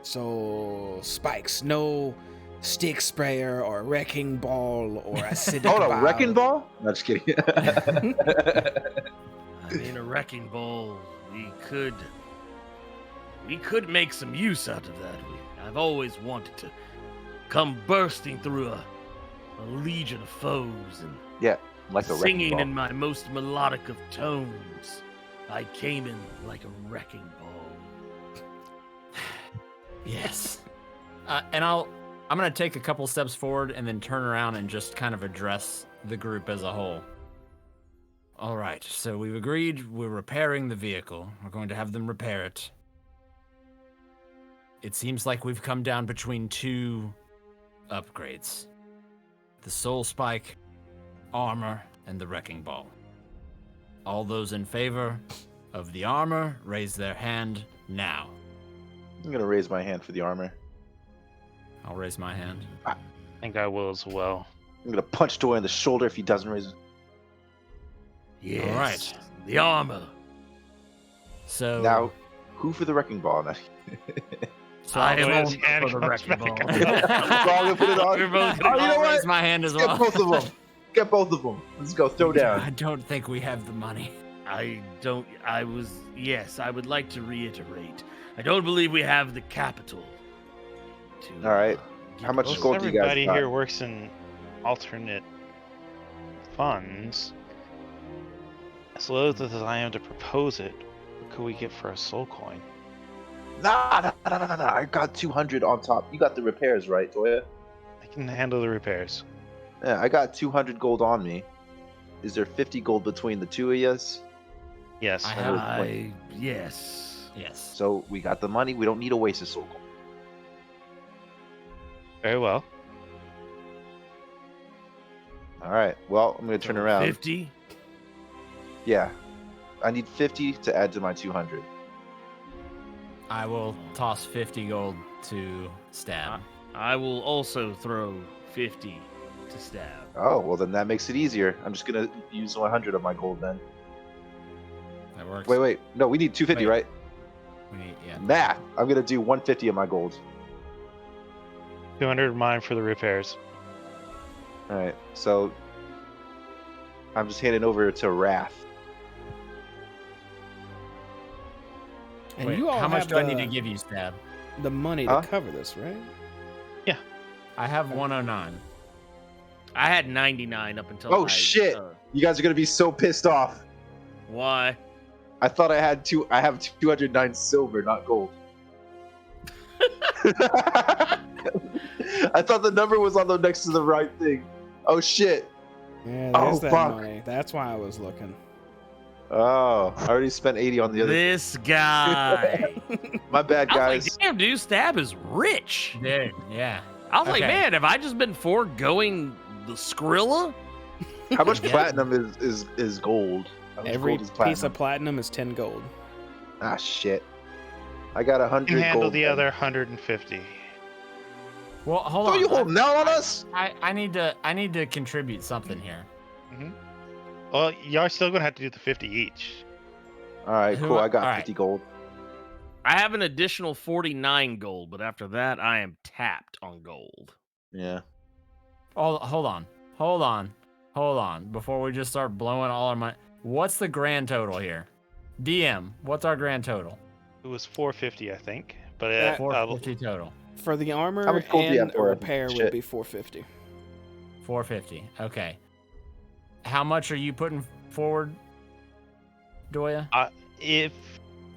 S1: So spikes, no stick sprayer or wrecking ball or acidic
S3: Oh no,
S1: vial.
S3: wrecking ball? No, just kidding.
S4: I mean, a wrecking ball. We could make some use out of that. I've always wanted to come bursting through a legion of foes and
S3: Yeah, like a wrecking
S4: singing
S3: ball.
S4: in my most melodic of tones. I came in like a wrecking ball.
S2: Yes. And I'm gonna take a couple steps forward and then turn around and just kind of address the group as a whole. All right, so we've agreed we're repairing the vehicle. We're going to have them repair it. It seems like we've come down between two upgrades: the Soul Spike, armor, and the Wrecking Ball. All those in favor of the armor, raise their hand now.
S3: I'm gonna raise my hand for the armor.
S2: I'll raise my hand.
S5: I think I will as well.
S3: I'm gonna punch Doy in the shoulder if he doesn't raise.
S4: Yes.
S2: All right.
S4: The armor.
S2: So
S3: Now, who for the wrecking ball?
S2: so
S5: I
S2: I'll
S5: am
S2: roll
S5: hand
S2: for the
S5: comes
S2: Wrecking
S5: back
S2: Ball.
S3: We're all gonna put it on.
S5: We're both
S3: Oh,
S5: gonna
S3: you know
S2: I'll
S3: what?
S2: raise my hand as
S3: Get
S2: well.
S3: both of them. Get both of them. Let's go. Throw down.
S2: I don't think we have the money.
S4: Yes, I would like to reiterate. I don't believe we have the capital.
S3: All right.
S4: get
S3: How much
S4: both-
S3: gold do you guys
S5: Everybody
S3: got?
S5: here works in alternate funds. As loath as I am to propose it, what could we get for a soul coin?
S3: Nah. I got 200 on top. You got the repairs, right, Doya?
S5: I can handle the repairs.
S3: Yeah, I got 200 gold on me. Is there 50 gold between the two of us?
S5: Yes.
S2: I have-
S4: Yes.
S2: Yes.
S3: So we got the money. We don't need a waste of soul gold.
S5: Very well.
S3: All right. Well, I'm gonna turn around.
S4: 50.
S3: Yeah. I need 50 to add to my 200.
S2: I will toss 50 gold to Stab.
S4: I will also throw 50 to stab.
S3: Oh, well then that makes it easier. I'm just gonna use 100 of my gold then.
S2: That works.
S3: Wait. No, we need 250,
S2: Wait.
S3: right?
S2: We need, yeah.
S3: Math. I'm gonna do 150 of my gold.
S5: 200 of mine for the repairs.
S3: All right. So I'm just handing over to Wrath.
S1: And
S2: Wait,
S1: you all
S2: how much
S1: have
S2: do I need to give you, Stab?
S1: the money
S3: Huh?
S1: to cover this, right?
S2: I have 109.
S4: I had 99 up until.
S3: Oh, shit. You guys are gonna be so pissed off.
S4: Why?
S3: I thought I had two. I have 209 silver, not gold. I thought the number was on the next to the right thing. Oh shit.
S1: Yeah,
S3: Oh,
S1: there's that
S3: fuck.
S1: money. That's why I was looking.
S3: Oh, I already spent 80 on the other.
S4: This guy.
S3: My bad,
S4: I
S3: guys.
S4: was like, damn, dude, Stab is rich.
S2: Dude, yeah.
S4: I was like,
S2: Okay.
S4: man, have I just been foregoing the Skrilla?
S3: How much
S2: Yeah.
S3: platinum is gold? How much
S1: Every
S3: gold is
S1: piece of platinum is 10 gold.
S3: Ah, shit. I got 100
S5: You can handle
S3: gold.
S5: the
S3: then.
S5: other 150.
S2: Well, hold
S3: So
S2: on.
S3: you holding out on us?
S2: I need to contribute something here.
S5: Well, y'all still gonna have to do the 50 each.
S3: All right,
S2: Who-
S3: cool. I got
S2: all right.
S3: 50 gold.
S4: I have an additional 49 gold, but after that, I am tapped on gold.
S3: Yeah.
S2: Oh, hold on. Before we just start blowing all our money, what's the grand total here? DM, what's our grand total?
S5: It was 450, I think. But
S1: Yeah.
S2: 450 total.
S1: For the armor
S3: How much gold do you
S1: and
S3: have for it?
S1: repair would
S3: Shit.
S1: be 450.
S2: 450. Okay. How much are you putting forward, Doya?
S5: if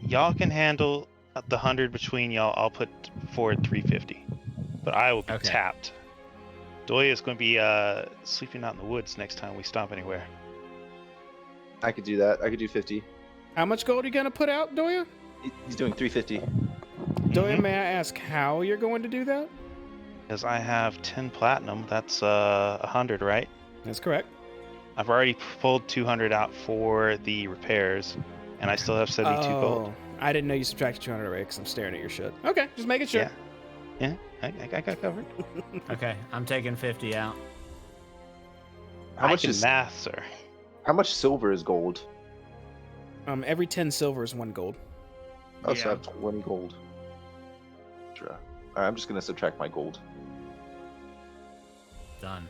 S5: y'all can handle the 100 between y'all, I'll put forward 350. But I will be
S2: Okay.
S5: tapped. Doya is going to be sleeping out in the woods next time we stop anywhere.
S3: I could do that. I could do 50.
S1: How much gold are you going to put out, Doya?
S3: He's doing 350.
S1: Doya,
S5: Mhm.
S1: may I ask how you're going to do that?
S5: Because I have 10 platinum, that's 100, right?
S1: That's correct.
S5: I've already pulled 200 out for the repairs, and I still have 72 gold.
S1: I didn't know you subtracted 200 already because I'm staring at your shit. Okay, just making sure.
S5: Yeah, I got covered.
S2: Okay, I'm taking 50 out.
S3: How
S5: I
S3: much
S5: can
S3: is
S5: math, sir.
S3: how much silver is gold?
S1: Every 10 silver is 1 gold.
S3: Oh, so I
S4: Yeah.
S3: have 20 gold. Sure. All right, I'm just gonna subtract my gold.
S2: Done.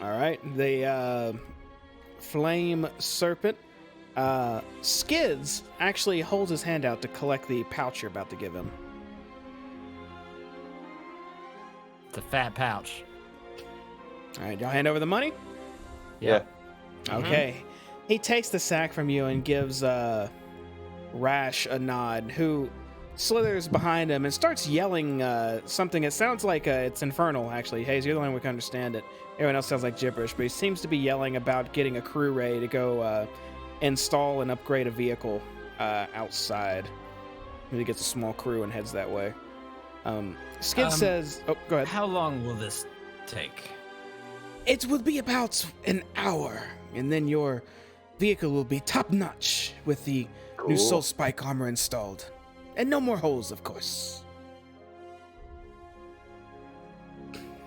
S1: All right, the flame serpent Skids actually holds his hand out to collect the pouch you're about to give him.
S2: It's a fat pouch.
S1: All right, y'all hand over the money.
S3: Yeah.
S1: Okay. He takes the sack from you and gives Rash a nod, who slithers behind him and starts yelling something. It sounds like it's infernal, actually. Hayes, you're the only one who can understand it. Everyone else sounds like gibberish, but he seems to be yelling about getting a crew ready to go install and upgrade a vehicle outside. And he gets a small crew and heads that way. Skid says, "Oh, go ahead."
S2: How long will this take?
S1: It will be about an hour, and then your vehicle will be top-notch with the new Soul Spike armor installed. And no more holes, of course.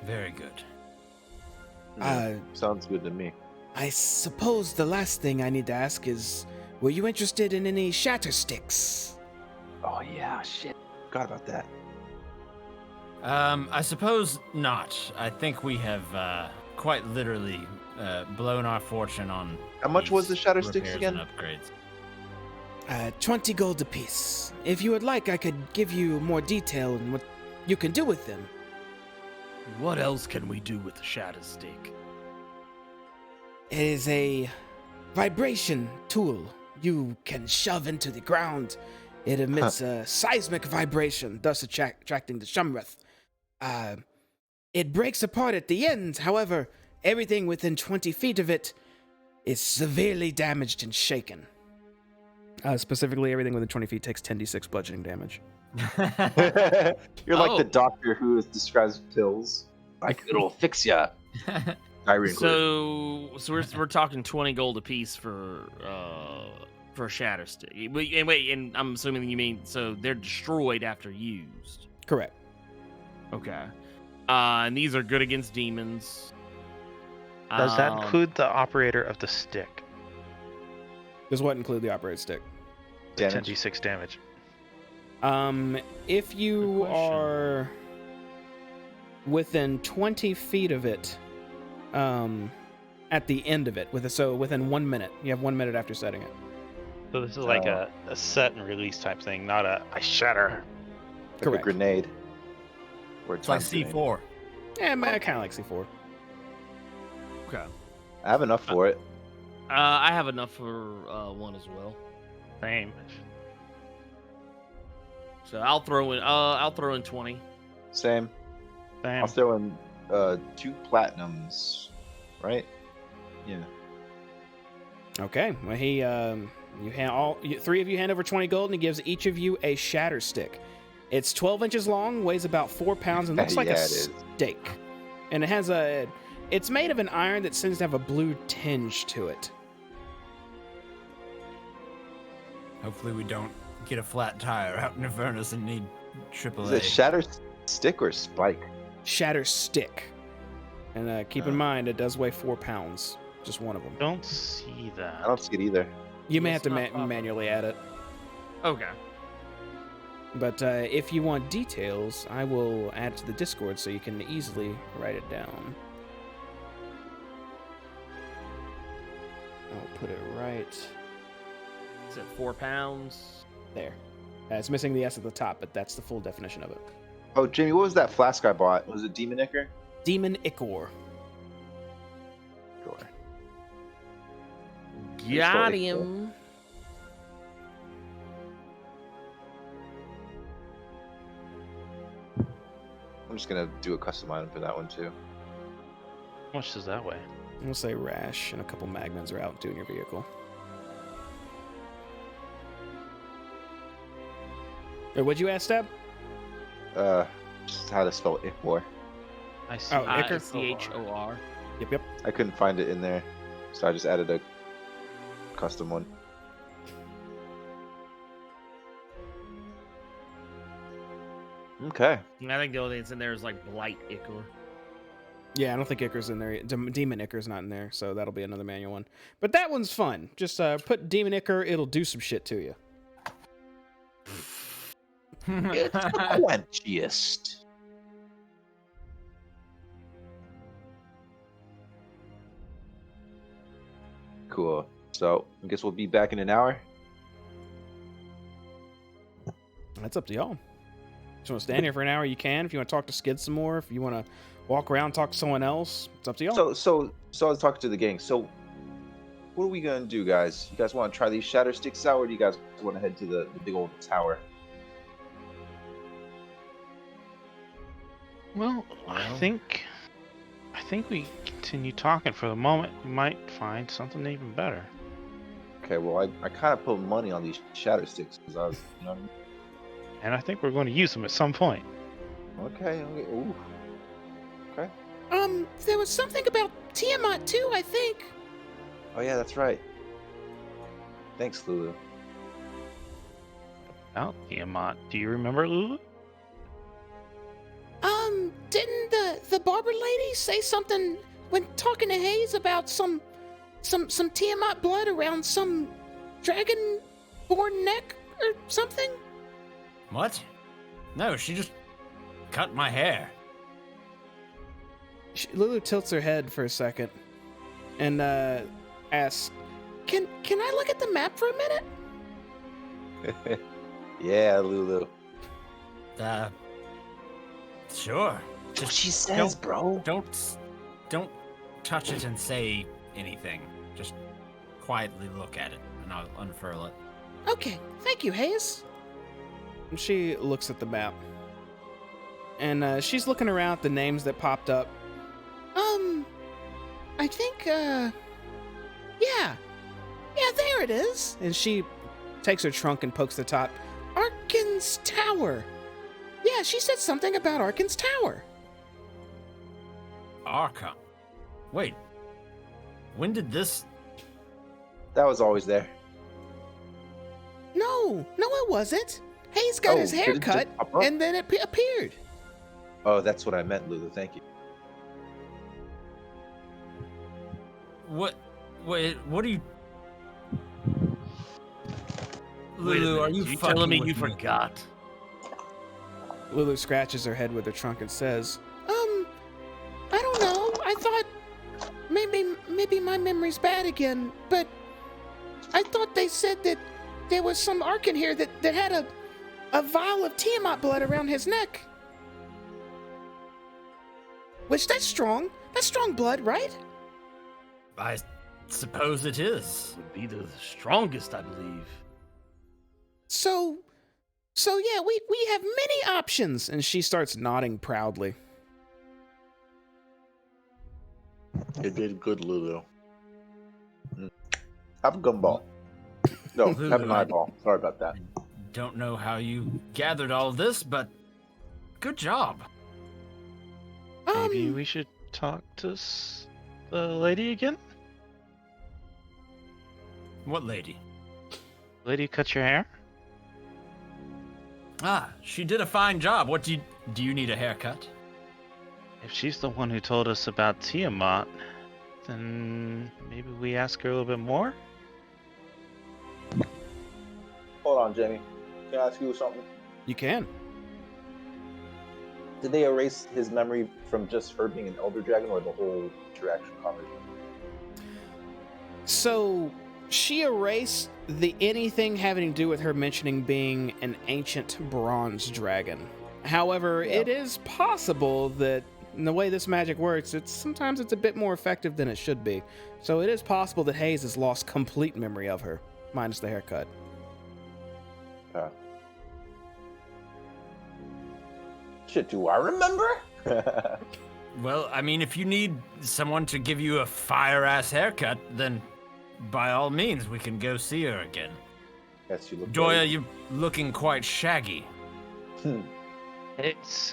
S2: Very good.
S3: Sounds good to me.
S1: I suppose the last thing I need to ask is, were you interested in any shatter sticks?
S3: Oh yeah, shit. Forgot about that.
S2: I suppose not. I think we have quite literally blown our fortune on.
S3: How much was the
S2: these
S3: shatter sticks
S2: repairs
S3: again?
S2: and upgrades.
S1: 20 gold apiece. If you would like, I could give you more detail on what you can do with them.
S4: What else can we do with the shatter stick?
S1: It is a vibration tool you can shove into the ground. It emits a seismic vibration, thus attracting the Shumrith. It breaks apart at the end, however, everything within 20 feet of it is severely damaged and shaken. Specifically, everything within 20 feet takes 10d6 bludgeoning damage.
S3: You're like the doctor who describes pills. Like, it'll fix ya.
S4: So we're talking 20 gold apiece for a shatter stick. And I'm assuming you mean so they're destroyed after used.
S1: Correct.
S4: Okay. And these are good against demons.
S5: Does that include the operator of the stick?
S1: Does what include the operated stick?
S3: Damage.
S5: 10d6 damage.
S1: If you are within 20 feet of it, at the end of it, within 1 minute, you have 1 minute after setting it.
S5: So this is like a set and release type thing, not a shatter.
S3: Like
S1: Correct.
S3: a grenade. Or a
S2: It's like
S3: time grenade.
S2: C4.
S1: Yeah, I kind of like C4.
S4: Okay.
S3: I have enough for it.
S4: I have enough for one as well.
S5: Same.
S4: So I'll throw in 20.
S3: Same.
S5: Same.
S3: I'll throw in 2 platinums. Right? Yeah.
S1: Okay. Well, three of you hand over 20 gold, and he gives each of you a shatter stick. It's 12 inches long, weighs about 4 pounds, and looks like
S3: Yeah,
S1: a
S3: it is.
S1: steak. And it's made of an iron that seems to have a blue tinge to it.
S2: Hopefully we don't get a flat tire out in Avernus and need
S3: Is
S2: AAA.
S3: it shatter stick or spike?
S1: Shatter stick. And keep in mind, it does weigh 4 pounds. Just one of them.
S5: Don't see that.
S3: I don't see it either.
S1: You may
S4: Yeah,
S1: have to
S4: it's not proper.
S1: manually add it.
S4: Okay.
S1: But if you want details, I will add it to the Discord so you can easily write it down. I'll put it right
S4: Is it 4 pounds?
S1: there. It's missing the S at the top, but that's the full definition of it.
S3: Oh, Jamie, what was that flask I bought? Was it Demon Ichor?
S1: Demon Ichor.
S3: Sure.
S4: Got
S3: it.
S4: him.
S3: I'm just gonna do a custom item for that one too.
S5: How much does that weigh?
S1: We'll say Rash and a couple Magnums are out doing your vehicle. What'd you ask, Stab?
S3: Just how to spell Ichor.
S5: I see.
S1: Oh, Ichor?
S4: Chor.
S1: Yep.
S3: I couldn't find it in there, so I just added a custom one. Okay.
S4: I think the only thing that's in there is like Blight Ichor.
S1: Yeah, I don't think Ichor's in there. Demon Ichor's not in there, so that'll be another manual one. But that one's fun. Just put Demon Ichor, it'll do some shit to you.
S3: It's the quenchiest. Cool. So I guess we'll be back in an hour.
S1: That's up to y'all. If you want to stand here for an hour, you can. If you want to talk to Skid some more, if you want to walk around, talk to someone else, it's up to y'all.
S3: So I was talking to the gang. So what are we gonna do, guys? You guys want to try these shatter sticks out, or do you guys want to head to the big old tower?
S5: Well, I think we continue talking for the moment. We might find something even better.
S3: Okay. Well, I kind of put money on these shatter sticks because I was, you know what I mean?
S5: and I think we're going to use them at some point.
S3: Okay. Ooh. Okay.
S1: There was something about Tiamat too, I think.
S3: Oh yeah, that's right. Thanks, Lulu.
S5: Now, Tiamat, do you remember Lulu?
S1: Didn't the barber lady say something when talking to Hayes about some Tiamat blood around some dragon-born neck or something?
S2: What? No, she just cut my hair.
S1: Lulu tilts her head for a second and asks, Can I look at the map for a minute?
S3: Yeah, Lulu.
S2: Sure.
S3: What she says, bro.
S2: Don't touch it and say anything. Just quietly look at it, and I'll unfurl it.
S1: Okay, thank you, Hayes. And she looks at the map. And she's looking around at the names that popped up. I think, yeah, there it is. And she takes her trunk and pokes the top. Arkin's Tower. Yeah, she said something about Arkin's Tower.
S2: Arkham. Wait. When did this...
S3: That was always there.
S1: No, it wasn't. Hayes got his hair
S3: did it
S1: cut,
S3: just pop up?
S1: and then it appeared.
S3: Oh, that's what I meant, Lulu. Thank you.
S2: Wait, what are you...
S4: Wait a
S2: Lulu, are
S4: minute,
S2: you
S4: telling
S2: fucking
S4: me
S2: with
S4: you forgot?
S1: Lulu scratches her head with her trunk and says, I don't know. I thought maybe my memory's bad again, but I thought they said that there was some Arkin here that had a vial of Tiamat blood around his neck. Which, that's strong. That's strong blood, right?
S2: I suppose it is.
S4: Would be the strongest, I believe.
S1: So yeah, we have many options. And she starts nodding proudly.
S3: You did good, Lulu. Have a gumball. No,
S2: Lulu,
S3: have an eyeball. Sorry about that.
S2: Don't know how you gathered all this, but good job.
S5: Maybe we should talk to the lady again?
S2: What lady?
S5: Lady who cut your hair?
S2: Ah, she did a fine job. What do you need a haircut?
S5: If she's the one who told us about Tiamat, then maybe we ask her a little bit more?
S3: Hold on, Jamie. Can I ask you something?
S1: You can.
S3: Did they erase his memory from just her being an elder dragon, or the whole interaction conversation?
S1: So she erased anything having to do with her mentioning being an ancient bronze dragon. However, it is possible that in the way this magic works, sometimes it's a bit more effective than it should be. So it is possible that Hayes has lost complete memory of her, minus the haircut.
S3: Shit, do I remember?
S2: Well, I mean, if you need someone to give you a fire-ass haircut, then by all means, we can go see her again.
S3: Yes, you look.
S2: Doya, you're looking quite shaggy.
S5: It's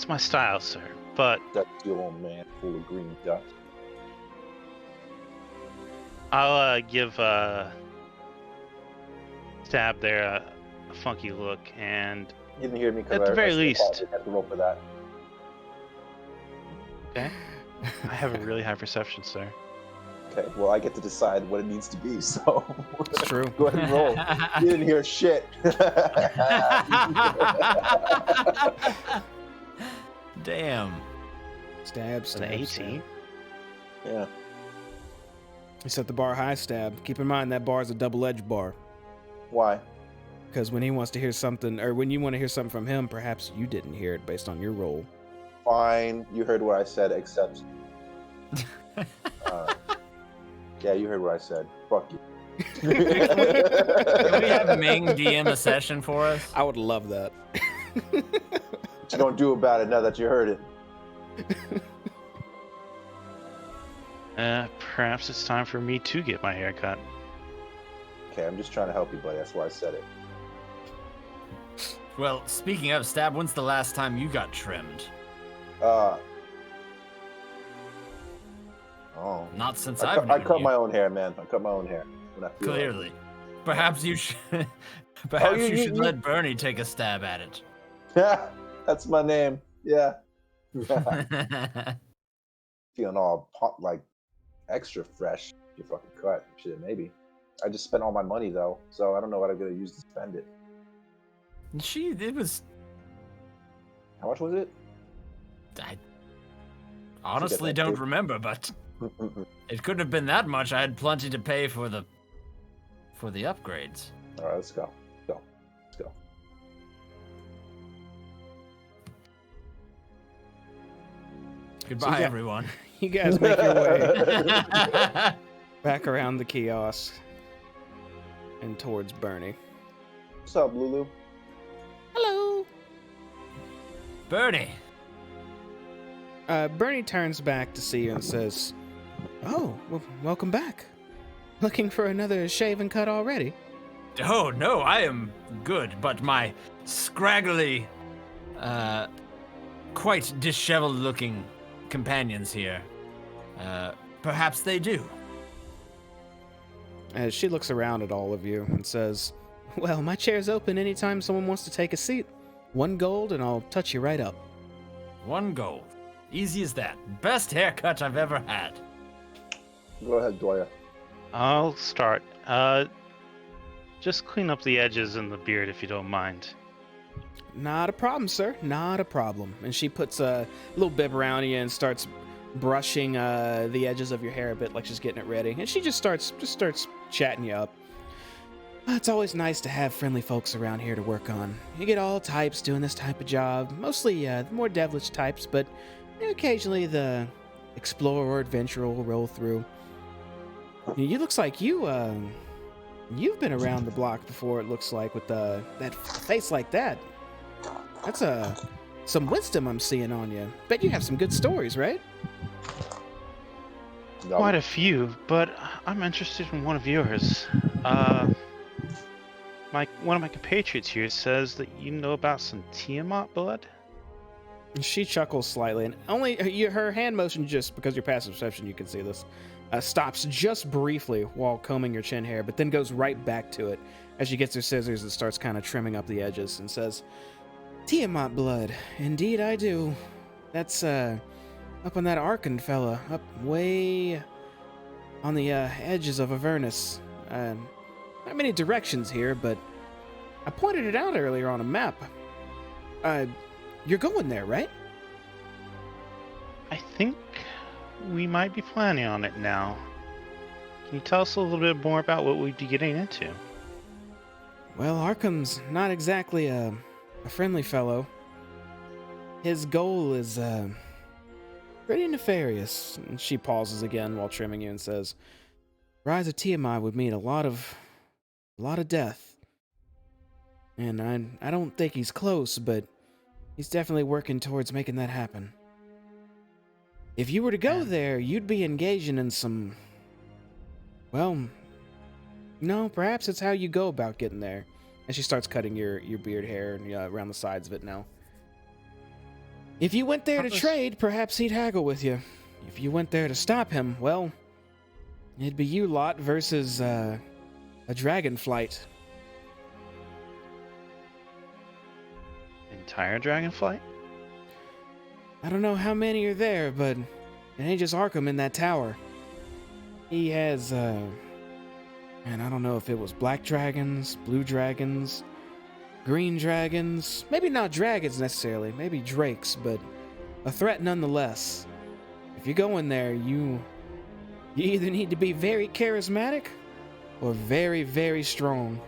S5: my style, sir. But
S3: That's your old man, full of green dust.
S5: I'll give Stab there a funky look, and
S3: You didn't hear me. 'Cause
S5: At the very
S3: I
S5: least.
S3: had to roll for that.
S5: okay, I have a really high perception, sir.
S3: Okay, well, I get to decide what it needs to be, so
S1: It's true.
S3: go ahead and roll. You didn't hear shit.
S2: Damn.
S1: Stab,
S5: An
S1: stab,
S5: 18.
S1: stab.
S3: Yeah.
S1: He set the bar high, Stab. Keep in mind that bar is a double-edged bar.
S3: Why?
S1: Because when he wants to hear something, or when you want to hear something from him, perhaps you didn't hear it based on your roll.
S3: Fine. You heard what I said, except. Yeah, you heard what I said. Fuck you.
S2: Can we have Ming DM a session for us?
S1: I would love that.
S3: What you gonna do about it now that you heard it?
S5: Perhaps it's time for me to get my hair cut.
S3: Okay, I'm just trying to help you, buddy. That's why I said it.
S2: Well, speaking of Stab, when's the last time you got trimmed?
S3: Oh,
S2: Not since
S3: I
S2: I've
S3: cut,
S2: known
S3: I cut
S2: you.
S3: my own hair, man. I cut my own hair when I feel like it.
S2: Clearly. Perhaps you should. Perhaps you should
S3: you-
S2: let Bernie take a stab at it.
S3: That's my name. Yeah. Feeling all like extra fresh. You fucking cut. Shit, maybe. I just spent all my money though, so I don't know what I'm gonna use to spend it.
S2: It was.
S3: How much was it?
S2: I honestly
S3: that
S2: don't
S3: too?
S2: remember, but it couldn't have been that much. I had plenty to pay for the upgrades.
S3: All right, let's go. Let's go.
S2: Goodbye,
S1: yeah.
S2: everyone.
S1: You guys make your way back around the kiosk and towards Bernie.
S3: What's up, Lulu?
S1: Hello.
S2: Bernie.
S1: Bernie turns back to see you and says, "Oh, well, welcome back. Looking for another shave and cut already?"
S2: Oh no, I am good, but my scraggly, quite disheveled-looking companions here. Perhaps they do.
S1: As she looks around at all of you and says, "Well, my chair's open anytime someone wants to take a seat. 1 gold and I'll touch you right up."
S2: 1 gold. Easy as that. Best haircut I've ever had.
S3: Go ahead, Doya.
S5: I'll start. Just clean up the edges and the beard if you don't mind.
S1: Not a problem, sir. Not a problem. And she puts a little bib around you and starts brushing the edges of your hair a bit, like she's getting it ready. And she just starts chatting you up. It's always nice to have friendly folks around here to work on. You get all types doing this type of job. Mostly the more devilish types, but occasionally the explorer or adventurer will roll through. You looks like you've been around the block before. It looks like with that face like that. That's some wisdom I'm seeing on you. Bet you have some good stories, right?
S3: No.
S5: Quite a few, but I'm interested in one of yours. One of my compatriots here says that you know about some Tiamat blood.
S1: She chuckles slightly, and only her hand motion, just because your passive perception, you can see this, stops just briefly while combing your chin hair, but then goes right back to it as she gets her scissors and starts kind of trimming up the edges and says, "Tiamat blood, indeed I do. That's up on that Archon fella, up way on the edges of Avernus. Not many directions here, but I pointed it out earlier on a map. You're going there, right?"
S5: I think we might be planning on it now. Can you tell us a little bit more about what we'd be getting into?
S1: Well, Arkham's not exactly a friendly fellow. His goal is pretty nefarious. And she pauses again while trimming you and says, "Rise of Tiamat would mean a lot of death. And I don't think he's close, but he's definitely working towards making that happen. If you were to go there, you'd be engaging in some... Well, no, perhaps it's how you go about getting there." And she starts cutting your beard hair and around the sides of it now. "If you went there to trade, perhaps he'd haggle with you. If you went there to stop him, well, it'd be you lot versus a dragon flight."
S5: Entire dragonflight?
S1: "I don't know how many are there, but it ain't just Arkham in that tower. He has, and I don't know if it was black dragons, blue dragons, green dragons, maybe not dragons necessarily, maybe drakes, but a threat nonetheless. If you go in there, you either need to be very charismatic or very, very strong."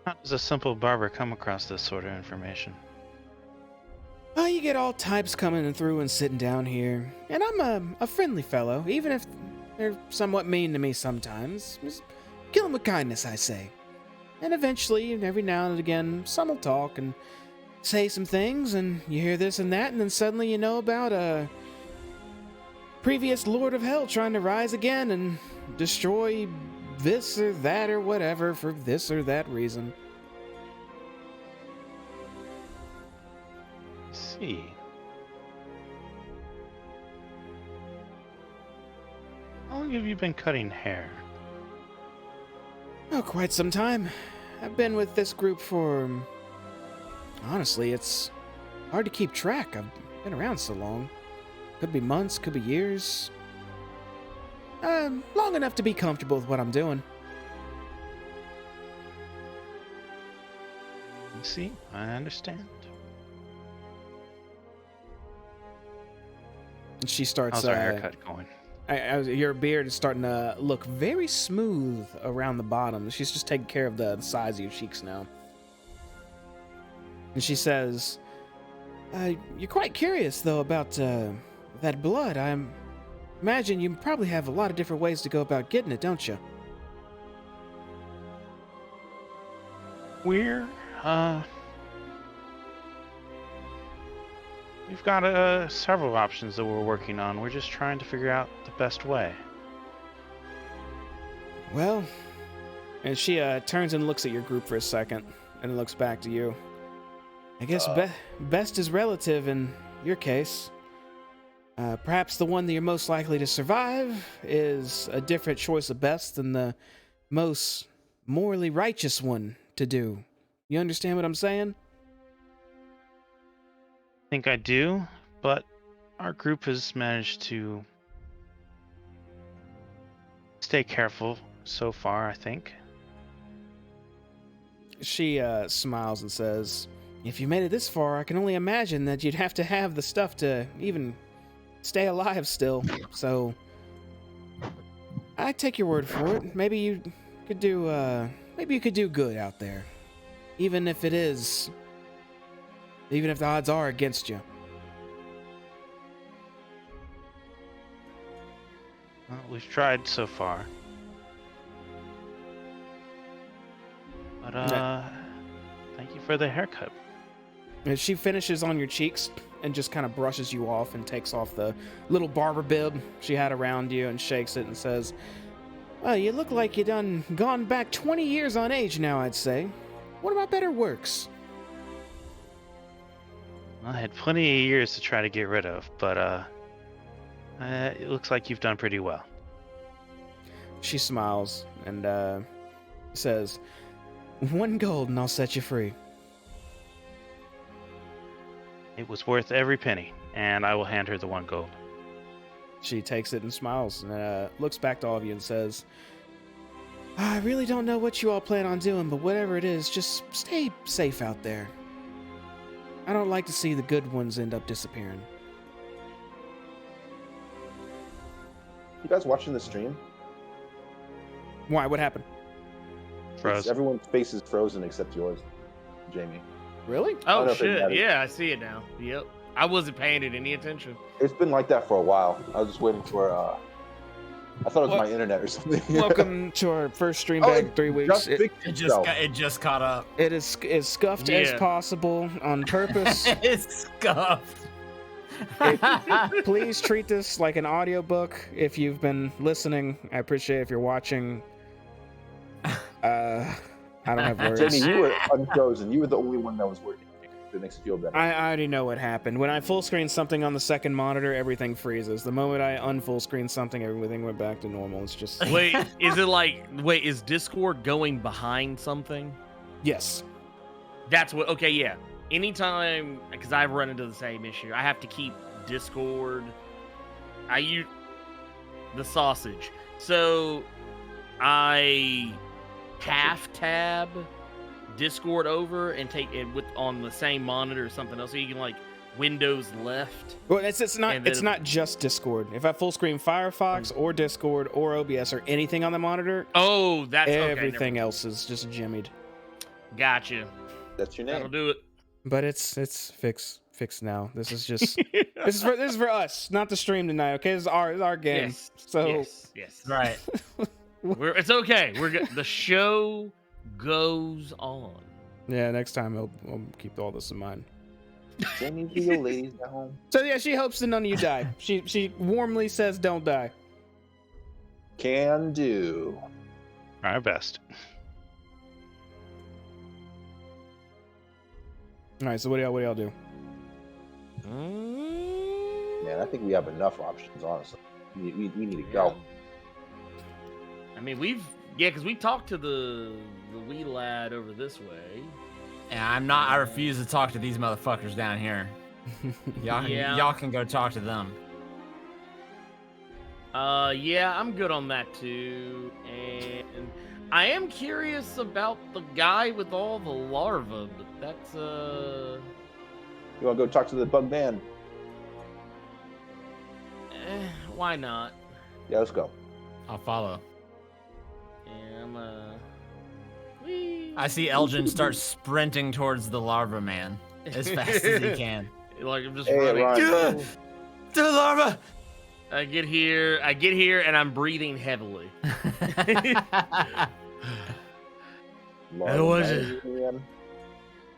S5: How does a simple barber come across this sort of information?
S1: "Oh, you get all types coming through and sitting down here, and I'm a friendly fellow, even if they're somewhat mean to me sometimes. Just kill them with kindness, I say. And eventually, every now and again, some will talk and say some things, and you hear this and that, and then suddenly you know about a previous Lord of Hell trying to rise again and destroy this or that or whatever for this or that reason.
S5: Let's see. How long have you been cutting hair?
S1: Oh, quite some time. I've been with this group for... Honestly, it's hard to keep track. I've been around so long. Could be months, could be years. Long enough to be comfortable with what I'm doing.
S5: See, I understand.
S1: And she starts...
S5: How's our haircut going?
S1: Your beard is starting to look very smooth around the bottom. She's just taking care of the size of your cheeks now. And she says, you're quite curious, though, about that blood. I imagine you probably have a lot of different ways to go about getting it, don't you?
S5: We've got several options that we're working on. We're just trying to figure out the best way.
S1: Well, and she turns and looks at your group for a second, and looks back to you. I guess best is relative in your case. Perhaps the one that you're most likely to survive is a different choice of best than the most morally righteous one to do. You understand what I'm saying?
S5: I think I do, but our group has managed to stay careful so far, I think.
S1: She smiles and says, if you made it this far, I can only imagine that you'd have to have the stuff to even stay alive still. So, I take your word for it. Maybe you could do good out there. Even if the odds are against you.
S5: Well, we've tried so far. But, thank you for the haircut.
S1: And she finishes on your cheeks and just kind of brushes you off and takes off the little barber bib she had around you and shakes it and says, well, you look like you done gone back 20 years on age now, I'd say. One of my better works.
S5: I had plenty of years to try to get rid of, but it looks like you've done pretty well.
S1: She smiles and says, 1 gold and I'll set you free.
S5: It was worth every penny, and I will hand her the 1 gold.
S1: She takes it and smiles and looks back to all of you and says, I really don't know what you all plan on doing, but whatever it is, just stay safe out there. I don't like to see the good ones end up disappearing.
S3: You guys watching the stream?
S1: Why? What happened?
S5: Frozen.
S3: Everyone's face is frozen except yours, Jamie.
S1: Really?
S3: I don't
S4: Oh
S3: know if it
S4: shit!
S3: matters.
S4: Yeah, I see it now. Yep. I wasn't paying it any attention.
S3: It's been like that for a while. I was just waiting for. I thought it was my internet or something.
S1: Welcome to our first stream
S3: Oh,
S1: back in 3 weeks.
S2: It just caught up.
S1: It is as scuffed as
S4: Yeah.
S1: possible on purpose.
S2: It's scuffed.
S1: Please treat this like an audiobook. If you've been listening, I appreciate it. If you're watching, I don't have words.
S3: Jamie, you were unfrozen. You were the only one that was working. It makes you feel better.
S1: I already know what happened. When I full screen something on the second monitor, everything freezes. The moment I unfull screen something, everything went back to normal. It's just
S4: Wait, is Discord going behind something?
S1: yes.
S4: That's what. Okay, yeah. Anytime, because I've run into the same issue, I have to keep Discord. I use the sausage, so I half tab Discord over and take it with on the same monitor or something else, so you can like Windows left.
S1: Well, it's not
S4: And then-
S1: not just Discord. If I full screen Firefox or Discord or OBS or anything on the monitor,
S4: Oh, that's okay,
S1: everything else is just jimmied.
S4: Gotcha.
S3: That's your
S4: That'll
S3: name.
S4: do it.
S1: But it's fixed now. This is just this is for us, not the stream tonight. Okay, this is our game.
S4: Yes.
S1: So
S4: yes.
S2: Right.
S4: It's okay. We're good. The show goes on.
S1: yeah, next time I'll keep all this in mind.
S3: Jamie, do your ladies at home?
S1: So yeah, she hopes that none of you die. She warmly says don't die.
S3: Can do.
S5: Our best.
S1: All right, so what do y'all do?
S3: Man, I think we have enough options, honestly. We need to
S4: Yeah.
S3: go.
S4: I mean, because we talked to the wee lad over this way.
S2: And I refuse to talk to these motherfuckers down here. Y'all can go talk to them.
S4: Yeah, I'm good on that too. And I am curious about the guy with all the larvae, but that's
S3: You want to go talk to the bug man?
S4: why not?
S3: Yeah, let's go.
S2: I'll follow.
S4: Yeah, I'm
S2: I see Elgin start sprinting towards the larva man as fast as he can.
S4: Like I'm just
S3: Hey,
S4: running.
S3: Ryan.
S2: The larva!
S4: I get here, and I'm breathing heavily.
S3: Larva
S4: was it?
S3: man.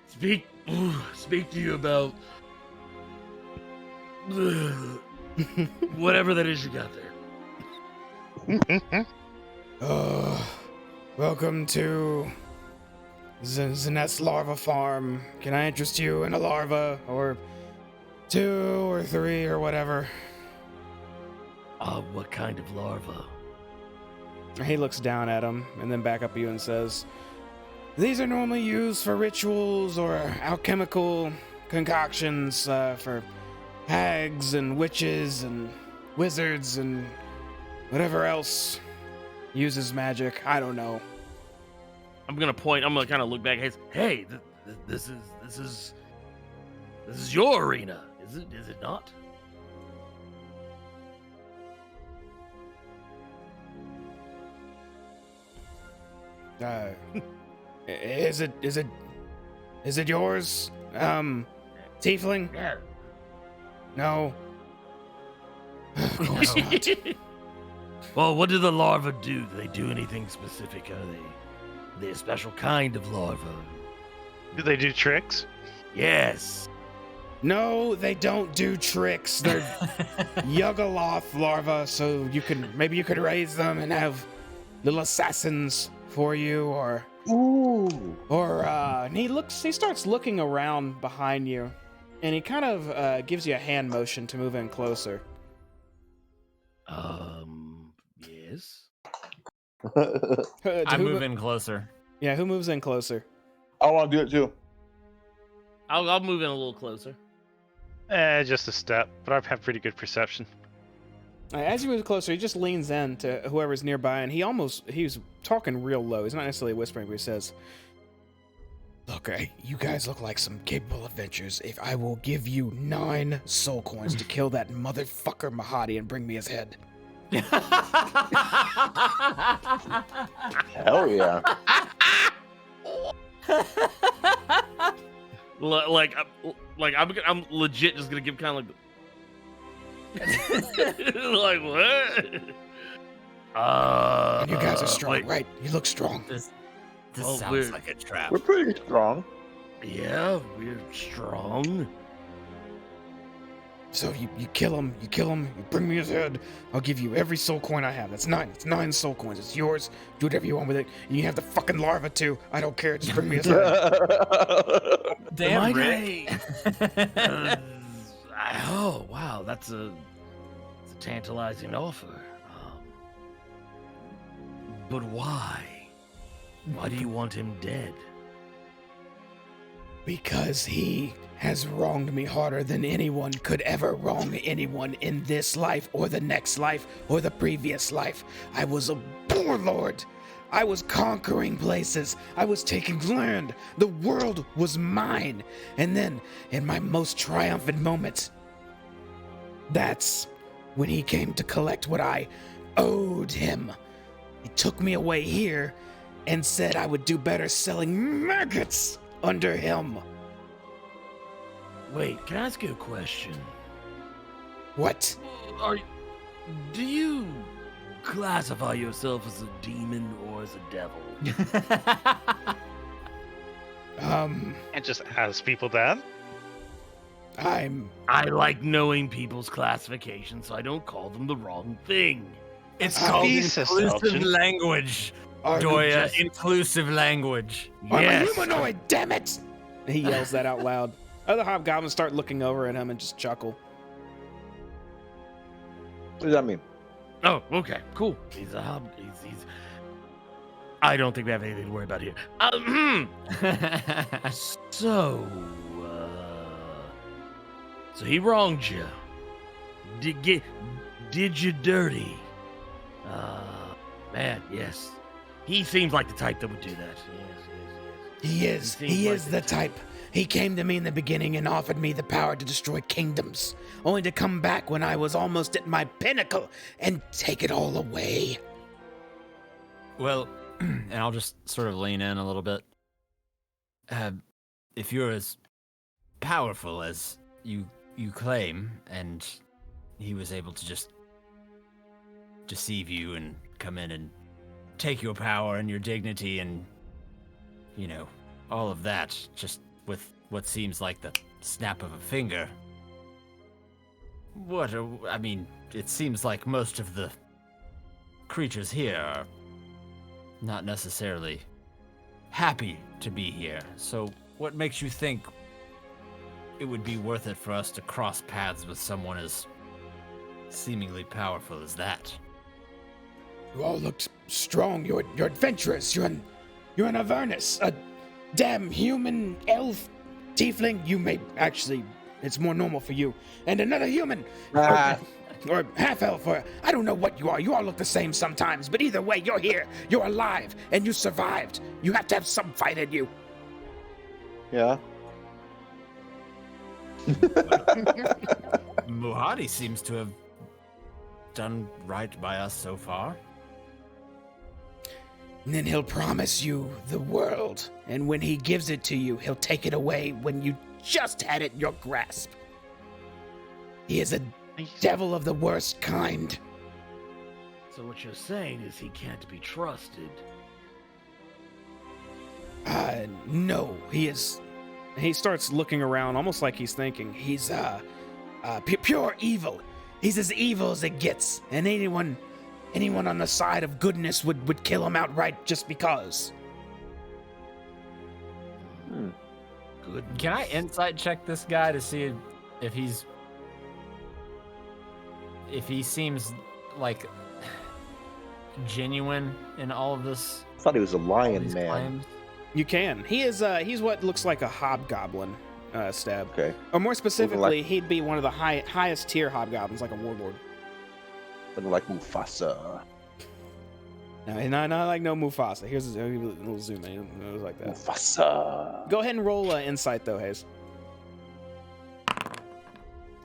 S4: Speak to you about whatever that is you got there.
S1: Welcome to Zanet's Larva Farm. Can I interest you in a larva, or 2 or 3 or whatever?
S4: What kind of larva?
S1: He looks down at him and then back up at you and says, "These are normally used for rituals or alchemical concoctions for hags and witches and wizards and whatever else uses magic. I don't know."
S4: I'm gonna kind of look back. Hey, this is your arena, is it? Is it not?
S1: Is it yours? Tiefling?
S4: Yeah.
S1: No. Of course not.
S4: Well, what do the larvae do? Do they do anything specific? Are they a special kind of larva?
S5: Do they do tricks?
S4: Yes.
S1: No, they don't do tricks. They're Yuggaloth larvae, so you could raise them and have little assassins for you, or and he starts looking around behind you, and he kind of gives you a hand motion to move in closer.
S4: Yes.
S2: I move in closer.
S1: Yeah, who moves in closer?
S3: I want to do it too.
S4: I'll move in a little closer.
S5: Just a step, but I have pretty good perception.
S1: As you move closer, he just leans in to whoever's nearby, and he's talking real low. He's not necessarily whispering, but he says, "Look, you guys look like some capable adventurers. If I will give you 9 soul coins to kill that motherfucker Mahadi and bring me his head."
S3: Hell yeah.
S4: I'm legit just gonna give kind of like what?
S1: And you guys are strong,
S4: wait.
S1: right? You look strong.
S2: This
S4: Well,
S2: sounds
S4: we're-
S2: like a trap.
S3: We're pretty strong.
S4: Yeah, we're strong.
S1: So you kill him, you bring me his head, I'll give you every soul coin I have. That's 9. It's 9 soul coins. It's yours. Do whatever you want with it. And you have the fucking larva too. I don't care. Just bring me his head.
S2: Damn,
S4: Am I
S2: Rick.
S4: Oh wow, that's a tantalizing offer. But why? Why do you want him dead?
S1: Because he has wronged me harder than anyone could ever wrong anyone in this life or the next life or the previous life. I was a warlord. I was conquering places. I was taking land. The world was mine. And then, in my most triumphant moments, that's when he came to collect what I owed him. He took me away here and said I would do better selling maggots under him.
S4: Wait, can I ask you a question?
S1: What?
S4: Do you classify yourself as a demon or as a devil?
S5: And just ask people that.
S4: I like knowing people's classifications so I don't call them the wrong thing.
S2: It's
S5: Ah,
S2: called
S5: Jesus,
S2: inclusive
S5: Elgin.
S2: language. Doya, inclusive language.
S1: I'm a
S4: Yes.
S1: humanoid, damn it! He yells that out loud. Other hobgoblins start looking over at him and just chuckle.
S3: What does that mean?
S4: Oh, okay, cool. He's a hob. He's. I don't think we have anything to worry about here. So, so he wronged you. Did you dirty? Man, yes. He seems like the type that would do that. Yes.
S1: He is the type. He came to me in the beginning and offered me the power to destroy kingdoms, only to come back when I was almost at my pinnacle and take it all away.
S2: Well, and I'll just sort of lean in a little bit. If you're as powerful as you claim, and he was able to just deceive you and come in and take your power and your dignity and, you know, all of that, just with what seems like the snap of a finger. I mean, it seems like most of the creatures here are not necessarily happy to be here. So what makes you think it would be worth it for us to cross paths with someone as seemingly powerful as that?
S1: You all looked strong. You're adventurous. You're an Avernus, a damn human elf tiefling. You may actually, it's more normal for you. And another human, or half elf, or I don't know what you are. You all look the same sometimes, but either way, you're here. You're alive, and you survived. You have to have some fight in you.
S3: Yeah.
S2: Muhadi seems to have done right by us so far.
S1: And then he'll promise you the world, and when he gives it to you, he'll take it away when you just had it in your grasp. He is a devil of the worst kind.
S4: So what you're saying is he can't be trusted.
S1: No, he is. He starts looking around, almost like he's thinking. He's pure evil. He's as evil as it gets, and anyone on the side of goodness would kill him outright just because.
S4: Good.
S2: Can I insight check this guy to see if he seems like genuine in all of this?
S3: I thought he was a
S2: all
S3: lion
S2: these
S3: man.
S2: claims?
S1: You can. He is. He's what looks like a hobgoblin, Stab.
S3: Okay.
S1: Or more specifically,
S3: like-
S1: he'd be one of the highest tier hobgoblins, like a warlord.
S3: Looking like Mufasa.
S1: No, not like no Mufasa. Here's a little zoom in. It was like that.
S3: Mufasa.
S1: Go ahead and roll insight, though, Hayes.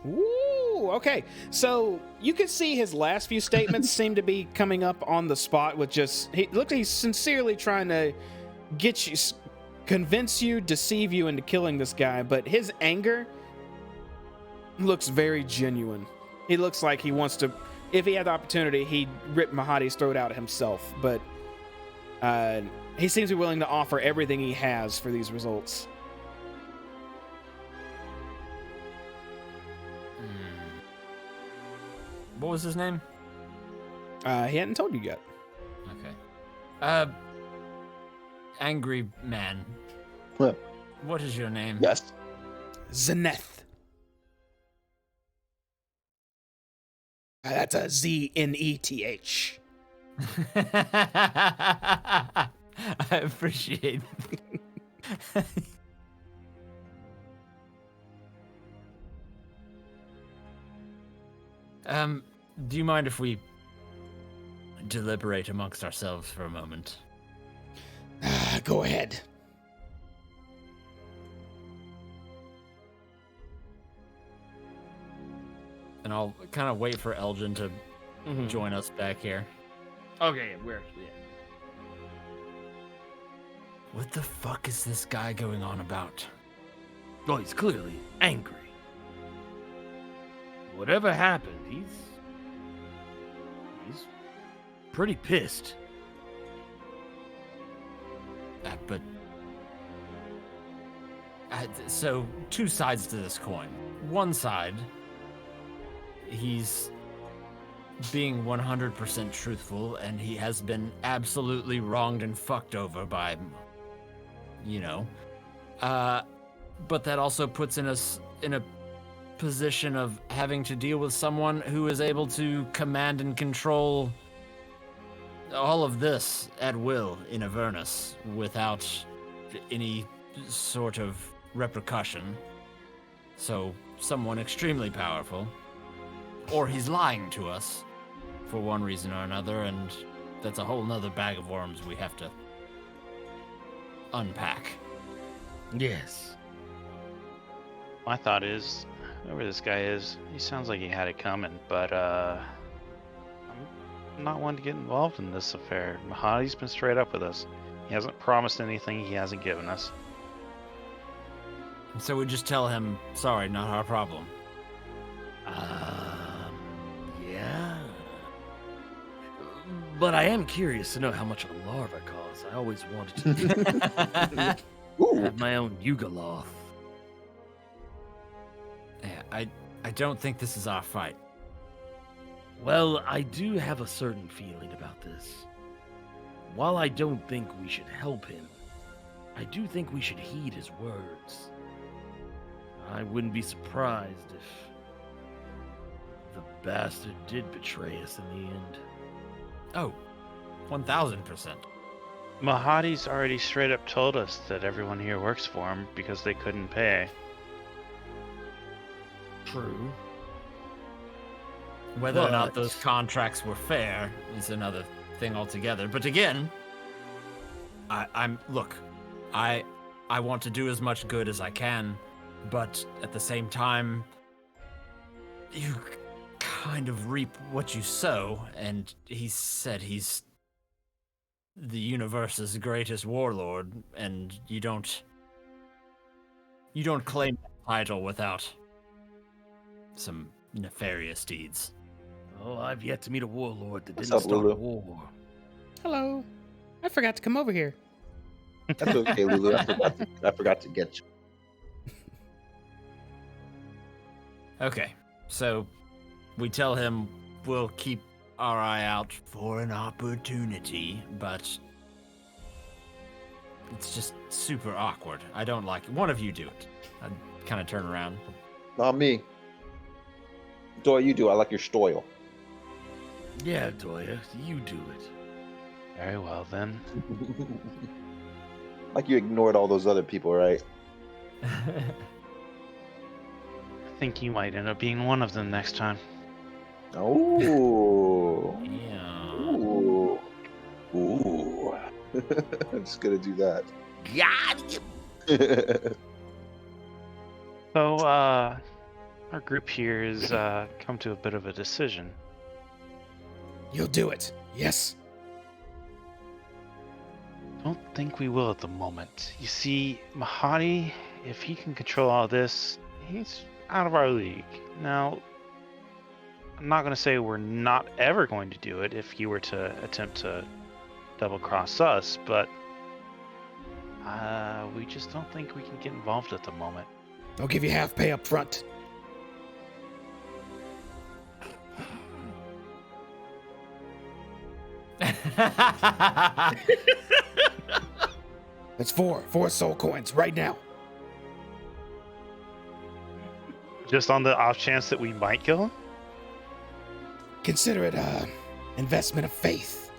S1: Woo! Okay, so you can see his last few statements seem to be coming up on the spot with just... he's sincerely trying to get you... convince you, deceive you into killing this guy, but his anger looks very genuine. He looks like he wants to... if he had the opportunity, he'd rip Mahadi's throat out himself, but he seems to be willing to offer everything he has for these results.
S2: What was his name?
S1: He hadn't told you yet.
S2: Okay. Angry man.
S3: What?
S2: What is your name?
S3: Yes.
S1: Zeneth. That's a Z-N-E-T-H.
S2: I appreciate it. Do you mind if we deliberate amongst ourselves for a moment?
S1: Go ahead.
S2: And I'll kind of wait for Elgin to join us back here.
S4: Okay, we're
S2: What the fuck is this guy going on about?
S4: Oh, he's clearly angry. Whatever happened, he's pretty pissed.
S2: But so two sides to this coin. One side, he's being 100% truthful, and he has been absolutely wronged and fucked over by, you know. But that also puts us in a position of having to deal with someone who is able to command and control all of this at will in Avernus without any sort of repercussion. So, someone extremely powerful. Or he's lying to us for one reason or another, and that's a whole nother bag of worms we have to unpack.
S4: Yes.
S5: My thought is, whoever this guy is, he sounds like he had it coming, but I'm not one to get involved in this affair. Mahadi's been straight up with us. He hasn't promised anything he hasn't given us.
S2: So we just tell him, sorry, not our problem.
S4: Yeah. But I am curious to know how much a larva costs. I always wanted to
S3: Ooh.
S4: have my own Yugoloth.
S2: Yeah, I don't think this is our fight.
S4: Well, I do have a certain feeling about this. While I don't think we should help him, I do think we should heed his words. I wouldn't be surprised if the bastard did betray us in the end.
S2: Oh, 1000%.
S5: Mahadi's already straight up told us that everyone here works for him because they couldn't pay.
S4: True.
S2: Whether or not
S4: But-
S2: those contracts were fair is another thing altogether. But again, I want to do as much good as I can, but at the same time, you kind of reap what you sow, and he said he's the universe's greatest warlord, and you don't claim that title without some nefarious deeds.
S4: Oh, I've yet to meet a warlord that
S3: What's
S4: didn't
S3: up,
S4: start
S3: Lulu?
S4: a war.
S1: Hello. I forgot to come over here.
S3: That's okay, Lulu. I forgot to get you.
S2: Okay, so we tell him we'll keep our eye out for an opportunity, but it's just super awkward. I don't like it. One of you do it. I kind of turn around.
S3: Not me. Doy, you do. I like your stoyle.
S4: Yeah, Doya, you do it.
S5: Very well then.
S3: Like you ignored all those other people, right?
S5: I think you might end up being one of them next time.
S3: Oh.
S2: Yeah.
S3: Ooh. Ooh. I'm just gonna do that.
S5: So, our group here has come to a bit of a decision.
S1: You'll do it. Yes.
S5: Don't think we will at the moment. You see, Mahadi, if he can control all this, he's out of our league. Now, I'm not going to say we're not ever going to do it if he were to attempt to double cross us, but we just don't think we can get involved at the moment.
S1: I'll give you half pay up front. That's four soul coins right now.
S5: Just on the off chance that we might kill him?
S1: Consider it a investment of faith.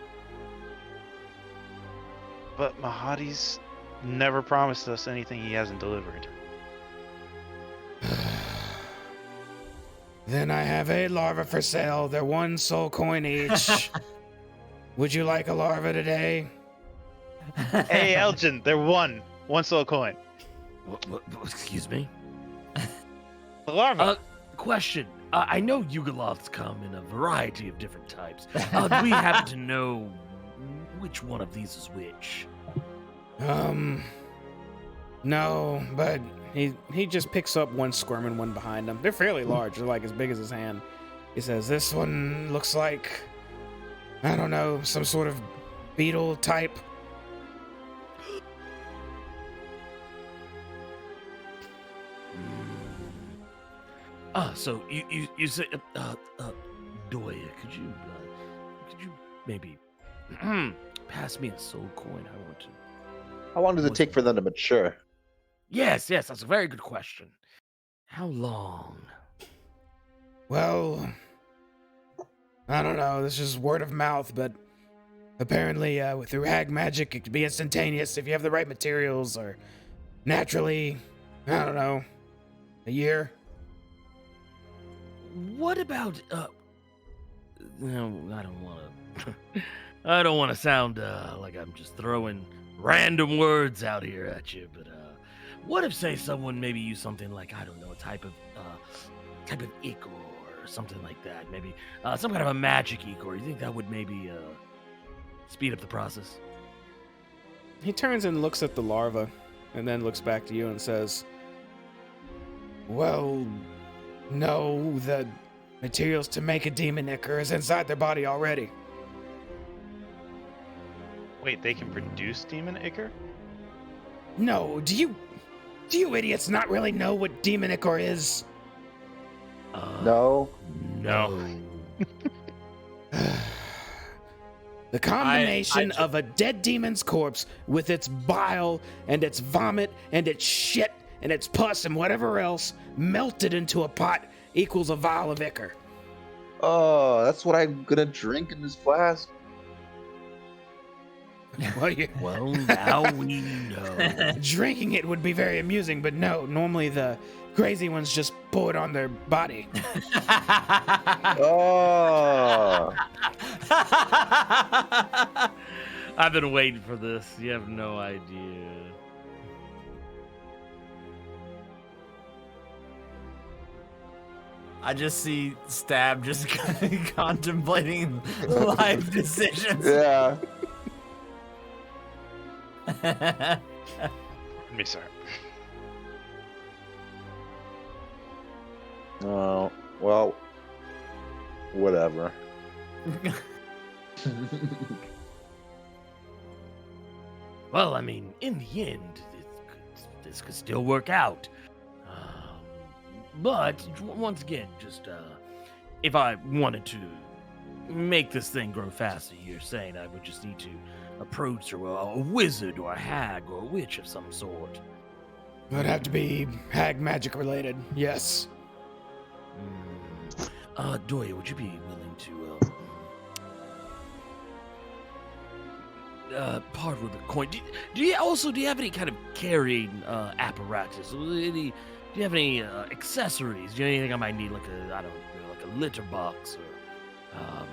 S5: But Mahadi's never promised us anything he hasn't delivered.
S1: Then I have a larva for sale. They're 1 soul coin each. Would you like a larva today?
S5: Hey, Elgin, they're one soul coin.
S4: Excuse me?
S5: The larva.
S4: Question. I know Yugoloths come in a variety of different types. Do we happen to know which one of these is which?
S1: No, but he just picks up one squirming one behind him. They're fairly large. They're like as big as his hand. He says, this one looks like, I don't know, some sort of beetle type.
S4: So you say Doya, could you maybe pass me a soul coin? I want to.
S3: How long does it take for them to mature?
S4: Yes, that's a very good question. How long?
S1: Well, I don't know. This is word of mouth, but apparently, through hag magic, it can be instantaneous if you have the right materials, or naturally, I don't know, a year.
S4: What about no, I don't want to. I don't want to sound like I'm just throwing random words out here at you, but what if, say, someone maybe used something like, I don't know, a type of ichor or something like that? Maybe some kind of a magic ichor. You think that would maybe speed up the process?
S1: He turns and looks at the larva, and then looks back to you and says, "Well, no, the materials to make a demon ichor is inside their body already."
S5: Wait, they can produce demon ichor?
S1: No, do you idiots not really know what demon ichor is?
S3: No.
S4: No.
S1: The combination of a dead demon's corpse with its bile and its vomit and its shit and its pus and whatever else melted into a pot equals a vial of ichor.
S3: Oh, that's what I'm gonna drink in this flask.
S4: Well, now we know.
S1: Drinking it would be very amusing, but no, normally the crazy ones just pour it on their body.
S3: Oh.
S4: I've been waiting for this. You have no idea.
S2: I just see Stab just contemplating life decisions.
S3: Yeah.
S5: Me, sir.
S3: Oh, well, whatever.
S4: Well, I mean, in the end, this could still work out. But once again, just if I wanted to make this thing grow faster, you're saying I would just need to approach a wizard or a hag or a witch of some sort.
S1: It would have to be hag magic related, yes.
S4: Doya, would you be willing to part with a coin? Do you have any kind of carrying apparatus? Do you have any accessories? Do you have anything I might need, like a litter box or a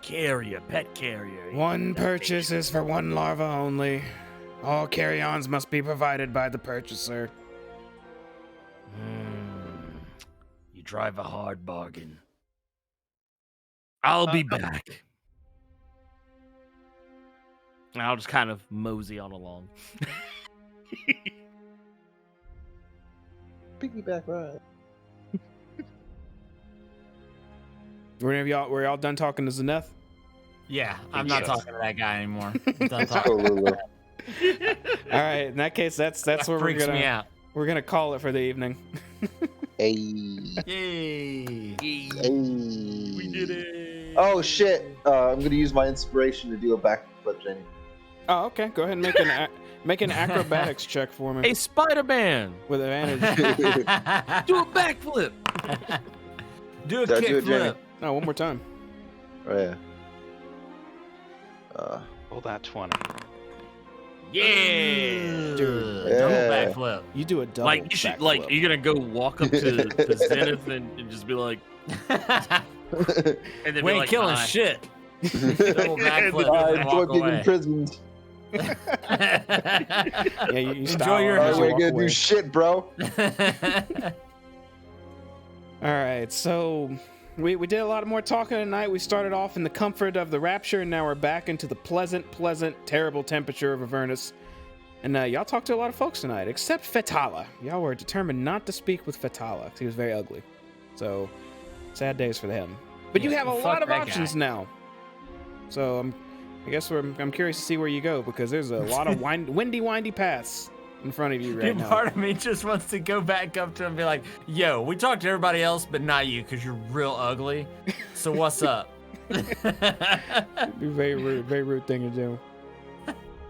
S4: carrier, pet carrier?
S1: One purchase is for one larva only. All carry-ons must be provided by the purchaser.
S4: You drive a hard bargain. I'll be back. And I'll just kind of mosey on along.
S3: Piggyback ride.
S1: Were y'all done talking to Zeneth?
S2: Yeah, I'm not talking to that guy anymore. I'm done
S3: Let's go,
S2: talking.
S3: Lulu.
S1: All right, in that case, that's
S2: That
S1: where
S2: freaks me out.
S1: we're gonna call it for the evening.
S3: Hey.
S2: Yay!
S3: Hey.
S4: We did it.
S3: Oh shit! I'm gonna use my inspiration to do a backflip, Jenny.
S1: Oh, okay. Go ahead and make an acrobatics check for me
S4: Hey, Spider-Man,
S1: with advantage.
S4: do a backflip.
S2: Do a
S3: Did I do
S2: kick
S3: it, Jenny?
S2: flip.
S1: No, one more time.
S3: Oh yeah.
S5: Roll that 20.
S4: Yeah.
S1: Dude.
S3: Yeah.
S2: Double backflip.
S1: You do a double.
S4: Like you should,
S1: backflip.
S4: you're gonna go walk up to Zenith and just be like, and then
S2: We
S4: be
S2: ain't
S4: like,
S2: killing
S4: "Hi."
S2: shit. Double backflip
S3: I
S2: and
S3: enjoy
S2: walk
S3: being
S2: away.
S3: imprisoned.
S1: Yeah, you stop.
S2: Enjoy your
S1: as
S3: I
S1: you
S3: ain't
S1: walk
S3: gonna
S1: away.
S3: do shit, bro.
S1: All right, so we did a lot more talking tonight. We started off in the comfort of the rapture, and now we're back into the pleasant, terrible temperature of Avernus. And y'all talked to a lot of folks tonight, except Fetala. Y'all were determined not to speak with Fetala because he was very ugly. So, sad days for him. But you
S2: Yeah,
S1: have a
S2: fuck
S1: lot of
S2: that
S1: options
S2: guy.
S1: now. So I guess I'm curious to see where you go because there's a lot of windy paths in front of you right now.
S2: Part of me just wants to go back up to him and be like, yo, we talked to everybody else, but not you, because you're real ugly. So what's up?
S1: It'd be very rude thing to do.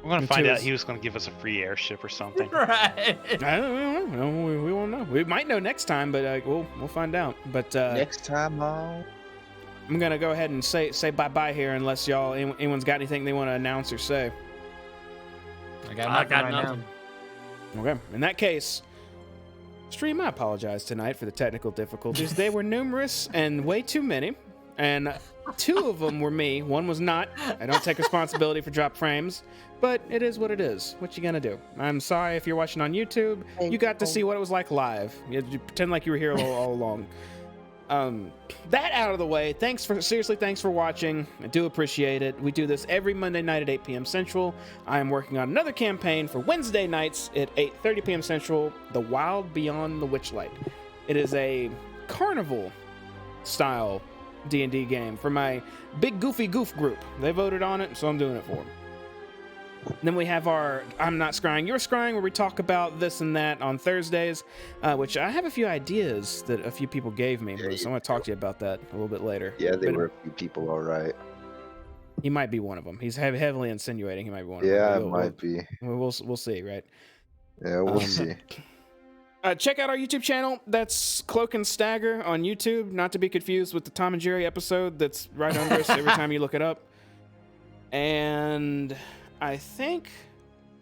S5: We're gonna find out he was gonna give us a free airship or something.
S2: Right.
S1: I don't know. We won't know. We might know next time, but we'll find out. But
S3: Next time on.
S1: I'm gonna go ahead and say bye here, unless anyone's got anything they want to announce or say.
S2: I got nothing.
S1: Okay. In that case, stream, I apologize tonight for the technical difficulties. They were numerous and way too many. And 2 of them were me. 1 was not. I don't take responsibility for drop frames, but it is what it is. What you gonna do? I'm sorry if you're watching on YouTube. You got to see what it was like live. You pretend like you were here all along. That out of the way. Thanks for watching. I do appreciate it. We do this every Monday night at 8 p.m. Central. I am working on another campaign for Wednesday nights at 8:30 p.m. Central, The Wild Beyond the Witchlight. It is a carnival style D&D game for my Big Goofy Goof group. They voted on it, so I'm doing it for them. Then we have our I'm Not Scrying, You're Scrying, where we talk about this and that on Thursdays, which I have a few ideas that a few people gave me, so I want to talk to you about that a little bit later.
S3: Yeah, they were a few people, all right.
S1: He might be one of them. He's heavily insinuating he might be one of them.
S3: Yeah, it might be.
S1: We'll see, right?
S3: Yeah, we'll see.
S1: Check out our YouTube channel. That's Cloak and Stagger on YouTube, not to be confused with the Tom and Jerry episode that's right under us every time you look it up. And I think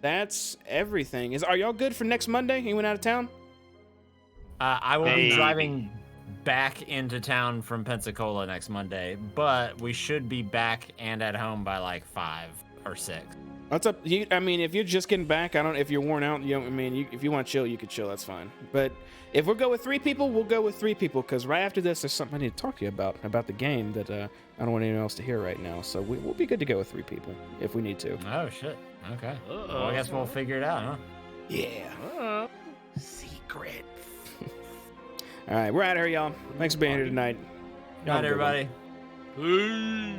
S1: that's everything. Are y'all good for next Monday? Anyone out of town?
S2: I will be driving back into town from Pensacola next Monday, but we should be back and at home by like 5 or 6.
S1: What's up? I mean, if you're just getting back, if you're worn out, if you want to chill, you could chill. That's fine. But if we'll go with 3 people, we'll go with 3 people. Because right after this, there's something I need to talk to you about the game that I don't want anyone else to hear right now. So we'll be good to go with 3 people if we need to.
S2: Oh shit. Okay. Well, I guess we'll figure it out, huh?
S1: Yeah. Secret. All right, we're out of here, y'all. Thanks for being here tonight.
S2: Good night, everybody.
S4: Peace.